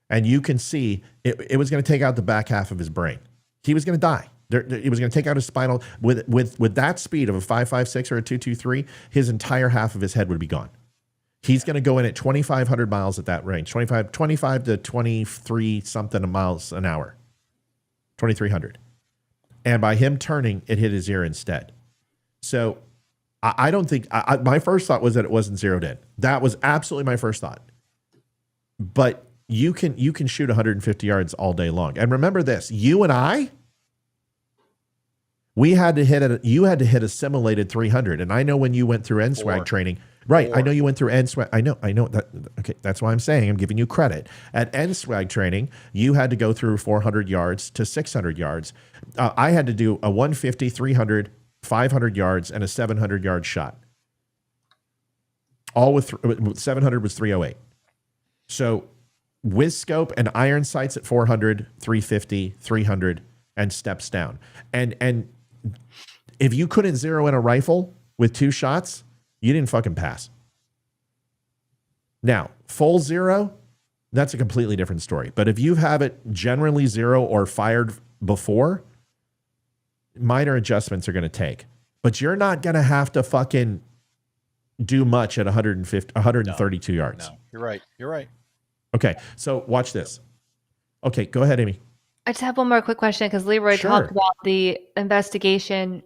And you can see it was going to take out the back half of his brain. He was going to die. It was going to take out his spinal. With that speed of a 5.56 or a 2.23, his entire half of his head would be gone. He's going to go in at 2,500 miles at that range, 25 to 23 something miles an hour, 2,300. And by him turning, it hit his ear instead. So I don't think, my first thought was that it wasn't zeroed in. That was absolutely my first thought. But you can shoot 150 yards all day long. And remember this, you and I, you had to hit a simulated 300. And I know when you went through NSWAG training, right? I know you went through NSWAG. I know that. Okay, that's why I'm saying I'm giving you credit. At NSWAG training, you had to go through 400 yards to 600 yards. I had to do a 150, 300, 500 yards, and a 700 yard shot. All with 700 was 308. So with scope and iron sights at 400, 350, 300, and steps down. And if you couldn't zero in a rifle with 2 shots, you didn't fucking pass. Now, full zero, that's a completely different story. But if you have it generally zero or fired before, minor adjustments are going to take. But you're not going to have to fucking do much at 132 yards. No, you're right. Okay, so watch this. Okay, go ahead, Amy. I just have one more quick question because Leroy talked about the investigation.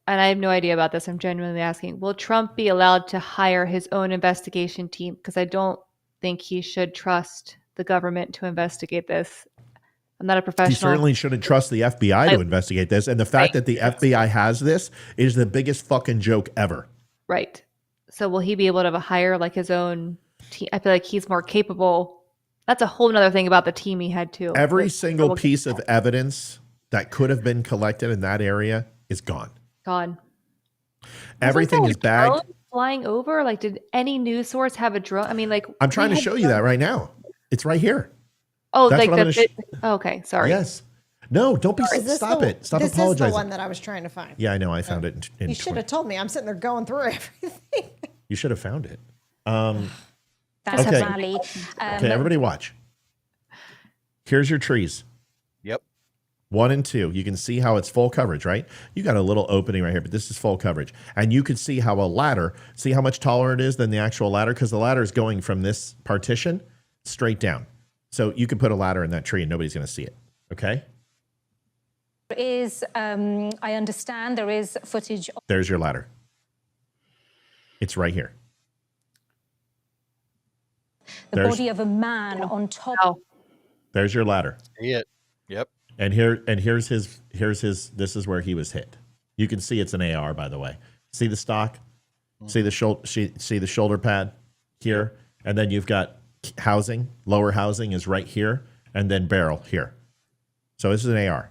And I have no idea about this, I'm genuinely asking, will Trump be allowed to hire his own investigation team? Because I don't think he should trust the government to investigate this. I'm not a professional. He certainly shouldn't trust the FBI to investigate this. And the fact that the FBI has this is the biggest fucking joke ever. Right. So will he be able to hire like his own team? I feel like he's more capable. That's a whole nother thing about the team he had too. Every single piece of evidence that could have been collected in that area is gone. Gone. Everything is bagged. Flying over? Like, did any news source have a drone? I mean, like, I'm trying to show you that right now. It's right here. Oh, that's like okay, sorry. Yes. No, don't be. Stop it. Stop apologizing. This is the one that I was trying to find. Yeah, I know. I found it. You should have told me. I'm sitting there going through everything. You should have found it. That's okay. Mali. Okay, everybody watch. Here's your trees. Yep. 1 and 2. You can see how it's full coverage, right? You got a little opening right here, but this is full coverage. And you can see how a ladder, see how much taller it is than the actual ladder? Because the ladder is going from this partition straight down. So you could put a ladder in that tree and nobody's going to see it. Okay? I understand there is footage. There's your ladder. It's right here. The body of a man on top. Oh, There's your ladder. See it. Yep. And here's his this is where he was hit. You can see it's an AR, by the way. See the stock? See the shoulder pad here, and then you've got housing. Lower housing is right here, and then barrel here. So this is an AR.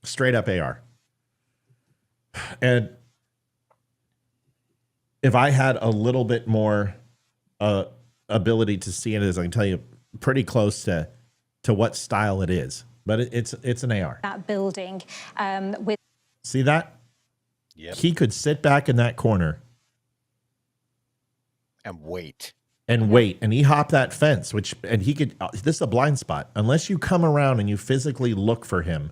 Straight up AR. And if I had a little bit more ability to see it, as I can tell you, pretty close to what style it is. But it's an AR. That building with. See that? Yep. He could sit back in that corner And wait. and he hopped that fence, and he could. This is a blind spot. Unless you come around and you physically look for him,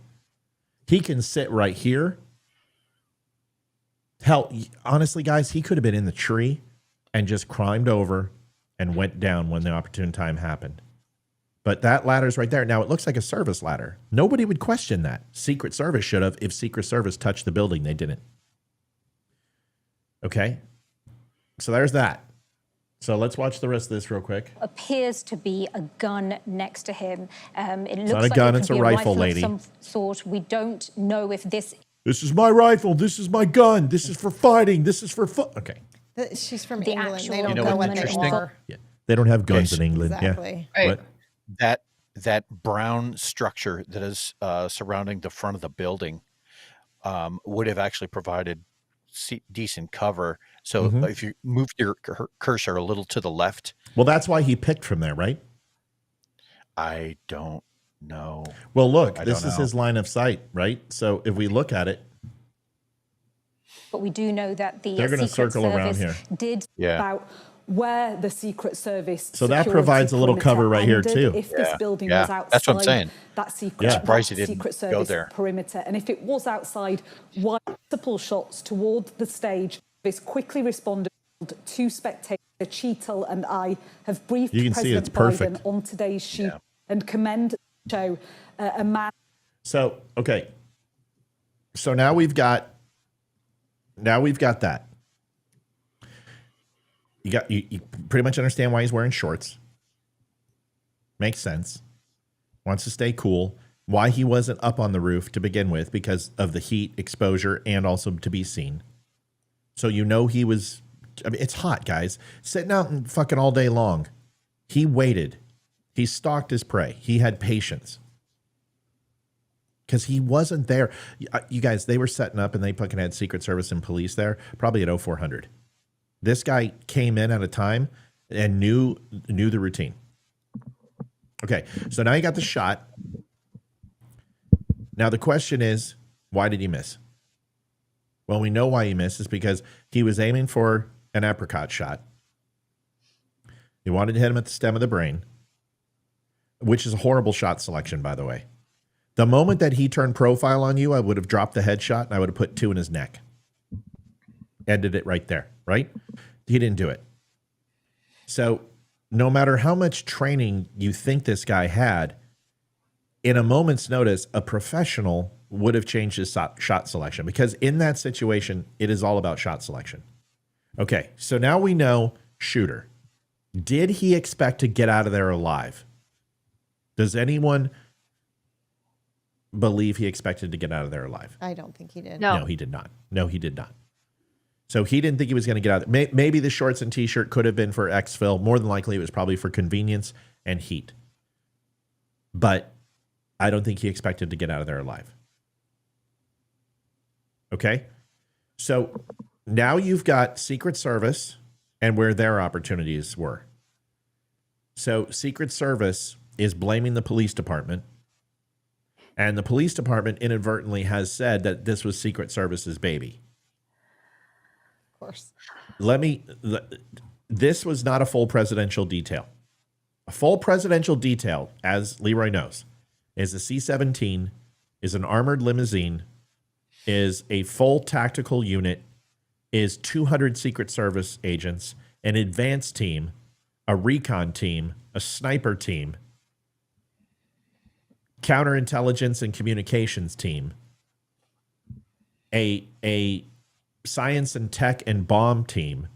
he can sit right here. Hell, honestly, guys, he could have been in the tree and just climbed over and went down when the opportune time happened. But that ladder's right there. Now, it looks like a service ladder. Nobody would question that. Secret Service should have. If Secret Service touched the building, they didn't. Okay? So there's that. So let's watch the rest of this real quick. Appears to be a gun next to him. It looks not a like gun, it it's could a be rifle, of lady. some sort. We don't know if this. This is my rifle. This is my gun. This is for fighting. This is for fun. Okay. She's from The England. actual They don't You know go what's in interesting? anymore. Yeah. They don't have guns Okay. in England. Exactly. Yeah. Right. What? That brown structure that is surrounding the front of the building would have actually provided decent cover. So if you move your cursor a little to the left, Well, that's why he picked from there, right? I don't know. Well, look, I this don't is know. his line of sight, right? So if we look at it, But we do know that the They're gonna Secret circle around Service here. did. Yeah. About where the Secret Service. So that security provides a little perimeter cover right here, ended. too. If this building Yeah. was outside, That's what I'm saying. that Secret, Yeah. Surprised he that didn't Secret go Service there. perimeter, and if it was outside, why multiple shots toward the stage? This quickly responded to spectators. Cheetle and I have briefed You can see President it's perfect. Biden on today's shoot and commend the show a man. so okay. So now we've got that. You pretty much understand why he's wearing shorts. Makes sense. Wants to stay cool. Why he wasn't up on the roof to begin with, because of the heat exposure and also to be seen. So you know he was. I mean, it's hot, guys. Sitting out and fucking all day long. He waited. He stalked his prey. He had patience. Because he wasn't there. You guys, they were setting up and they fucking had Secret Service and police there, probably at 0400. This guy came in at a time and knew the routine. Okay, so now you got the shot. Now the question is, why did he miss? Well, we know why he missed. Is because he was aiming for an apricot shot. He wanted to hit him at the stem of the brain, which is a horrible shot selection, by the way. The moment that he turned profile on you, I would have dropped the headshot and I would have put 2 in his neck. Ended it right there, right? He didn't do it. So no matter how much training you think this guy had, in a moment's notice, a professional would have changed his shot selection, because in that situation, it is all about shot selection. Okay, so now we know shooter. Did he expect to get out of there alive? Does anyone believe he expected to get out of there alive? I don't think he did. No. No, he did not. No, he did not. So he didn't think he was going to get out. Maybe the shorts and T-shirt could have been for exfil. More than likely, it was probably for convenience and heat. But I don't think he expected to get out of there alive. Okay? So now you've got Secret Service and where their opportunities were. So Secret Service is blaming the police department. And the police department inadvertently has said that this was Secret Service's baby. Of course. This was not a full presidential detail. A full presidential detail, as Leroy knows, is a C-17, is an armored limousine, is a full tactical unit, is 200 Secret Service agents, an advance team, a recon team, a sniper team, counterintelligence and communications team, a science and tech and bomb team.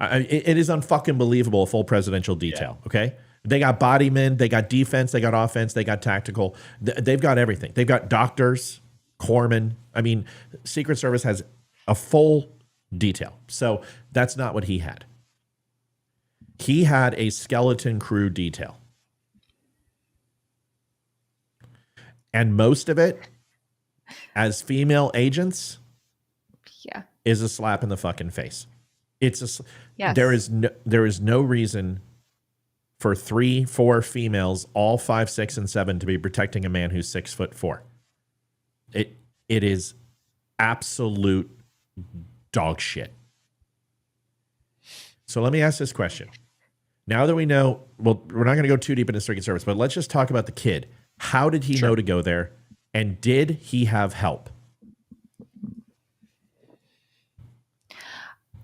It is unfucking believable, a full presidential detail, okay? They got body men, they got defense, they got offense, they got tactical. They've got everything. They've got doctors, corpsmen. I mean, Secret Service has a full detail. So that's not what he had. He had a skeleton crew detail. And most of it, as female agents, is a slap in the fucking face. It's a there is no reason for 3, 4 females, all 5, 6, and 7, to be protecting a man who's 6'4". It is absolute dog shit. So let me ask this question. Now that we know, well, we're not going to go too deep into Secret Service, but let's just talk about the kid. How did he know to go there? And did he have help?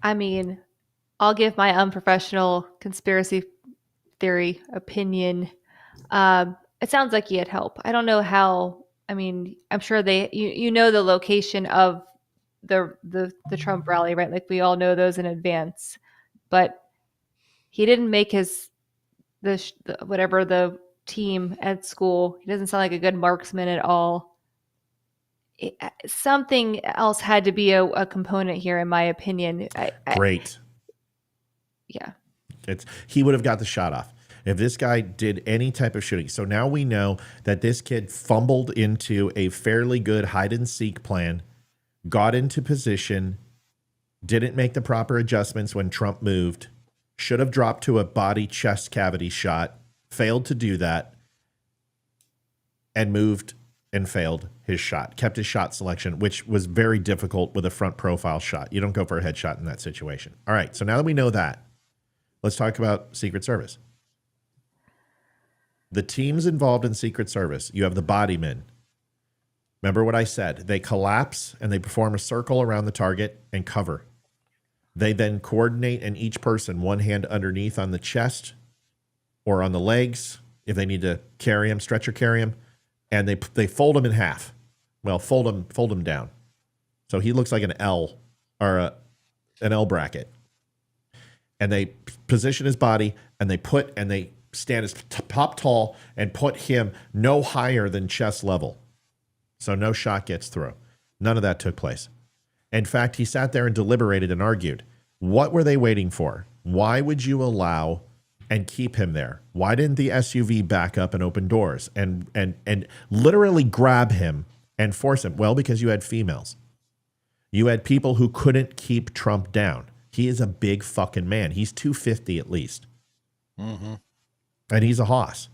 I mean, I'll give my unprofessional conspiracy theory opinion. It sounds like he had help. I don't know how. I mean, I'm sure you know the location of the Trump rally, right? Like we all know those in advance, but he didn't make the team at school. He doesn't sound like a good marksman at all. Something else had to be a component here, in my opinion. Great. Yeah. He would have got the shot off if this guy did any type of shooting. So now we know that this kid fumbled into a fairly good hide and seek plan, got into position, didn't make the proper adjustments when Trump moved, should have dropped to a body chest cavity shot, failed to do that, and moved and failed his shot, kept his shot selection, which was very difficult with a front profile shot. You don't go for a headshot in that situation. All right, so now that we know that, let's talk about Secret Service. The teams involved in Secret Service, you have the body men. Remember what I said. They collapse and they perform a circle around the target and cover. They then coordinate, and each person, one hand underneath on the chest or on the legs, if they need to carry him, stretcher carry him, and they fold him in half. Well, fold him down. So he looks like an L or an L bracket. And they position his body, and they stand as top tall and put him no higher than chest level. So no shot gets through. None of that took place. In fact, he sat there and deliberated and argued. What were they waiting for? Why would you allow and keep him there? Why didn't the SUV back up and open doors and literally grab him and force him? Well, because you had females. You had people who couldn't keep Trump down. He is a big fucking man. He's 250 at least. Mm-hmm. And he's a hoss.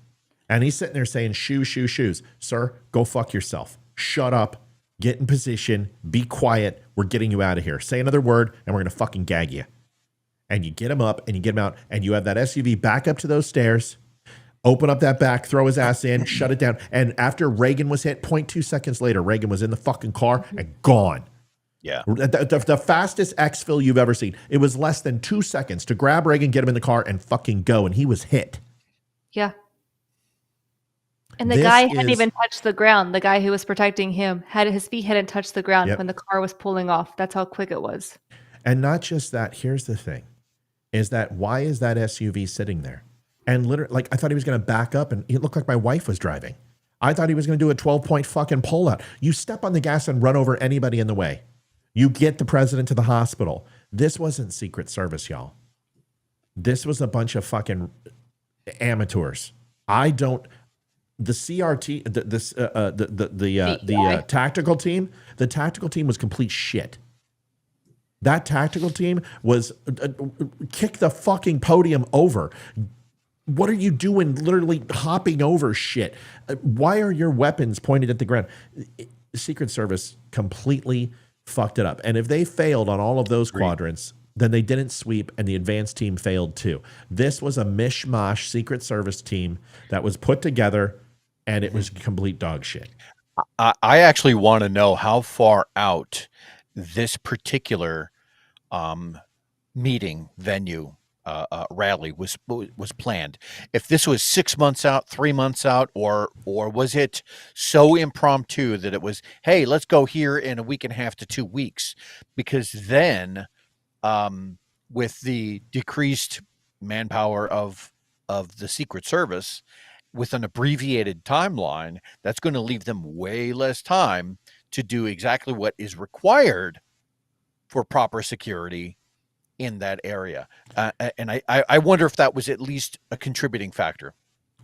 And he's sitting there saying, shoes. Sir, go fuck yourself. Shut up. Get in position. Be quiet. We're getting you out of here. Say another word, and we're going to fucking gag you. And you get him up, and you get him out, and you have that SUV back up to those stairs, open up that back, throw his ass in, shut it down. And after Reagan was hit, 0.2 seconds later, Reagan was in the fucking car and gone. Yeah. The fastest exfil you've ever seen. It was less than 2 seconds to grab Reagan, get him in the car, and fucking go. And he was hit. Yeah. And the guy hadn't even touched the ground. The guy who was protecting him his feet hadn't touched the ground when the car was pulling off. That's how quick it was. And not just that. Here's the thing. Is that why is that SUV sitting there? And literally, like, I thought he was going to back up, and it looked like my wife was driving. I thought he was going to do a 12-point fucking pullout. You step on the gas and run over anybody in the way. You get the president to the hospital. This wasn't Secret Service, y'all. This was a bunch of fucking amateurs. The CRT, the tactical team, the tactical team was complete shit. That tactical team was kick the fucking podium over. What are you doing? Literally hopping over shit. Why are your weapons pointed at the ground? Secret Service completely fucked it up. And if they failed on all of those quadrants, then they didn't sweep, and the advanced team failed too. This was a mishmash Secret Service team that was put together, and it was complete dog shit. I actually want to know how far out this particular meeting venue rally was planned. If this was 6 months out, 3 months out, or was it so impromptu that it was, hey, let's go here in a week and a half to 2 weeks? Because then, with the decreased manpower of the Secret Service, with an abbreviated timeline, that's going to leave them way less time to do exactly what is required for proper security in that area. And I wonder if that was at least a contributing factor.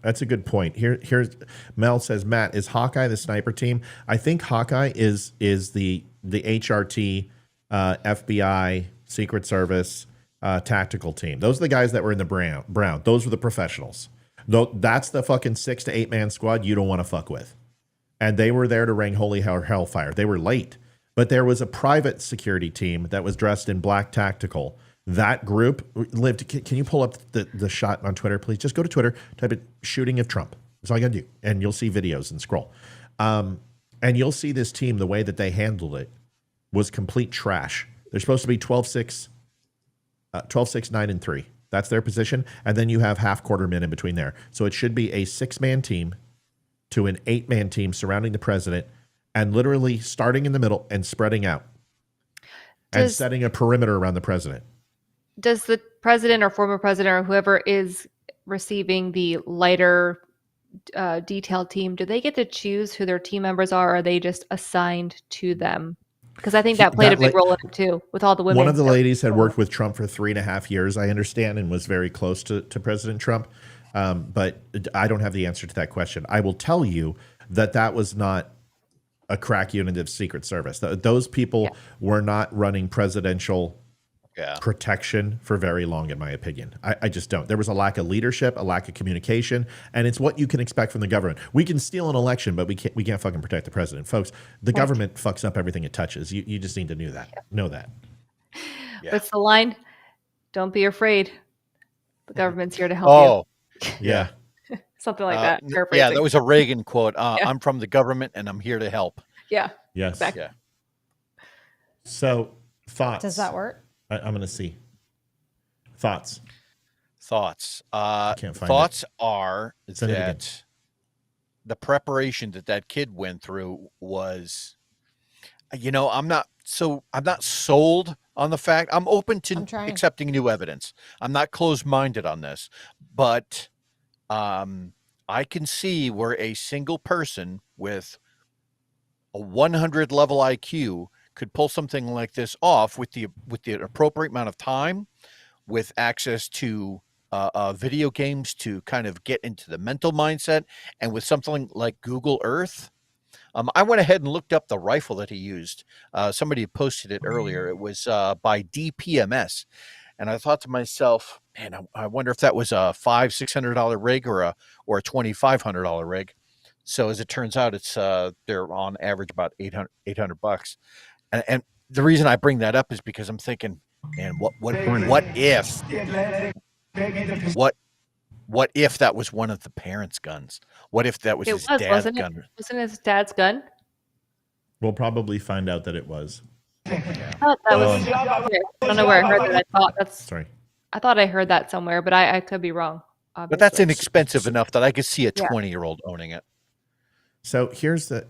That's a good point. Here's Mel says, Matt, is Hawkeye the sniper team? I think Hawkeye is the HRT, FBI, Secret Service, tactical team. Those are the guys that were in the Brown. Those were the professionals. That's the fucking 6 to 8 man squad you don't want to fuck with. And they were there to ring holy hellfire. They were late. But there was a private security team that was dressed in black tactical. That group lived. Can you pull up the shot on Twitter, please? Just go to Twitter, type it shooting of Trump. That's all you got to do. And you'll see videos and scroll. And you'll see this team, the way that they handled it was complete trash. They're supposed to be 12-6, 9, and 3. That's their position. And then you have half-quarter men in between there. So it should be a 6-man team to an 8-man team surrounding the president and literally starting in the middle and spreading out and setting a perimeter around the president. Does the president or former president or whoever is receiving the lighter detail team, do they get to choose who their team members are, or are they just assigned to them? Because I think that played a big role in it too, with all the women. One of the ladies had worked with Trump for 3.5 years, I understand, and was very close to President Trump. But I don't have the answer to that question. I will tell you that was not a crack unit of Secret Service. Those people were not running presidential protection for very long, in my opinion. I just don't. There was a lack of leadership, a lack of communication, and it's what you can expect from the government. We can steal an election, but we can't fucking protect the president. Folks, the government fucks up everything it touches. You just need to know that. What's the line? Don't be afraid. The government's here to help you. Yeah. Something like that. Yeah, that was a Reagan quote. I'm from the government and I'm here to help. Yeah. Yes. Exactly. Yeah. So, thoughts. Does that work? I'm going to see. Thoughts. I can't find thoughts are that the preparation that kid went through was, I'm not sold on the fact. I'm open to accepting new evidence. I'm not closed-minded on this, but I can see where a single person with a 100 level IQ could pull something like this off with the appropriate amount of time, with access to video games to kind of get into the mental mindset, and with something like Google Earth. I went ahead and looked up the rifle that he used. Somebody posted it earlier. It was by DPMS. And I thought to myself, man, I wonder if that was a $500-600 rig or a $2,500 rig. So as it turns out, it's they're on average about $800. And the reason I bring that up is because I'm thinking, man, what if that was one of the parents' guns? What if that was his dad's gun? Wasn't his dad's gun? We'll probably find out that it was. I thought that was. I don't know where I heard that. I thought I heard that somewhere, but I could be wrong. Obviously. But that's inexpensive enough that I could see a 20-year-old owning it. So here's the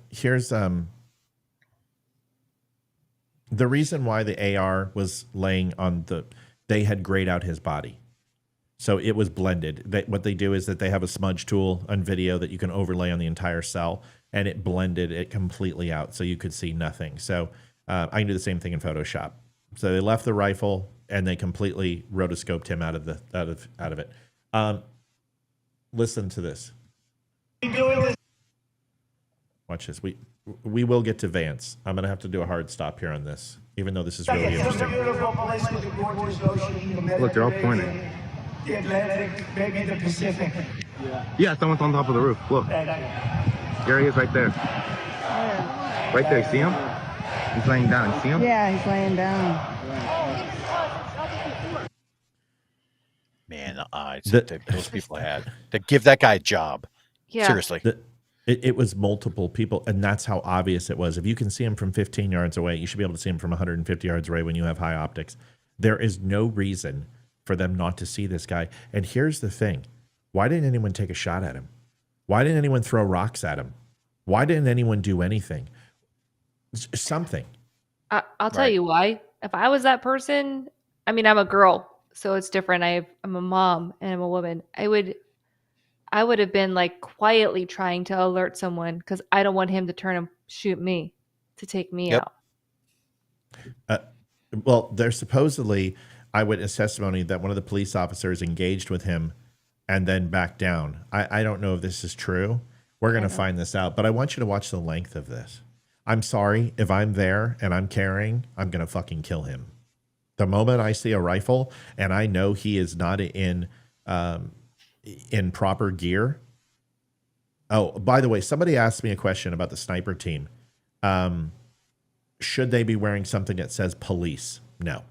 reason why the AR was laying on they had grayed out his body. So it was blended. What they do is that they have a smudge tool on video that you can overlay on the entire cell, and it blended it completely out, so you could see nothing. So I can do the same thing in Photoshop. So they left the rifle and they completely rotoscoped him out of it. Listen to this. Watch this. We will get to Vance. I'm gonna have to do a hard stop here on this, even though this is really interesting. Look, they're all pointing. The Atlantic, maybe the Pacific. Yeah, someone's on top of the roof. Look. There he is right there. Right there, see him? He's laying down. You see him? Yeah, he's laying down. Man, the eyes that those people had to give that guy a job. Yeah. Seriously. It was multiple people, and that's how obvious it was. If you can see him from 15 yards away, you should be able to see him from 150 yards away when you have high optics. There is no reason for them not to see this guy. And here's the thing. Why didn't anyone take a shot at him? Why didn't anyone throw rocks at him? Why didn't anyone do anything? Something. I'll tell you why. If I was that person, I mean, I'm a girl, so it's different. I'm a mom and I'm a woman. I would have been like quietly trying to alert someone because I don't want him to turn and shoot me to take me out. Well, there's supposedly eyewitness testimony that one of the police officers engaged with him and then backed down. I don't know if this is true. We're going to find this out, but I want you to watch the length of this. I'm sorry, if I'm there and I'm carrying, I'm going to fucking kill him. The moment I see a rifle and I know he is not in proper gear. Oh, by the way, somebody asked me a question about the sniper team. Should they be wearing something that says police? No.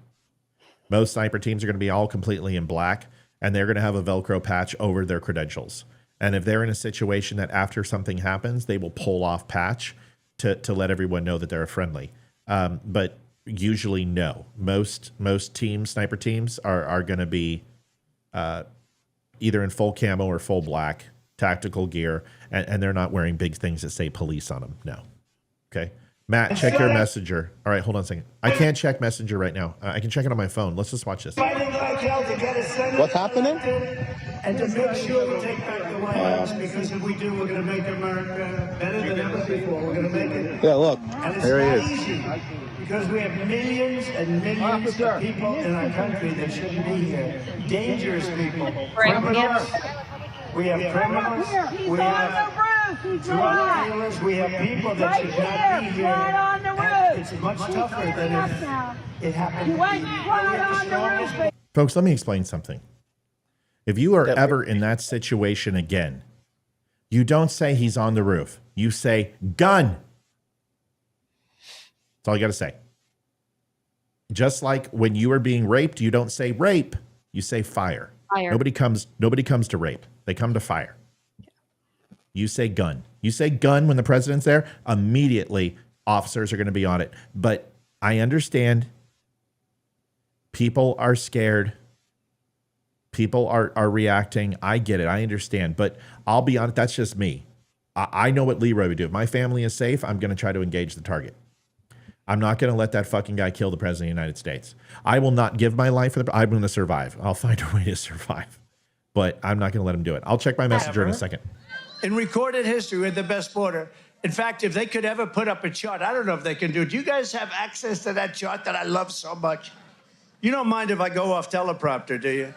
Most sniper teams are going to be all completely in black, and they're going to have a Velcro patch over their credentials. And if they're in a situation that after something happens, they will pull off patch to let everyone know that they're friendly. But usually no. Most teams, sniper teams, are going to be either in full camo or full black, tactical gear, and they're not wearing big things that say police on them. No. Okay. Matt, check your messenger. All right, hold on a second. I can't check messenger right now. I can check it on my phone. Let's just watch this. What's happening? And to make sure we take back the White House, because if we do, we're going to make America better than ever before. We're going to make it. Yeah, look. And it's There he not is. easy, because we have millions and millions of people in our country that shouldn't be here. Dangerous people. Criminals. We have criminals. We have drug dealers. We have people that should not be here. And it's much tougher than if it happened. Folks, let me explain something. If you are ever in that situation again, you don't say he's on the roof. You say gun. That's all you got to say. Just like when you are being raped, you don't say rape. You say fire. Nobody comes to rape. They come to fire. You say gun. You say gun when the president's there, immediately officers are going to be on it. But I understand people are scared. People are reacting. I get it. I understand. But I'll be honest, that's just me. I know what Leroy would do. If my family is safe, I'm going to try to engage the target. I'm not going to let that fucking guy kill the president of the United States. I will not give my life for the... I'm going to survive. I'll find a way to survive. But I'm not going to let him do it. I'll check my messenger in a second. In recorded history, we're the best border. In fact, if they could ever put up a chart, I don't know if they can do it. Do you guys have access to that chart that I love so much? You don't mind if I go off teleprompter, do you?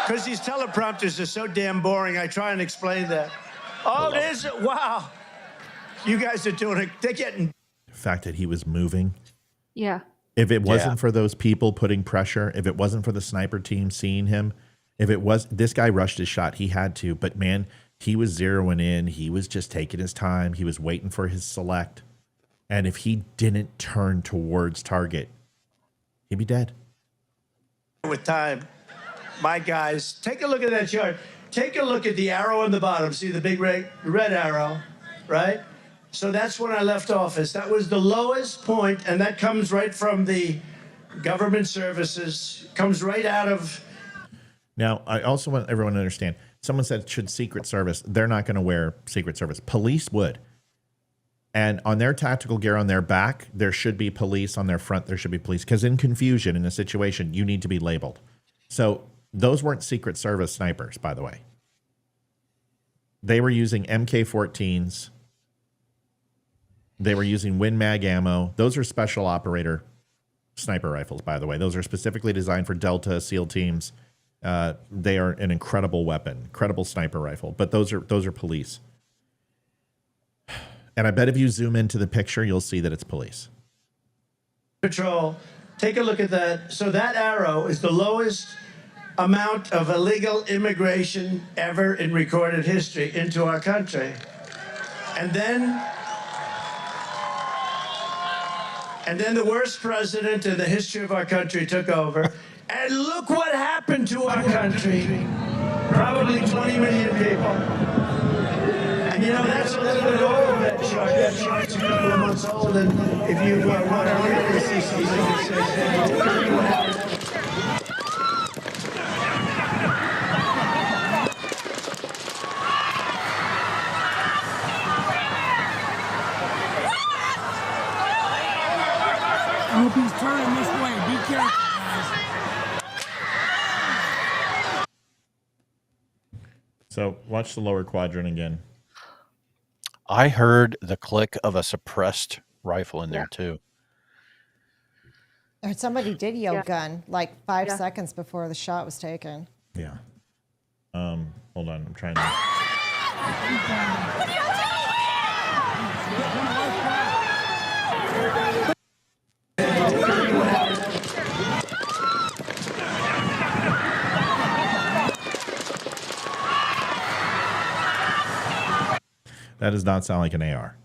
Because these teleprompters are so damn boring, I try and explain that. Oh, there's... Wow. You guys are doing it. They're getting... The fact that he was moving. Yeah. If it wasn't for those people putting pressure, if it wasn't for the sniper team seeing him, if it was... This guy rushed his shot. He had to. But, man, he was zeroing in. He was just taking his time. He was waiting for his select. And if he didn't turn towards target, he'd be dead. With time. My guys, take a look at that chart. Take a look at the arrow on the bottom. See the big red arrow, right? So that's when I left office. That was the lowest point, and that comes right from the government services, comes right out of... Now, I also want everyone to understand, someone said, should Secret Service? They're not going to wear Secret Service. Police would. And on their tactical gear on their back, there should be police. On their front, there should be police. Because in confusion, in a situation, you need to be labeled. So those weren't Secret Service snipers, by the way. They were using MK-14s. They were using Win Mag ammo. Those are special operator sniper rifles, by the way. Those are specifically designed for Delta SEAL teams. They are an incredible weapon, incredible sniper rifle. But those are police. And I bet if you zoom into the picture, you'll see that it's police. Patrol, take a look at that. So that arrow is the lowest amount of illegal immigration ever in recorded history into our country. And then the worst president in the history of our country took over. And look what happened to our country. Probably 20 million people. And you know, that's a little bit old, that chart. That chart's a couple of months old. And if you want to really see something that says, he's turning this way. Be careful, guys. So watch the lower quadrant again. I heard the click of a suppressed rifle in there too. Or somebody did yell gun like 5 Yeah. seconds before the shot was taken. Yeah. Hold on. I'm trying to. That does not sound like an AR.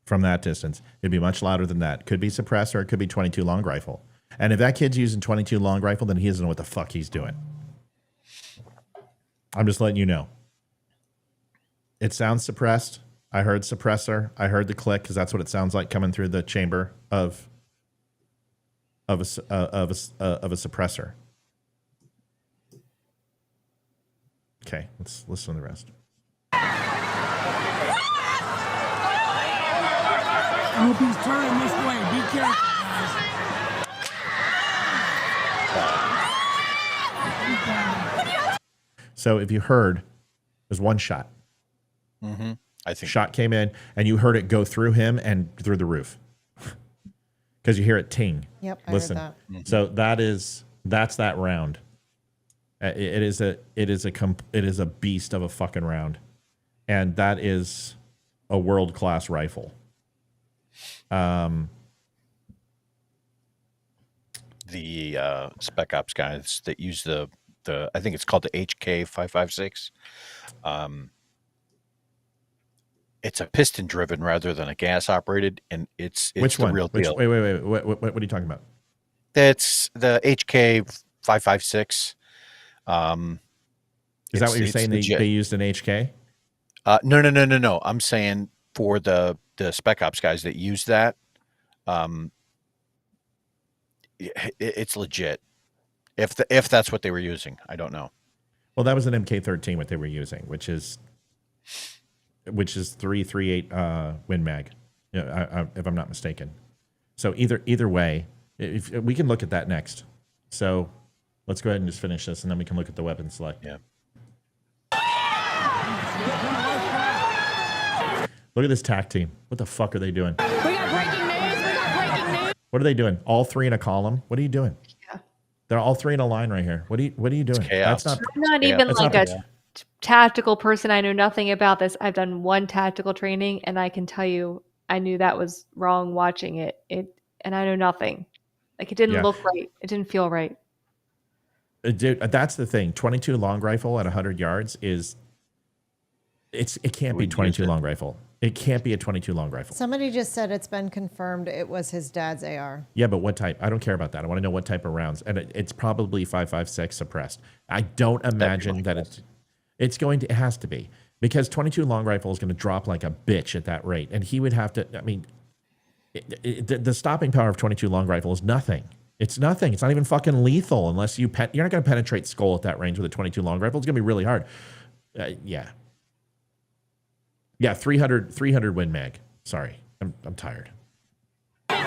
From that distance, it'd be much louder than that. Could be suppressed or it could be 22 long rifle. And if that kid's using 22 long rifle, then he doesn't know what the fuck he's doing. I'm just letting you know. It sounds suppressed. I heard suppressor. I heard the click because that's what it sounds like coming through the chamber of a suppressor. Okay, let's listen to the rest. I hope he's turning this way. Be careful, guys. So if you heard, there's one shot. Mm-hmm. I think Shot came in, and you heard it go through him and through the roof because you hear it ting. Yep, I Listen. heard that. So that's that round. It is a beast of a fucking round, and that is a world-class rifle. The Spec Ops guys that use the I think it's called the HK556. It's a piston driven rather than a gas operated, and it's Which the one? real deal. Wait. What are you talking about? That's the HK556. Is that what you're saying? They used an HK? No. I'm saying for the Spec Ops guys that use that, it's legit. If that's what they were using, I don't know. Well, that was an MK13 what they were using, which is 338 Win Mag, if I'm not mistaken. So either way, if we can look at that next. So let's go ahead and just finish this, and then we can look at the weapon select. Yeah. Look at this TAC team. What the fuck are they doing? We got breaking news. What are they doing? All three in a column? What are you doing? Yeah. They're all three in a line right here. What are you doing? chaos. That's I'm not even like a tactical person. I know nothing about this. I've done one tactical training, and I can tell you, I knew that was wrong watching it. And I know nothing. Like it didn't look right. It didn't feel right. Dude, that's the thing. 22 long rifle at 100 yards is it can't be 22 long rifle. It can't be a 22 long rifle. Somebody just said it's been confirmed it was his dad's AR. Yeah, but what type? I don't care about that. I want to know what type of rounds. And it's probably 5.56 suppressed. I don't imagine that it has to be. Because 22 long rifle is going to drop like a bitch at that rate. And he would have to, I mean, the stopping power of 22 long rifle is nothing. It's nothing. It's not even fucking lethal unless you're not going to penetrate skull at that range with a 22 long rifle. It's going to be really hard. Yeah, 300 Win Mag. Sorry, I'm tired. Seems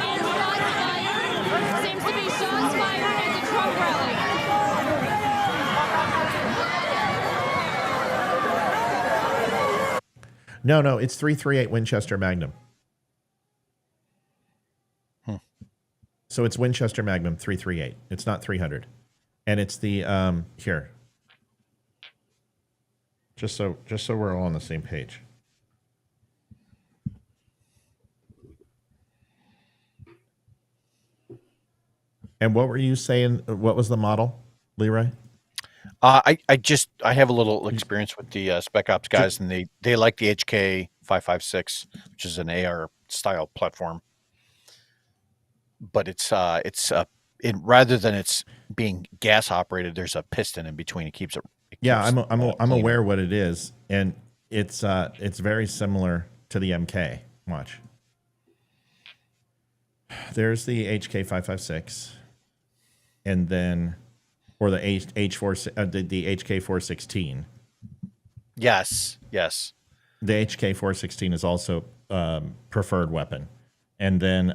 to be shots fired at the Trump rally. No, it's 338 Winchester Magnum. So it's Winchester Magnum 338. It's not 300. And it's the here. Just so we're all on the same page. And what were you saying? What was the model, Leroy? I have a little experience with the Spec Ops guys, and they like the HK 556, which is an AR style platform. But it's rather than it's being gas operated, there's a piston in between. It keeps it. I'm aware what it is, and it's very similar to the MK. Watch. There's the HK 556. And then, or the H4, the HK 416. Yes. The HK 416 is also preferred weapon, and then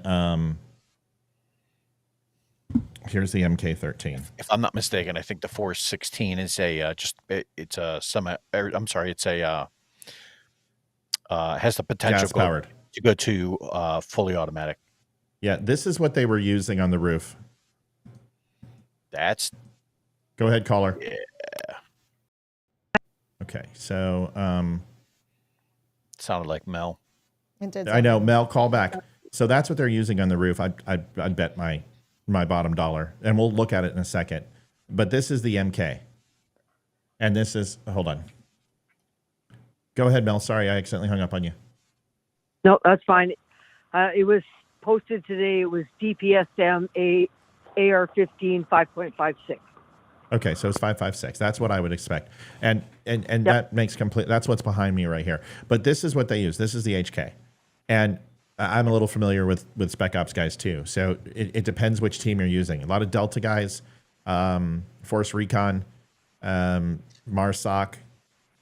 Here's the MK13. If I'm not mistaken, I think the 416 is it's a semi. I'm sorry, it's a has the potential Gas powered to go to fully automatic. Yeah, this is what they were using on the roof. Go ahead, caller. Yeah. Okay, so sounded like Mel. It did. I know, Mel, call back. So that's what they're using on the roof. I'd bet my bottom dollar, and we'll look at it in a second. But this is the MK, and this is, hold on. Go ahead, Mel. Sorry, I accidentally hung up on you. No, that's fine. It was posted today. It was DPSM AR-15 5.56. Okay, so it's 5.56. That's what I would expect, and that makes complete. That's what's behind me right here. But this is what they use. This is the HK, and I'm a little familiar with Spec Ops guys too. So it depends which team you're using. A lot of Delta guys, Force Recon, MARSOC,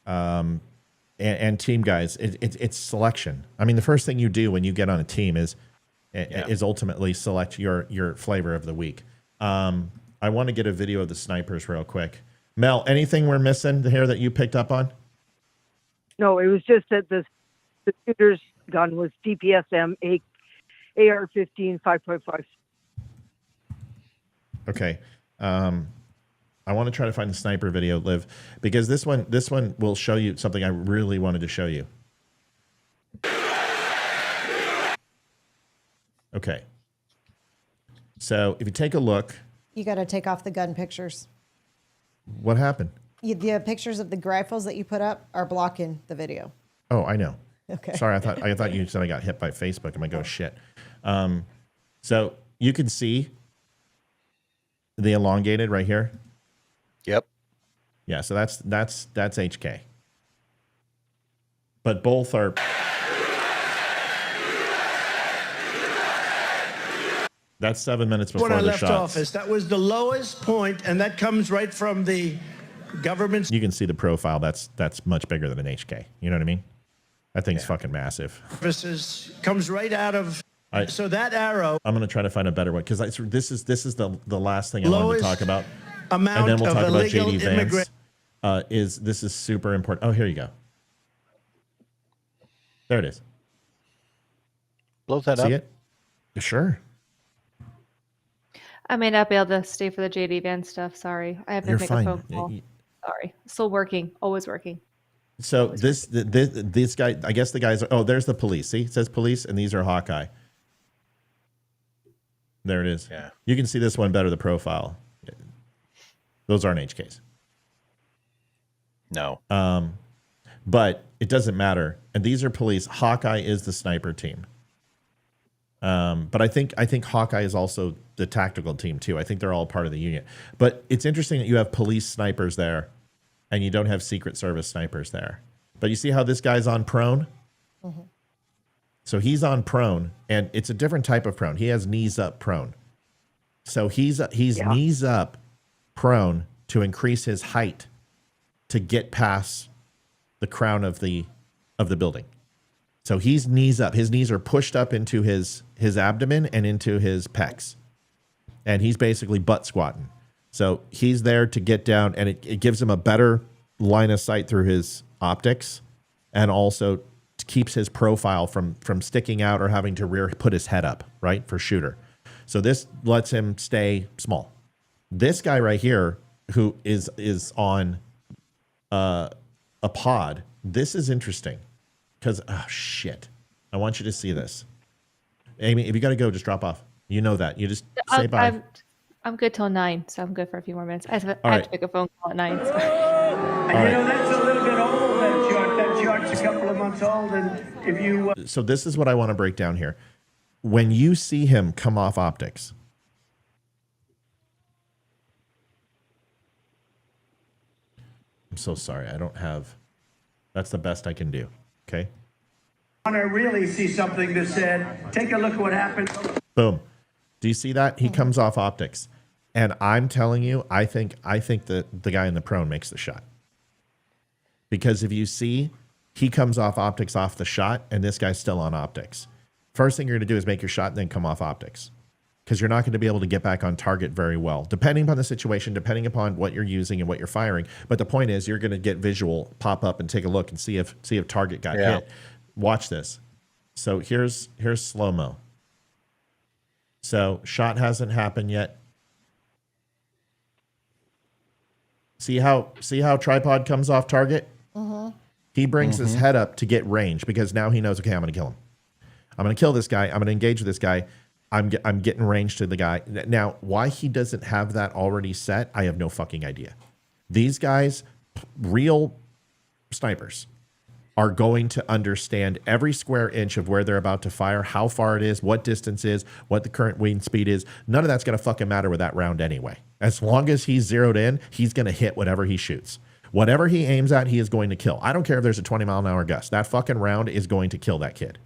and team guys. It's selection. I mean, the first thing you do when you get on a team is ultimately select your flavor of the week. I want to get a video of the snipers real quick. Mel, anything we're missing here that you picked up on? No, it was just that the shooter's gun was DPSM AR-15 5.5. Okay. I want to try to find the sniper video, Liv, because this one will show you something I really wanted to show you. Okay. So if you take a look. You got to take off the gun pictures. What happened? The pictures of the rifles that you put up are blocking the video. Oh, I know. Okay. Sorry, I thought you said I got hit by Facebook. I'm like, oh shit. So you can see the elongated right here. Yep. Yeah. So that's HK. But both are. That's 7 minutes before when I the left shots. office, that was the lowest point, and that comes right from the government's. You can see the profile. That's much bigger than an HK. You know what I mean? That thing's fucking massive. Services comes right out of. So that arrow. I'm gonna try to find a better one because this is the last thing I wanted to talk about, amount and then we'll of talk about illegal JD Vance. This is super important? Oh, here you go. There it is. Blow that up. See it? Sure. I may not be able to stay for the JD Vance stuff. Sorry. I have to make a phone call. Sorry. Still working. Always working. So this guy, I guess the guys are, oh, there's the police. See, it says police, and these are Hawkeye. There it is. Yeah. You can see this one better, the profile. Those aren't HKs. No. But it doesn't matter. And these are police. Hawkeye is the sniper team. But I think Hawkeye is also the tactical team too. I think they're all part of the unit. But it's interesting that you have police snipers there and you don't have Secret Service snipers there. But you see how this guy's on prone? Mm-hmm. So he's on prone, and it's a different type of prone. He has knees up prone. So he's knees up prone to increase his height to get past the crown of the building. So he's knees up. His knees are pushed up into his abdomen and into his pecs. And he's basically butt squatting. So he's there to get down, and it gives him a better line of sight through his optics, and also keeps his profile from sticking out or having to put his head up, right, for shooter. So this lets him stay small. This guy right here, who is on a pod, this is interesting because, oh, shit. I want you to see this. Amy, if you got to go, just drop off. You know that. You just say bye. I'm good till 9, so I'm good for a few more minutes. I have to make a phone call at 9. So. You know, that's a little bit old, that chart. That chart's a couple of months old, and if you... So this is what I want to break down here. When you see him come off optics, I'm so sorry. I don't have... That's the best I can do, okay? I want to really see something that said, take a look at what happened. Boom. Do you see that? He comes off optics. And I'm telling you, I think that the guy in the prone makes the shot. Because if you see, he comes off optics off the shot, and this guy's still on optics. First thing you're going to do is make your shot and then come off optics. because you're not going to be able to get back on target very well, depending upon the situation, depending upon what you're using and what you're firing. But the point is, you're going to get visual, pop up and take a look and see if target got hit. Watch this. So here's slow-mo. So shot hasn't happened yet. See how tripod comes off target? He brings his head up to get range because now he knows, okay, I'm going to kill him. I'm going to kill this guy. I'm going to engage with this guy. I'm getting range to the guy. Now, why he doesn't have that already set, I have no fucking idea. These guys, real snipers, are going to understand every square inch of where they're about to fire, how far it is, what distance is, what the current wind speed is. None of that's going to fucking matter with that round anyway. As long as he's zeroed in, he's going to hit whatever he shoots. Whatever he aims at, he is going to kill. I don't care if there's a 20-mile-an-hour gust. That fucking round is going to kill that kid.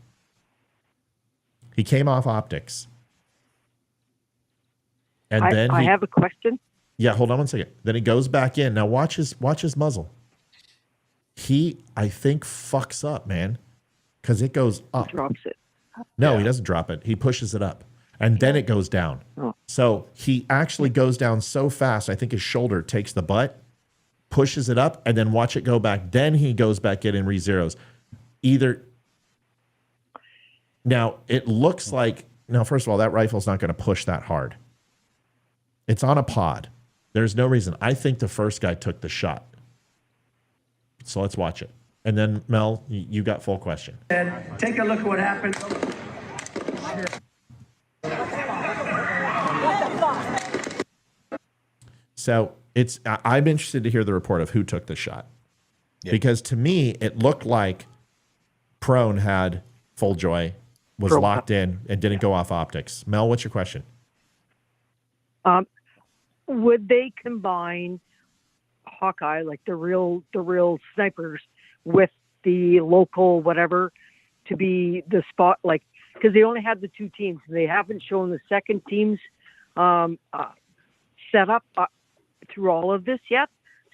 He came off optics. And then I have a question. Yeah, hold on one second. Then he goes back in. Now watch his muzzle. He, I think, fucks up, man, because it goes up. He drops it. No, he doesn't drop it. He pushes it up, and then it goes down. Oh. So he actually goes down so fast, I think his shoulder takes the butt, pushes it up, and then watch it go back. Then he goes back in and re-zeros. Now, it looks like, first of all, that rifle's not going to push that hard. It's on a pod. There's no reason. I think the first guy took the shot. So let's watch it. And then, Mel, you got full question. And take a look at what happened. So I'm interested to hear the report of who took the shot. Yeah. Because to me, it looked like Prone had full joy, was locked in, and didn't go off optics. Mel, what's your question? Would they combine Hawkeye, like the real snipers, with the local whatever to be the spot? Like, because they only had the two teams, and they haven't shown the second team's setup through all of this yet.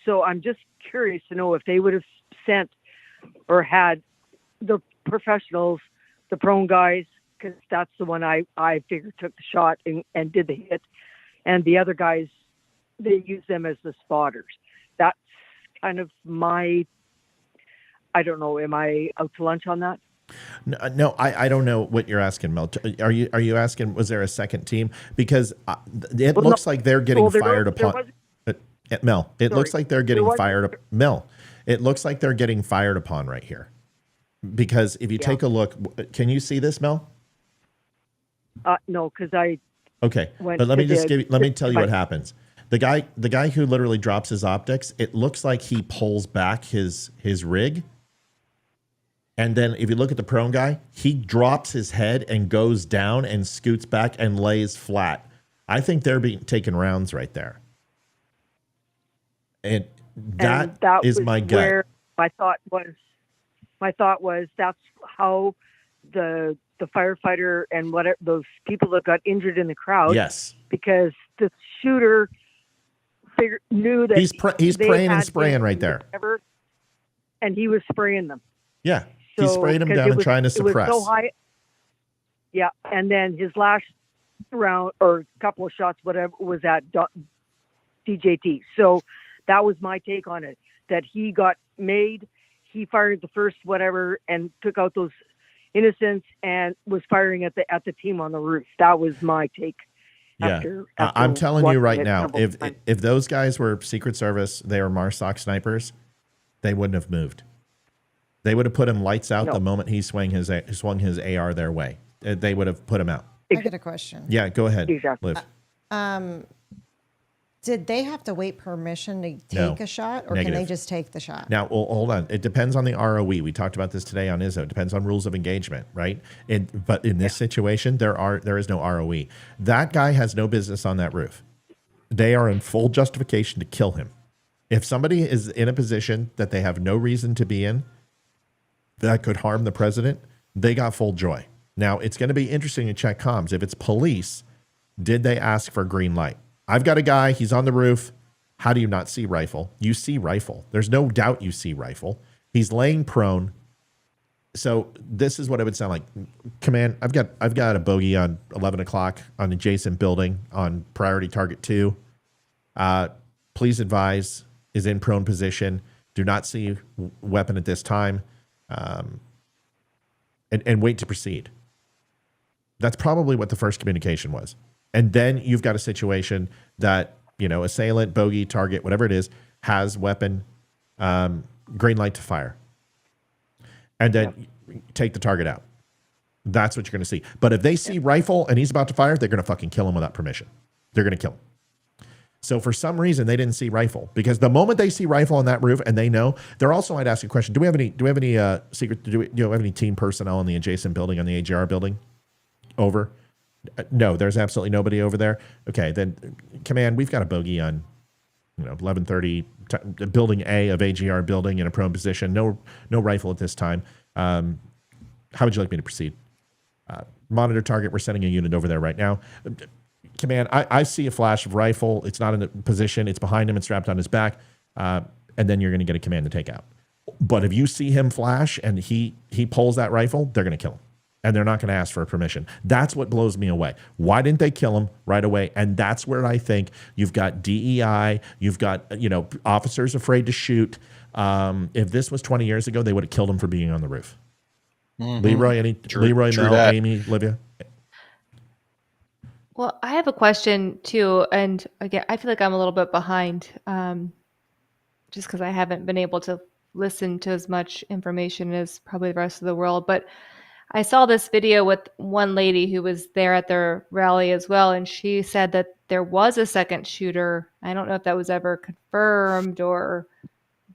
So I'm just curious to know if they would have sent or had the professionals, the prone guys, because that's the one I figured took the shot and did the hit, and the other guys, they use them as the spotters. That's kind of I don't know. Am I out to lunch on that? No, I don't know what you're asking, Mel. Are you asking, was there a second team? Because it looks like they're getting fired upon. Mel, it looks like they're getting fired up. Mel, it looks like they're getting fired upon right here. Because if you take a look, can you see this, Mel? No, because I. Okay, but let me tell you what happens. The guy who literally drops his optics, it looks like he pulls back his rig. And then if you look at the prone guy, he drops his head and goes down and scoots back and lays flat. I think they're being taken rounds right there. And that is my gut. Where my thought was that's how the firefighter and whatever those people that got injured in the crowd. Yes. Because the shooter knew that he's praying and spraying right there. And he was spraying them. Yeah. He sprayed them down and trying to suppress. It was so high. Yeah. And then his last round or couple of shots, whatever, was at DJT. So that was my take on it, that he got made. He fired the first whatever and took out those innocents and was firing at the team on the roof. That was my take. Yeah, after I'm telling you right now, if those guys were Secret Service, they were MARSOC snipers, they wouldn't have moved. They would have put him lights out the moment he swung his AR their way. They would have put him out. I got a question. Yeah, go ahead, exactly. Liv. Did they have to wait permission to take a shot, or can they just take the shot? Now, well, hold on. It depends on the ROE. We talked about this today on ISO. It depends on rules of engagement, right? But in this situation, there is no ROE. That guy has no business on that roof. They are in full justification to kill him. If somebody is in a position that they have no reason to be in, that could harm the president, they got full joy. Now, it's going to be interesting to check comms. If it's police, did they ask for green light? I've got a guy, he's on the roof. How do you not see rifle? You see rifle. There's no doubt you see rifle. He's laying prone. So this is what it would sound like. Command, I've got a bogey on 11 o'clock on adjacent building on priority target 2. Please advise, is in prone position. Do not see weapon at this time. And wait to proceed. That's probably what the first communication was. And then you've got a situation that, assailant, bogey, target, whatever it is, has weapon, green light to fire. And then take the target out. That's what you're going to see. But if they see rifle and he's about to fire, they're going to fucking kill him without permission. They're going to kill him. So for some reason, they didn't see rifle, because the moment they see rifle on that roof and they know, they're also, I'd ask you a question. Do we have any secret? Do we have any team personnel in the adjacent building, on the AGR building? Over? No, there's absolutely nobody over there. Okay, then command, we've got a bogey on 11:30, building A of AGR building in a prone position. No rifle at this time. How would you like me to proceed? Monitor target. We're sending a unit over there right now. Command, I see a flash of rifle. It's not in a position. It's behind him and strapped on his back. And then you're going to get a command to take out. But if you see him flash and he pulls that rifle, they're going to kill him. And they're not going to ask for permission. That's what blows me away. Why didn't they kill him right away? And that's where I think you've got DEI, you've got officers afraid to shoot. If this was 20 years ago, they would have killed him for being on the roof. Mm-hmm. Leroy, Mel, Amy, Olivia. Well, I have a question too, and again, I feel like I'm a little bit behind, just because I haven't been able to listen to as much information as probably the rest of the world. But I saw this video with one lady who was there at their rally as well, and she said that there was a second shooter. I don't know if that was ever confirmed, or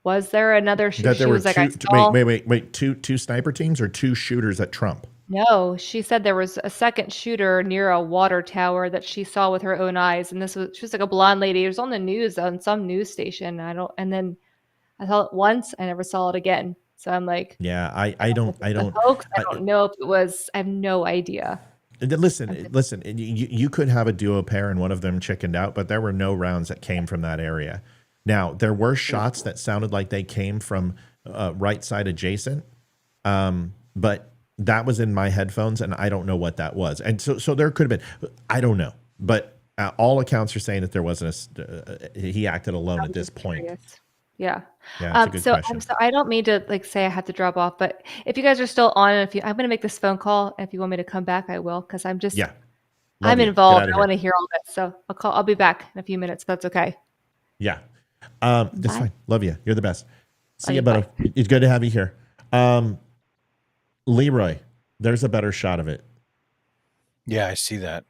was there another shooter? That there were two sniper teams or two shooters at Trump? No, she said there was a second shooter near a water tower that she saw with her own eyes, and she was like a blonde lady. It was on the news, on some news station. And then I saw it once, I never saw it again. So I'm like, yeah, I don't know if it was. I have no idea. Listen. You could have a duo pair and one of them chickened out, but there were no rounds that came from that area. Now there were shots that sounded like they came from right side adjacent, but that was in my headphones, and I don't know what that was. And so there could have been. I don't know, but all accounts are saying that there wasn't he acted alone at this point. Curious. Yeah. Yeah, it's a good question. So I don't mean to say I have to drop off, but if you guys are still on, I'm going to make this phone call. If you want me to come back, I will, because I'm just I'm involved. I want to hear all this, so I'll be back in a few minutes. If that's okay. Yeah, that's fine. Love you. You're the best. See you, buddy. It's good to have you here. Leroy, there's a better shot of it. Yeah, I see that.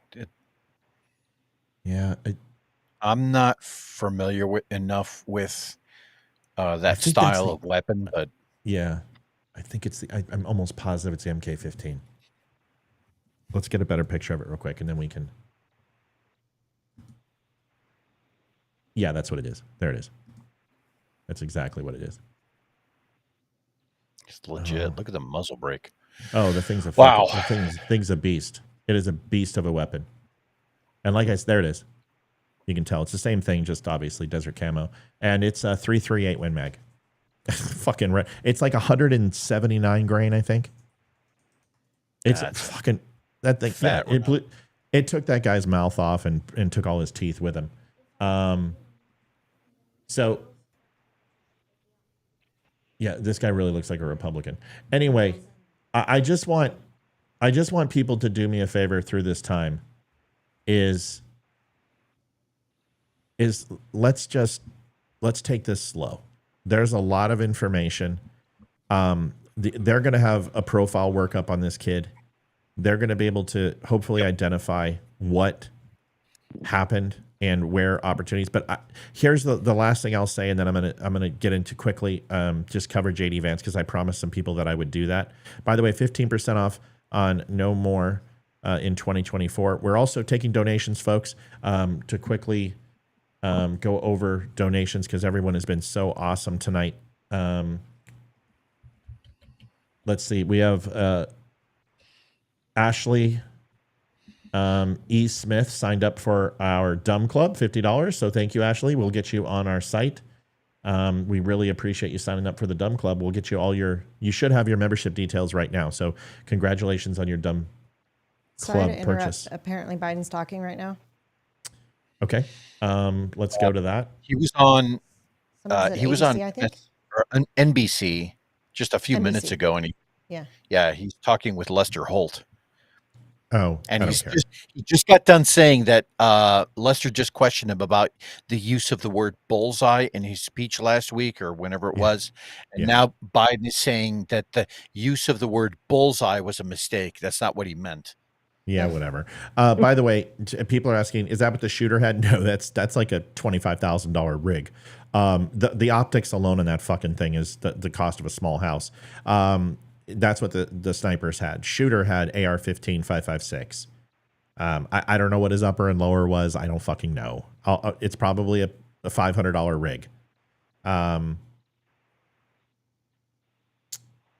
I'm not familiar enough with that style of weapon, but yeah, I think it's I'm almost positive it's the MK-15. Let's get a better picture of it real quick, and then we can. Yeah, that's what it is. There it is. That's exactly what it is. It's legit. Look at the muzzle brake. Oh, the thing's a thing's a beast. It is a beast of a weapon. And like I said, there it is. You can tell it's the same thing, just obviously desert camo, and it's a 338 Win Mag. Fucking red. It's like 179 grain, I think. It's fucking that thing. Fat. It took that guy's mouth off and took all his teeth with him. So. Yeah, this guy really looks like a Republican. Anyway, I just want people to do me a favor through this time. Is let's take this slow. There's a lot of information. They're going to have a profile workup on this kid. They're going to be able to hopefully identify what happened and where opportunities. But here's the last thing I'll say, and then I'm gonna get into quickly. Just cover JD Vance, because I promised some people that I would do that. By the way, 15% off on No More in 2024. We're also taking donations, folks. To quickly go over donations, because everyone has been so awesome tonight. Let's see. We have Ashley E. Smith signed up for our DUM Club, $50. So thank you, Ashley. We'll get you on our site. We really appreciate you signing up for the DUM Club. We'll get you you should have your membership details right now. So congratulations on your DUM Sorry Club to interrupt. purchase. Apparently Biden's talking right now. Okay. Let's go to that. He was on. Someone said He was ABC, on I think. NBC just a few minutes NBC. ago, and he's talking with Lester Holt. Oh, and I he don't care. just got done saying that Lester just questioned him about the use of the word bullseye in his speech last week or whenever it was, and now Biden is saying that the use of the word bullseye was a mistake. That's not what he meant. Yeah, whatever. By the way, people are asking, is that what the shooter had? No, that's like a $25,000 rig. The optics alone on that fucking thing is the cost of a small house. That's what the snipers had. Shooter had AR-15 5.56. I don't know what his upper and lower was. I don't fucking know. It's probably a $500 rig.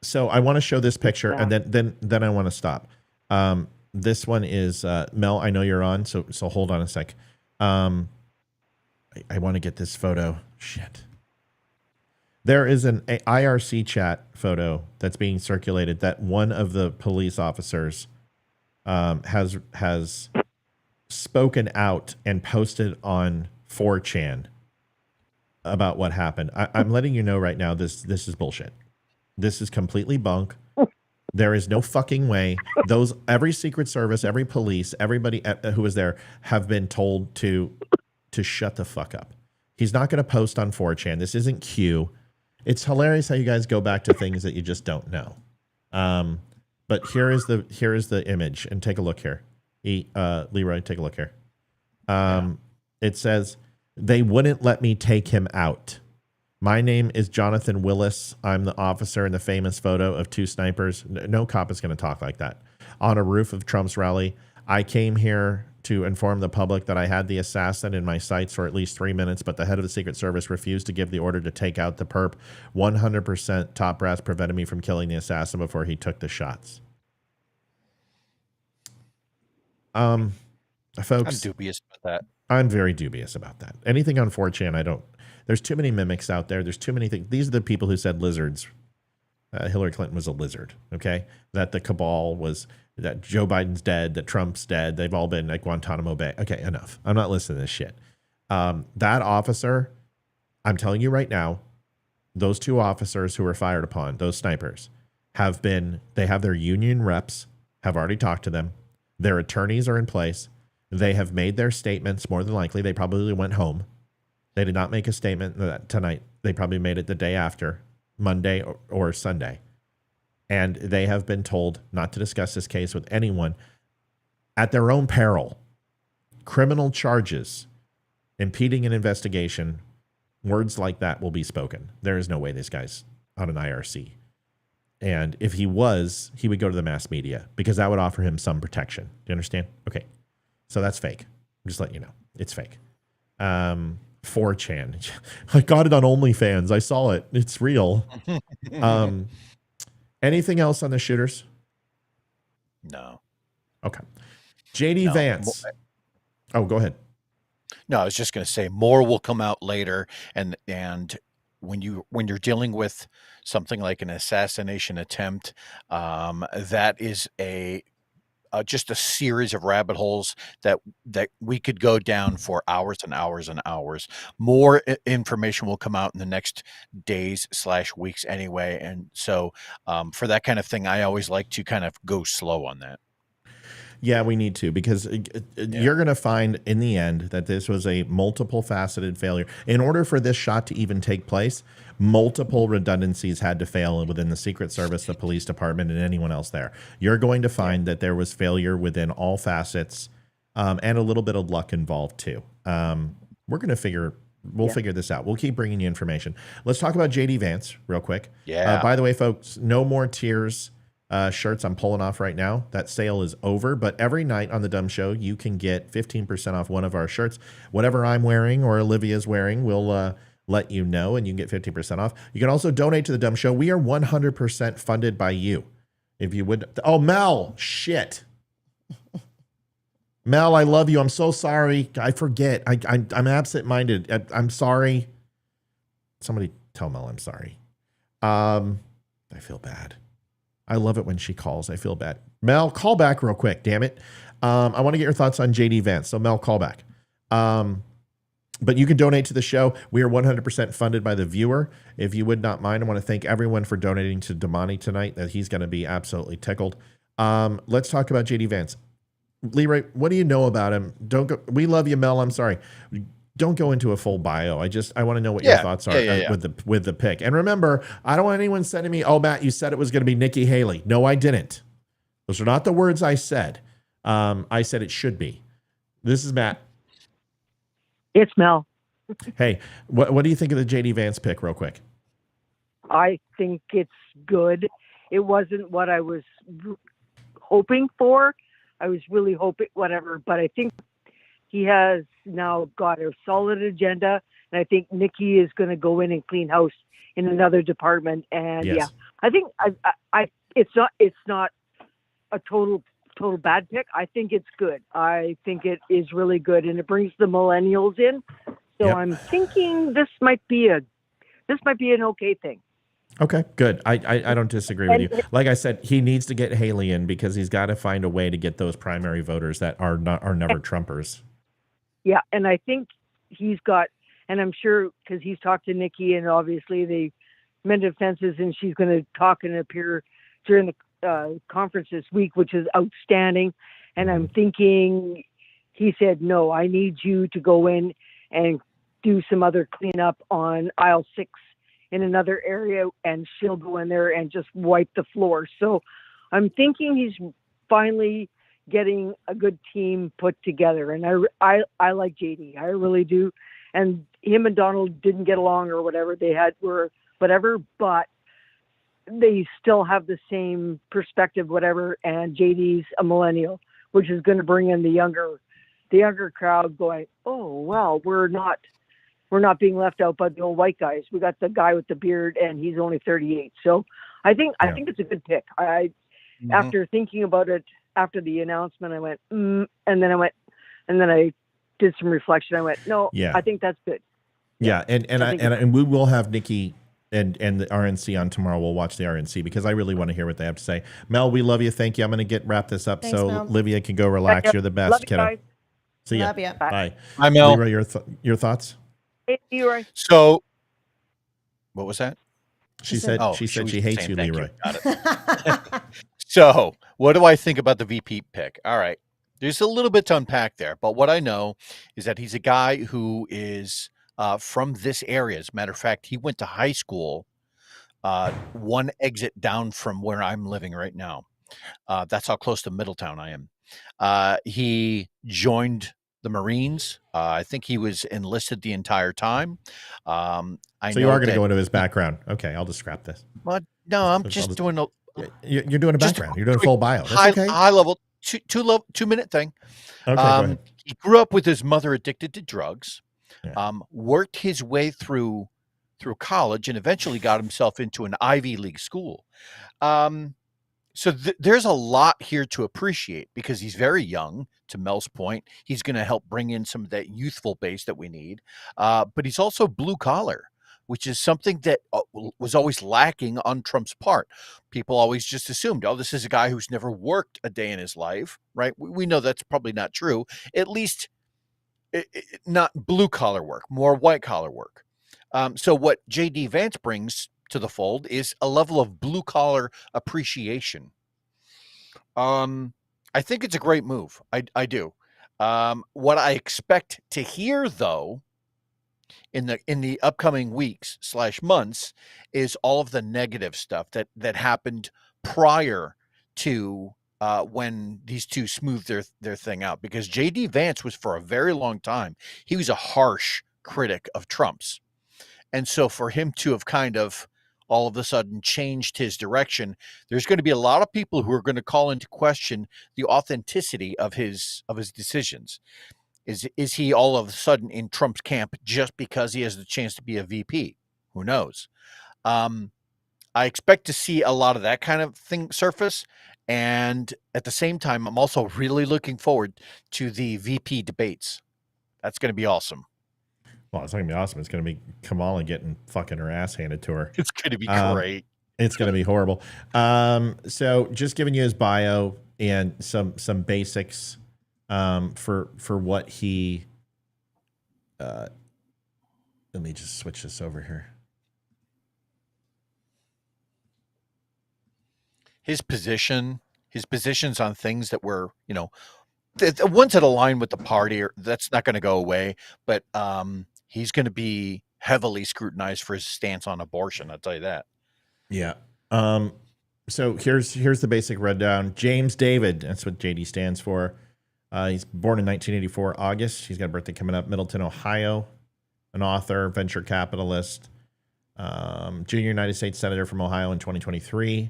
So I want to show this picture, and then I want to stop. This one is Mel. I know you're on, so hold on a sec. I want to get this photo. Shit. There is an IRC chat photo that's being circulated that one of the police officers has spoken out and posted on 4chan about what happened. I'm letting you know right now, this is bullshit. This is completely bunk. There is no fucking way. Every Secret Service, every police, everybody who was there have been told to shut the fuck up. He's not going to post on 4chan. This isn't Q. It's hilarious how you guys go back to things that you just don't know. But here is the image, and take a look here. Leroy, take a look here. It says, "They wouldn't let me take him out. My name is Jonathan Willis. I'm the officer in the famous photo of two snipers." No cop is going to talk like that. "On a roof of Trump's rally. I came here to inform the public that I had the assassin in my sights for at least 3 minutes, but the head of the Secret Service refused to give the order to take out the perp. 100% top brass prevented me from killing the assassin before he took the shots." Folks, I'm dubious about that. I'm very dubious about that. Anything on 4chan, there's too many mimics out there. There's too many things. These are the people who said lizards. Hillary Clinton was a lizard, okay? That the cabal that Joe Biden's dead, that Trump's dead. They've all been at Guantanamo Bay. Okay, enough. I'm not listening to this shit. That officer, I'm telling you right now, those two officers who were fired upon, those snipers, they have their union reps, have already talked to them. Their attorneys are in place. They have made their statements, more than likely. They probably went home. They did not make a statement tonight. They probably made it the day after, Monday or Sunday. And they have been told not to discuss this case with anyone at their own peril. Criminal charges, impeding an investigation, words like that will be spoken. There is no way this guy's on an IRC. And if he was, he would go to the mass media because that would offer him some protection. Do you understand? Okay. So that's fake. I'm just letting you know. It's fake. 4chan. I got it on OnlyFans. I saw it. It's real. Anything else on the shooters? No. Okay. JD Vance. Oh, go ahead. No, I was just going to say more will come out later, and when you're dealing with something like an assassination attempt, that is just a series of rabbit holes that we could go down for hours and hours and hours. More information will come out in the next days/weeks anyway. And so for that kind of thing, I always like to kind of go slow on that. Yeah, we need to, because you're going to find in the end that this was a multiple faceted failure. In order for this shot to even take place, multiple redundancies had to fail within the Secret Service, the police department, and anyone else there. You're going to find that there was failure within all facets, and a little bit of luck involved too. We're going to figure this out. We'll keep bringing you information. Let's talk about JD Vance real quick. Yeah. By the way, folks, no more tiers. Shirts I'm pulling off right now. That sale is over, but every night on the DUM Show, you can get 15% off one of our shirts. Whatever I'm wearing or Olivia's wearing, we'll let you know, and you can get 15% off. You can also donate to the DUM Show. We are 100% funded by you. If you would. Oh, Mel, shit. Mel, I love you. I'm so sorry. I forget. I'm absent-minded. I'm sorry. Somebody tell Mel I'm sorry. I feel bad. I love it when she calls. I feel bad. Mel, call back real quick. Damn it. I want to get your thoughts on JD Vance. So Mel, call back. But you can donate to the show. We are 100% funded by the viewer. If you would not mind, I want to thank everyone for donating to Damani tonight. That he's going to be absolutely tickled. Let's talk about JD Vance. Leroy, what do you know about him? Don't go. We love you, Mel. I'm sorry. Don't go into a full bio. I want to know what your thoughts are with the pick. And remember, I don't want anyone sending me, oh, Matt, you said it was going to be Nikki Haley. No, I didn't. Those are not the words I said. I said it should be. This is Matt. It's Mel. Hey, what do you think of the JD Vance pick real quick? I think it's good. It wasn't what I was hoping for. I was really hoping whatever, but I think he has now got a solid agenda, and I think Nikki is going to go in and clean house in another department. And Yes. I think it's not a total bad pick. I think it's good. I think it is really good, and it brings the millennials in. So I'm thinking this might be an okay thing. Okay, good. I don't disagree with you. Like I said, he needs to get Haley in because he's got to find a way to get those primary voters that are never Trumpers. Yeah, and I think he's got, and I'm sure because he's talked to Nikki, and obviously they mended fences, and she's going to talk and appear during the conference this week, which is outstanding. And I'm thinking he said, no, I need you to go in and do some other cleanup on aisle 6 in another area, and she'll go in there and just wipe the floor. So I'm thinking he's finally getting a good team put together. And I like JD. I really do. And him and Donald didn't get along or whatever but they still have the same perspective, whatever. And JD's a millennial, which is going to bring in the younger crowd going, oh, well, we're not being left out by the old white guys. We got the guy with the beard, and he's only 38. So I think it's a good pick. After thinking about it after the announcement, I went, and then I did some reflection. I went, no, I think that's good. Yeah, and we will have Nikki and the RNC on tomorrow. We'll watch the RNC because I really want to hear what they have to say. Mel, we love you. Thank you. I'm going to wrap this up. Thanks, so Mel. Olivia can go relax. You're the best, Love you, kiddo. guys. See ya. Love ya. Bye. Hi, Mel. Leroy, your thoughts? Hey, Leroy. So, what was that? She said she hates you, Leroy. Got it. So, what do I think about the VP pick? All right. There's a little bit to unpack there, but what I know is that he's a guy who is from this area. As a matter of fact, he went to high school one exit down from where I'm living right now. That's how close to Middletown I am. He joined the Marines. I think he was enlisted the entire time. So you are going to go into his background. Okay, I'll just scrap this. Well, no, I'm just doing a... You're doing a background. You're doing a full bio. That's okay. High level, 2-minute thing. Okay, go ahead. He grew up with his mother addicted to drugs, Yeah. worked his way through college, and eventually got himself into an Ivy League school. So there's a lot here to appreciate because he's very young. To Mel's point, he's going to help bring in some of that youthful base that we need. But he's also blue collar, which is something that was always lacking on Trump's part. People always just assumed, oh, this is a guy who's never worked a day in his life, right? We know that's probably not true. At least not blue collar work, more white collar work. So what JD Vance brings to the fold is a level of blue collar appreciation. I think it's a great move. I do. What I expect to hear, though, in the upcoming weeks / months is all of the negative stuff that happened prior to when these two smoothed their thing out. Because JD Vance was, for a very long time, he was a harsh critic of Trump's. And so for him to have kind of all of a sudden changed his direction, there's going to be a lot of people who are going to call into question the authenticity of his decisions. Is he all of a sudden in Trump's camp just because he has the chance to be a VP? Who knows? I expect to see a lot of that kind of thing surface. And at the same time, I'm also really looking forward to the VP debates. That's going to be awesome. Well, it's not going to be awesome. It's going to be Kamala getting fucking her ass handed to her. It's going to be great. It's going to be horrible. So just giving you his bio and some basics for what he. Let me just switch this over here. His positions on things that were, the ones that align with the party, that's not going to go away. But he's going to be heavily scrutinized for his stance on abortion. I'll tell you that. Yeah. So here's the basic rundown. James David, that's what JD stands for. He's born in 1984, August. He's got a birthday coming up. Middleton, Ohio. An author, venture capitalist, junior United States Senator from Ohio in 2023.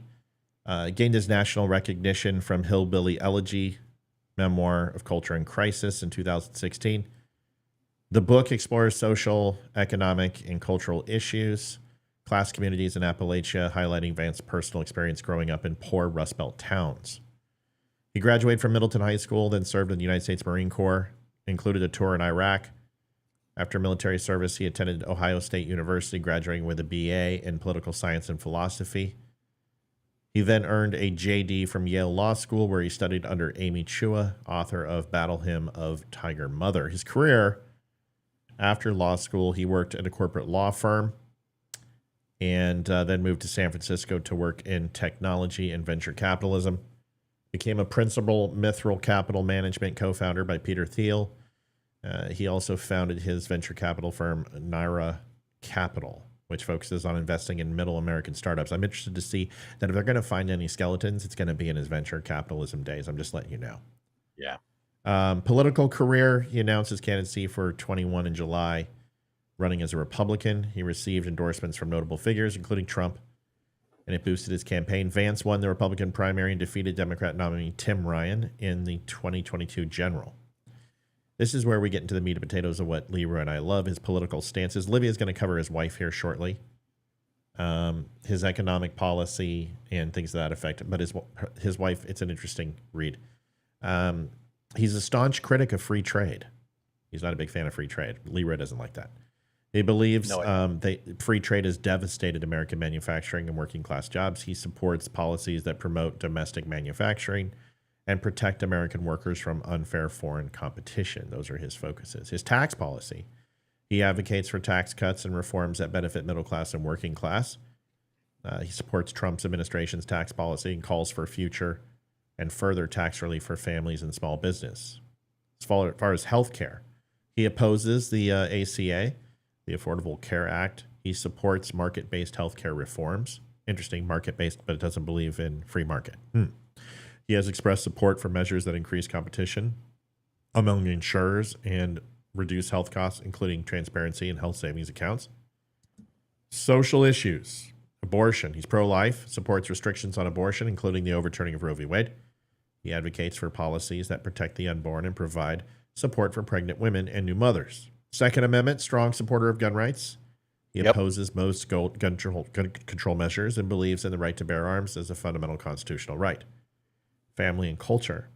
Gained his national recognition from Hillbilly Elegy, Memoir of Culture and Crisis in 2016. The book explores social, economic, and cultural issues, class communities in Appalachia, highlighting Vance's personal experience growing up in poor Rust Belt towns. He graduated from Middleton High School, then served in the United States Marine Corps, included a tour in Iraq. After military service, he attended Ohio State University, graduating with a BA in political science and philosophy. He then earned a JD from Yale Law School, where he studied under Amy Chua, author of Battle Hymn of Tiger Mother. His career, after law school, he worked at a corporate law firm and then moved to San Francisco to work in technology and venture capitalism. Became a principal Mithril Capital Management co-founder by Peter Thiel. He also founded his venture capital firm, Naira Capital, which focuses on investing in middle American startups. I'm interested to see that if they're going to find any skeletons, it's going to be in his venture capitalism days. I'm just letting you know. Yeah. Political career, he announced his candidacy for 21 in July, running as a Republican. He received endorsements from notable figures, including Trump, and it boosted his campaign. Vance won the Republican primary and defeated Democrat nominee Tim Ryan in the 2022 general. This is where we get into the meat and potatoes of what Leroy and I love, his political stances. Livia is going to cover his wife here shortly, his economic policy and things to that effect. But his wife, it's an interesting read. He's a staunch critic of free trade. He's not a big fan of free trade. Leroy doesn't like that. He believes free trade has devastated American manufacturing and working class jobs. He supports policies that promote domestic manufacturing and protect American workers from unfair foreign competition. Those are his focuses. His tax policy. He advocates for tax cuts and reforms that benefit middle class and working class. He supports Trump's administration's tax policy and calls for future and further tax relief for families and small business. As far as health care, he opposes the ACA, the Affordable Care Act. He supports market-based health care reforms. Interesting, market-based, but it doesn't believe in free market. He has expressed support for measures that increase competition among insurers and reduce health costs, including transparency in health savings accounts. Social issues. Abortion. He's pro-life, supports restrictions on abortion, including the overturning of Roe v. Wade. He advocates for policies that protect the unborn and provide support for pregnant women and new mothers. Second Amendment, strong supporter of gun rights. He opposes most gun control measures and believes in the right to bear arms as a fundamental constitutional right. Family and culture.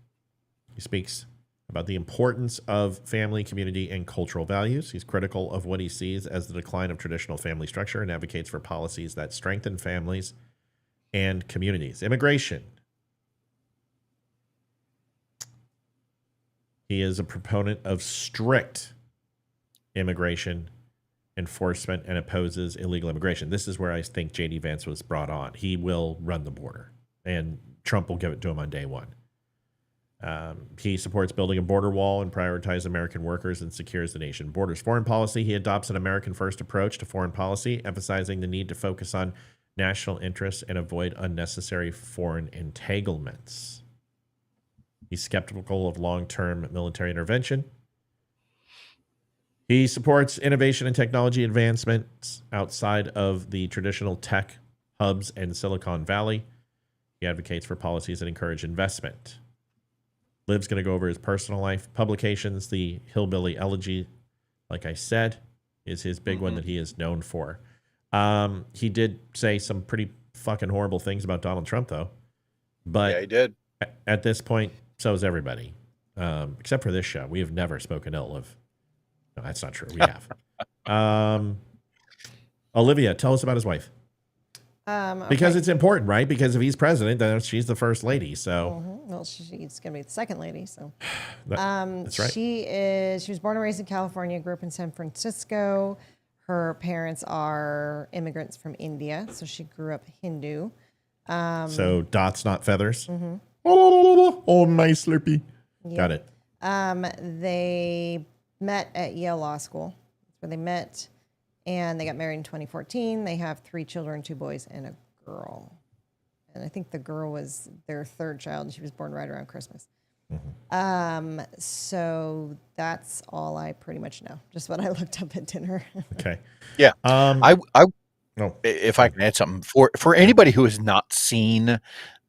He speaks about the importance of family, community, and cultural values. He's critical of what he sees as the decline of traditional family structure and advocates for policies that strengthen families and communities. Immigration. He is a proponent of strict immigration enforcement and opposes illegal immigration. This is where I think J.D. Vance was brought on. He will run the border, and Trump will give it to him on day one. He supports building a border wall and prioritizes American workers and secures the nation's borders. Foreign policy, he adopts an American-first approach to foreign policy, emphasizing the need to focus on national interests and avoid unnecessary foreign entanglements. He's skeptical of long-term military intervention. He supports innovation and technology advancements outside of the traditional tech hubs and Silicon Valley. He advocates for policies that encourage investment. Liv's going to go over his personal life. Publications, the Hillbilly Elegy, like I said, is his big one that he is known for. He did say some pretty fucking horrible things about Donald Trump, though. But yeah, he did. At this point, so is everybody. Except for this show. We have never spoken ill of... No, that's not true. We have. Olivia, tell us about his wife. Because it's important, right? Because if he's president, then she's the first lady. So, well, she's going to be the second lady. So, that's right. She was born and raised in California, grew up in San Francisco. Her parents are immigrants from India, so she grew up Hindu. So dots, not feathers. Oh, nice Slurpee. Yep. Got it. They met at Yale Law School. That's where they met. And they got married in 2014. They have 3 children, 2 boys and a girl. And I think the girl was their third child, and she was born right around Christmas. So that's all I pretty much know. Just what I looked up at dinner. Okay. Yeah. If I can add something for anybody who has not seen,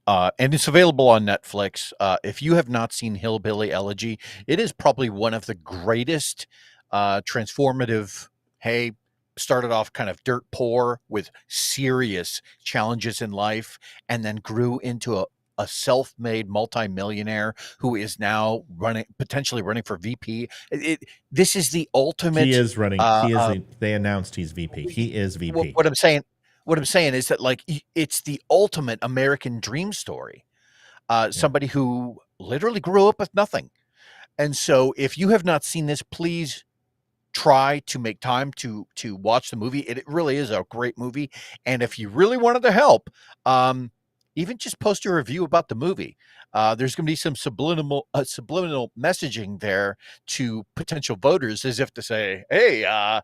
and it's available on Netflix. If you have not seen Hillbilly Elegy, it is probably one of the greatest transformative. Hey, started off kind of dirt poor with serious challenges in life, and then grew into a self-made multimillionaire who is now potentially running for VP. This is the ultimate. He is running. They announced he's VP. He is VP. What I'm saying is that, like, it's the ultimate American dream story. Somebody who literally grew up with nothing. And so if you have not seen this, please try to make time to watch the movie. It really is a great movie. And if you really wanted to help, even just post a review about the movie. There's going to be some subliminal messaging there to potential voters, as if to say, hey,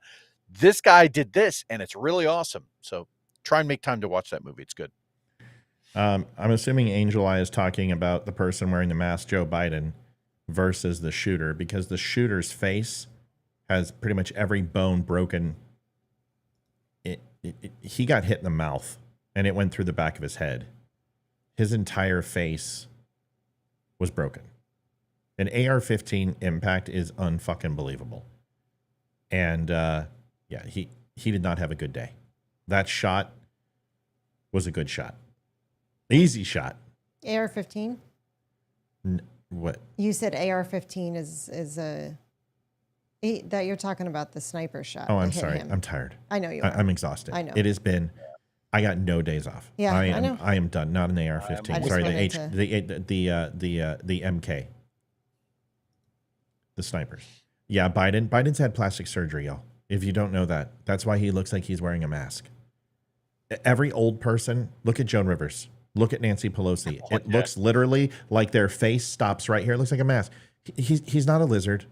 this guy did this, and it's really awesome. So try and make time to watch that movie. It's good. I'm assuming Angel Eye is talking about the person wearing the mask, Joe Biden, versus the shooter, because the shooter's face has pretty much every bone broken. He got hit in the mouth, and it went through the back of his head. His entire face was broken. An AR-15 impact is unfucking believable. And he did not have a good day. That shot was a good shot. Easy shot. AR-15? What? You said AR-15 is a... that you're talking about the sniper shot. Oh, I'm sorry. I'm tired. I know you are. I'm exhausted. I know. It has been... I got no days off. Yeah, I know. I am done. Not an AR-15. Sorry, the MK. The snipers. Yeah, Biden's had plastic surgery, y'all. If you don't know that, that's why he looks like he's wearing a mask. Every old person, look at Joan Rivers. Look at Nancy Pelosi. It looks literally like their face stops right here. It looks like a mask. He's not a lizard.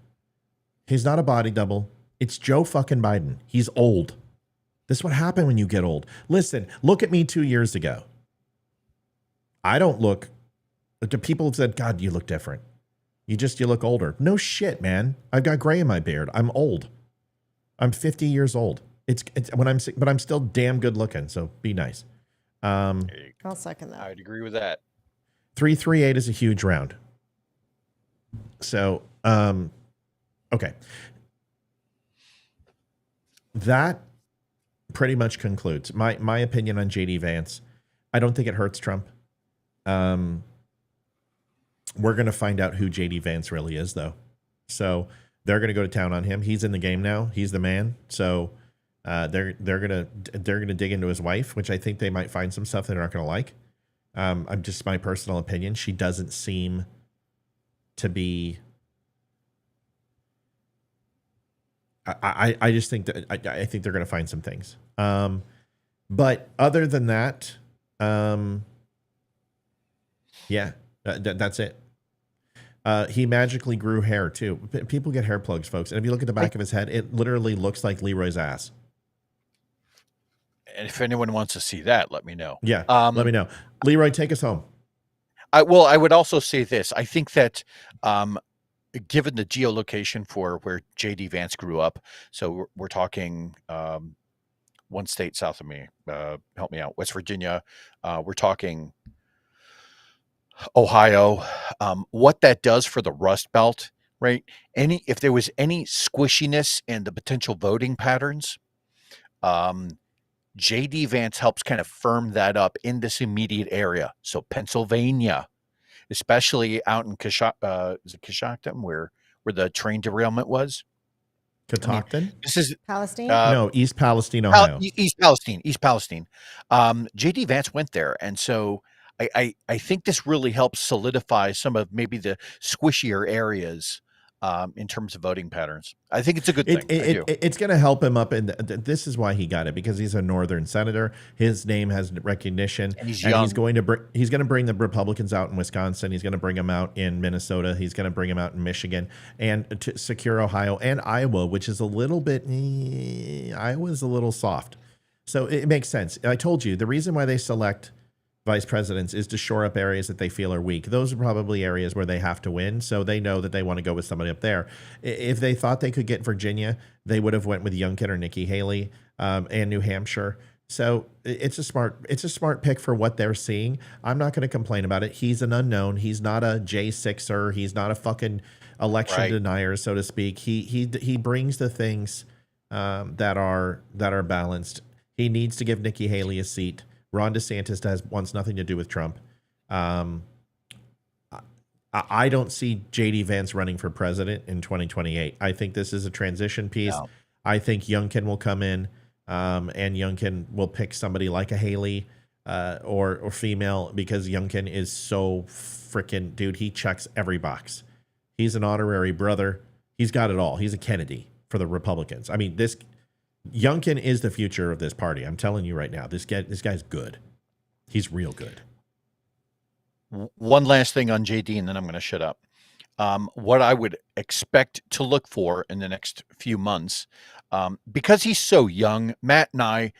He's not a body double. It's Joe fucking Biden. He's old. This is what happened when you get old. Listen, look at me 2 years ago. I don't look... People have said, God, you look different. You look older. No shit, man. I've got gray in my beard. I'm old. I'm 50 years old. It's when I'm sick, but I'm still damn good looking, so be nice. I'll second that. I'd agree with that. 338 is a huge round. So, okay. That pretty much concludes my opinion on JD Vance. I don't think it hurts Trump. We're going to find out who JD Vance really is, though. So they're going to go to town on him. He's in the game now. He's the man. So they're going to dig into his wife, which I think they might find some stuff they're not going to like. I'm just my personal opinion. She doesn't seem to be. I just think that I think they're going to find some things. But other than that, that's it. He magically grew hair too. People get hair plugs, folks. And if you look at the back of his head, it literally looks like Leroy's ass. And if anyone wants to see that, let me know. Yeah, let me know. Leroy, take us home. I would also say this. I think that given the geolocation for where JD Vance grew up, so we're talking one state south of me, help me out, West Virginia. We're talking Ohio. What that does for the Rust Belt, right? If there was any squishiness in the potential voting patterns, JD Vance helps kind of firm that up in this immediate area. So Pennsylvania, especially out in Coshocton, where the train derailment was. Catoctin? This is Palestine? No, East Palestine, Ohio. East Palestine. JD Vance went there, and so I think this really helps solidify some of maybe the squishier areas in terms of voting patterns. I think it's a good thing. It's going to help him up, and this is why he got it, because he's a northern senator. His name has recognition, and he's young. He's going to bring the Republicans out in Wisconsin. He's going to bring them out in Minnesota. He's going to bring them out in Michigan, and to secure Ohio and Iowa, which is a little bit Iowa's a little soft. So it makes sense. I told you the reason why they select vice presidents is to shore up areas that they feel are weak. Those are probably areas where they have to win, so they know that they want to go with somebody up there. If they thought they could get Virginia, they would have went with Youngkin or Nikki Haley and New Hampshire. So it's a smart pick for what they're seeing. I'm not going to complain about it. He's an unknown. He's not a J6er. He's not a fucking election denier, so to speak. He brings the things that are balanced. He needs to give Nikki Haley a seat. Ron DeSantis wants nothing to do with Trump. I don't see J.D. Vance running for president in 2028. I think this is a transition piece. No. I think Youngkin will come in, and Youngkin will pick somebody like a Haley or female, because Youngkin is so freaking, dude, he checks every box. He's an honorary brother. He's got it all. He's a Kennedy for the Republicans. I mean, Youngkin is the future of this party. I'm telling you right now, this guy's good. He's real good. One last thing on JD, and then I'm going to shut up. What I would expect to look for in the next few months, because he's so young, Matt and I,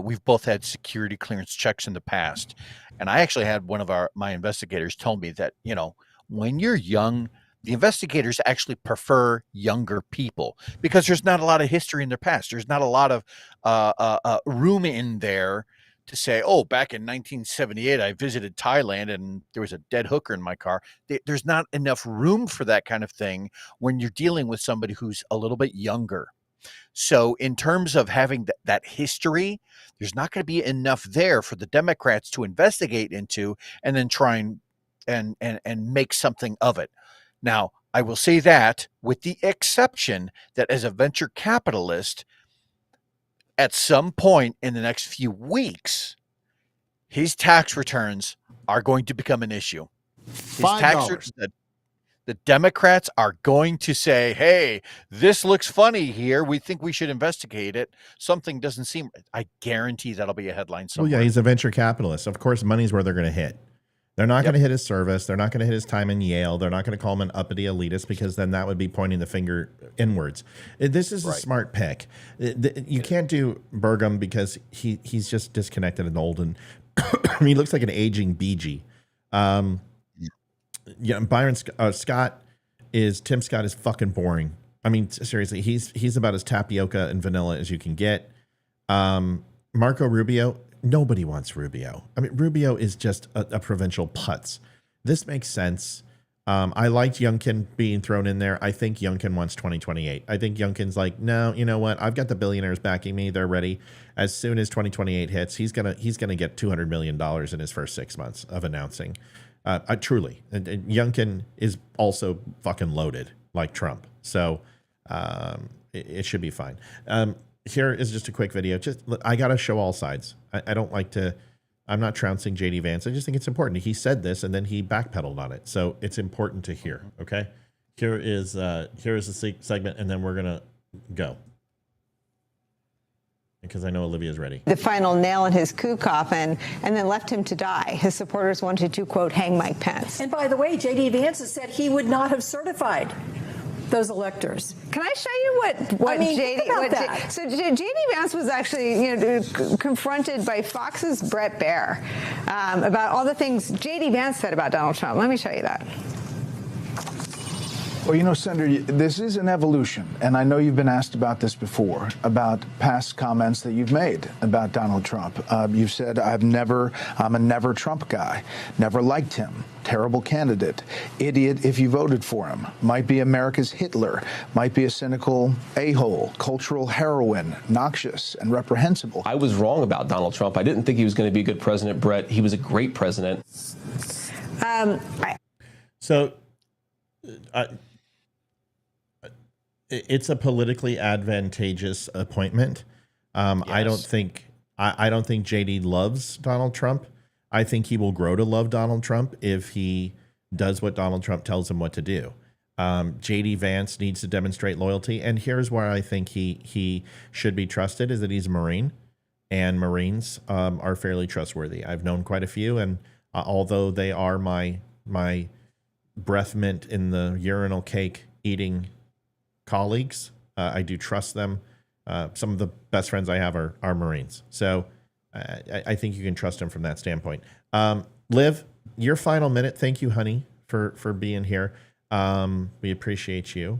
we've both had security clearance checks in the past. And I actually had one of my investigators tell me that, when you're young, the investigators actually prefer younger people because there's not a lot of history in their past. There's not a lot of room in there to say, oh, back in 1978, I visited Thailand and there was a dead hooker in my car. There's not enough room for that kind of thing when you're dealing with somebody who's a little bit younger. So in terms of having that history, there's not going to be enough there for the Democrats to investigate into and then try and make something of it. Now, I will say that with the exception that as a venture capitalist, at some point in the next few weeks, his tax returns are going to become an issue. His tax returns, the Democrats are going to say, hey, this looks funny here. We think we should investigate it. Something doesn't seem, I guarantee that'll be a headline somewhere. Well, yeah, he's a venture capitalist. Of course, money's where they're going to hit. They're not going to hit his service. They're not going to hit his time in Yale. They're not going to call him an uppity elitist because then that would be pointing the finger inwards. This is a smart pick. You can't do Burgum because he's just disconnected and old, and he looks like an aging BG. Byron Scott Tim Scott is fucking boring. I mean, seriously, he's about as tapioca and vanilla as you can get. Marco Rubio. Nobody wants Rubio. I mean, Rubio is just a provincial putz. This makes sense. I liked Youngkin being thrown in there. I think Youngkin wants 2028. I think Youngkin's like, no, you know what? I've got the billionaires backing me. They're ready. As soon as 2028 hits, he's gonna get $200 million in his first 6 months of announcing. Truly, and Youngkin is also fucking loaded like Trump. So it should be fine. Here is just a quick video. I got to show all sides. I don't like to, I'm not trouncing JD Vance. I just think it's important. He said this and then he backpedaled on it. So it's important to hear. Okay. Here is a segment and then we're going to go. Because I know Olivia's ready. The final nail in his coup coffin and then left him to die. His supporters wanted to, quote, hang Mike Pence. And by the way, JD Vance has said he would not have certified those electors. Can I show you what JD? So JD Vance was actually, confronted by Fox's Brett Baier about all the things JD Vance said about Donald Trump. Let me show you that. Well, Senator, this is an evolution, and I know you've been asked about this before, about past comments that you've made about Donald Trump. You've said, I'm a never Trump guy, never liked him, terrible candidate, idiot if you voted for him, might be America's Hitler, might be a cynical a-hole, cultural heroine, noxious and reprehensible. I was wrong about Donald Trump. I didn't think he was going to be a good president, Brett. He was a great president. it's a politically advantageous appointment. I don't think JD loves Donald Trump. I think he will grow to love Donald Trump if he does what Donald Trump tells him what to do. JD Vance needs to demonstrate loyalty, and here's where I think he should be trusted: is that he's a Marine, and Marines are fairly trustworthy. I've known quite a few, and although they are my breath mint in the urinal cake eating colleagues, I do trust them. Some of the best friends I have are Marines, so I think you can trust them from that standpoint. Liv, your final minute. Thank you, honey, for being here. We appreciate you.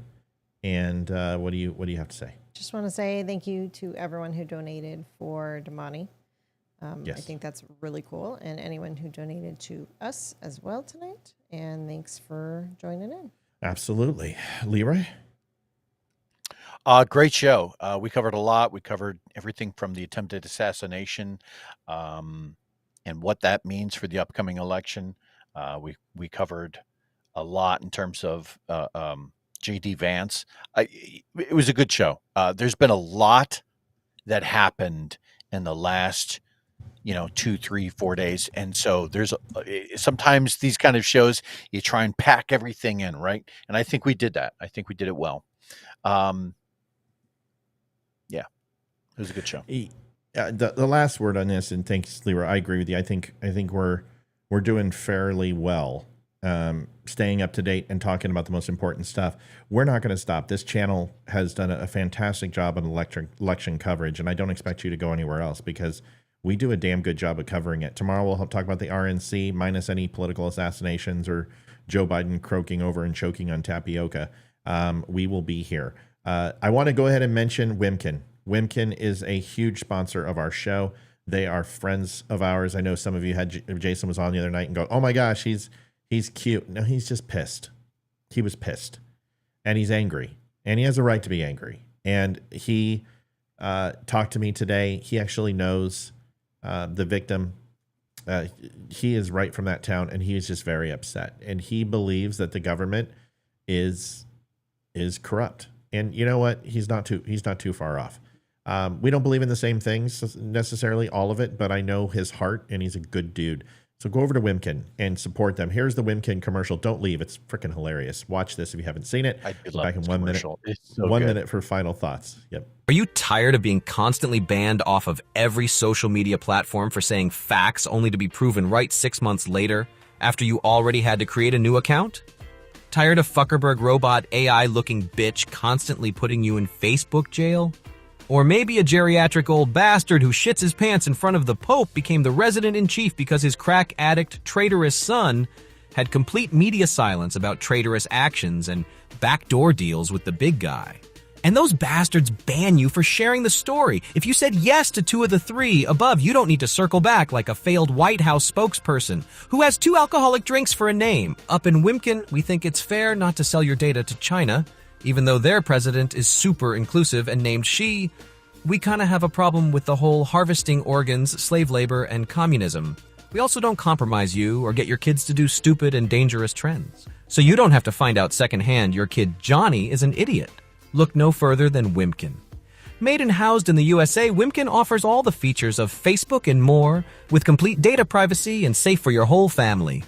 And what do you have to say? Just want to say thank you to everyone who donated for Damani. Yes. I think that's really cool, and anyone who donated to us as well tonight. And thanks for joining in. Absolutely, Leroy. Great show. We covered a lot. We covered everything from the attempted assassination and what that means for the upcoming election. We covered a lot in terms of JD Vance. It was a good show. There's been a lot that happened in the last 2, 3, 4 days, and so there's sometimes these kind of shows you try and pack everything in, right? And I think we did that. I think we did it well. Yeah, it was a good show. The last word on this, and thanks, Leroy. I agree with you. I think we're doing fairly well, staying up to date and talking about the most important stuff. We're not going to stop. This channel has done a fantastic job on election coverage, and I don't expect you to go anywhere else because we do a damn good job of covering it. Tomorrow we'll talk about the RNC minus any political assassinations or Joe Biden croaking over and choking on tapioca. We will be here. I want to go ahead and mention Wimkin. Wimkin is a huge sponsor of our show. They are friends of ours. I know some of you had Jason was on the other night and go, "Oh my gosh, he's cute." No, he's just pissed. He was pissed, and he's angry, and he has a right to be angry. And he talked to me today. He actually knows the victim. He is right from that town, and he is just very upset. And he believes that the government is corrupt. And you know what? He's not too far off. We don't believe in the same things necessarily, all of it, but I know his heart, and he's a good dude. So go over to Wimkin and support them. Here's the Wimkin commercial. Don't leave. It's freaking hilarious. Watch this if you haven't seen it. I do Back in 1 minute. It's so 1 good. minute for final thoughts. Yep. Are you tired of being constantly banned off of every social media platform for saying facts only to be proven right 6 months later after you already had to create a new account? Tired of Fuckerberg robot AI-looking bitch constantly putting you in Facebook jail? Or maybe a geriatric old bastard who shits his pants in front of the Pope became the resident-in-chief because his crack addict, traitorous son had complete media silence about traitorous actions and backdoor deals with the big guy. And those bastards ban you for sharing the story. If you said yes to 2 of the 3 above, you don't need to circle back like a failed White House spokesperson who has 2 alcoholic drinks for a name. Up in Wimkin, we think it's fair not to sell your data to China, even though their president is super inclusive and named Xi. We kind of have a problem with the whole harvesting organs, slave labor, and communism. We also don't compromise you or get your kids to do stupid and dangerous trends. So you don't have to find out secondhand your kid Johnny is an idiot. Look no further than Wimkin. Made and housed in the USA, Wimkin offers all the features of Facebook and more, with complete data privacy and safe for your whole family.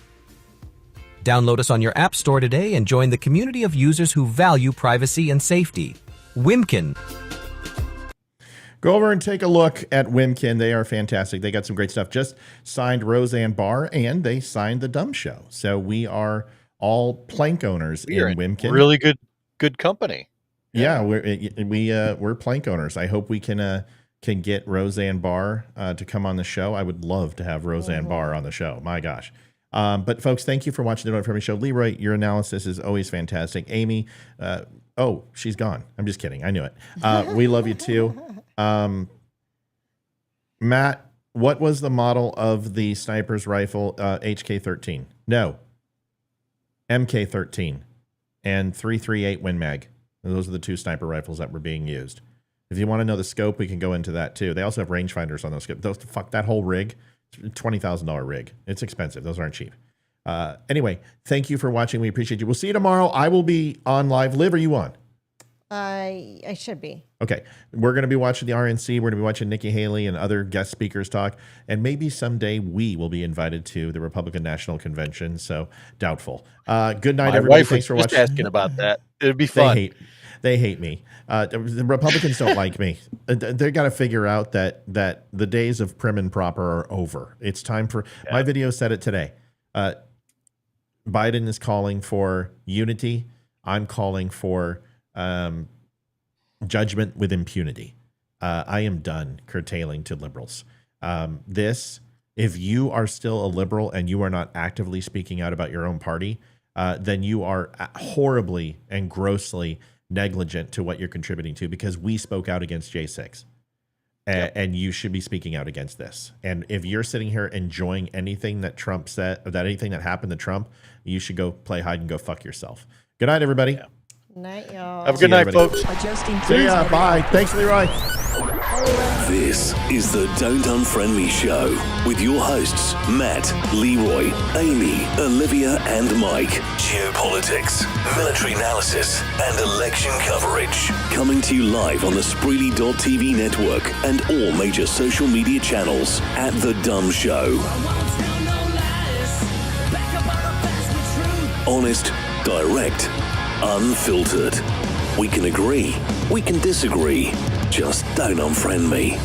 Download us on your app store today and join the community of users who value privacy and safety. Wimkin. Go over and take a look at Wimkin. They are fantastic. They got some great stuff. Just signed Roseanne Barr, and they signed the DUM Show. So we are all plank owners in Wimkin. Really good company. Yeah, we're plank owners. I hope we can get Roseanne Barr to come on the show. I would love to have Roseanne Barr on the show. My gosh. But folks, thank you for watching the Don't Friend Me Show. Leroy, your analysis is always fantastic. Amy, she's gone. I'm just kidding. I knew it. We love you too. Matt, what was the model of the sniper's rifle? HK-13? No. MK-13 and 338 Win Mag. Those are the 2 sniper rifles that were being used. If you want to know the scope, we can go into that too. They also have rangefinders on those scopes. That whole rig, $20,000 rig. It's expensive. Those aren't cheap. Anyway, thank you for watching. We appreciate you. We'll see you tomorrow. I will be on live. Liv, are you on? I should be. Okay. We're going to be watching the RNC. We're going to be watching Nikki Haley and other guest speakers talk. And maybe someday we will be invited to the Republican National Convention. So doubtful. Good night, My everybody. wife Thanks for was just watching. asking about that. It'd be fun. They hate me. The Republicans don't like me. They got to figure out that the days of prim and proper are over. It's time for my video said it today. Biden is calling for unity. I'm calling for judgment with impunity. I am done curtailing to liberals. If you are still a liberal and you are not actively speaking out about your own party, then you are horribly and grossly negligent to what you're contributing to, because we spoke out against J6. And you should be speaking out against this. And if you're sitting here enjoying anything that Trump said, or that anything that happened to Trump, you should go play hide and go fuck yourself. Good night, everybody. Night, y'all. Have a good night, folks. See ya. Bye. Thanks, Leroy. This is the Don't Unfriend Me Show with your hosts, Matt, Leroy, Amy, Olivia, and Mike. Geopolitics, military analysis, and election coverage. Coming to you live on the Spreely.tv network and all major social media channels at The DUM Show. Honest, direct, unfiltered. We can agree, we can disagree. Just don't unfriend me.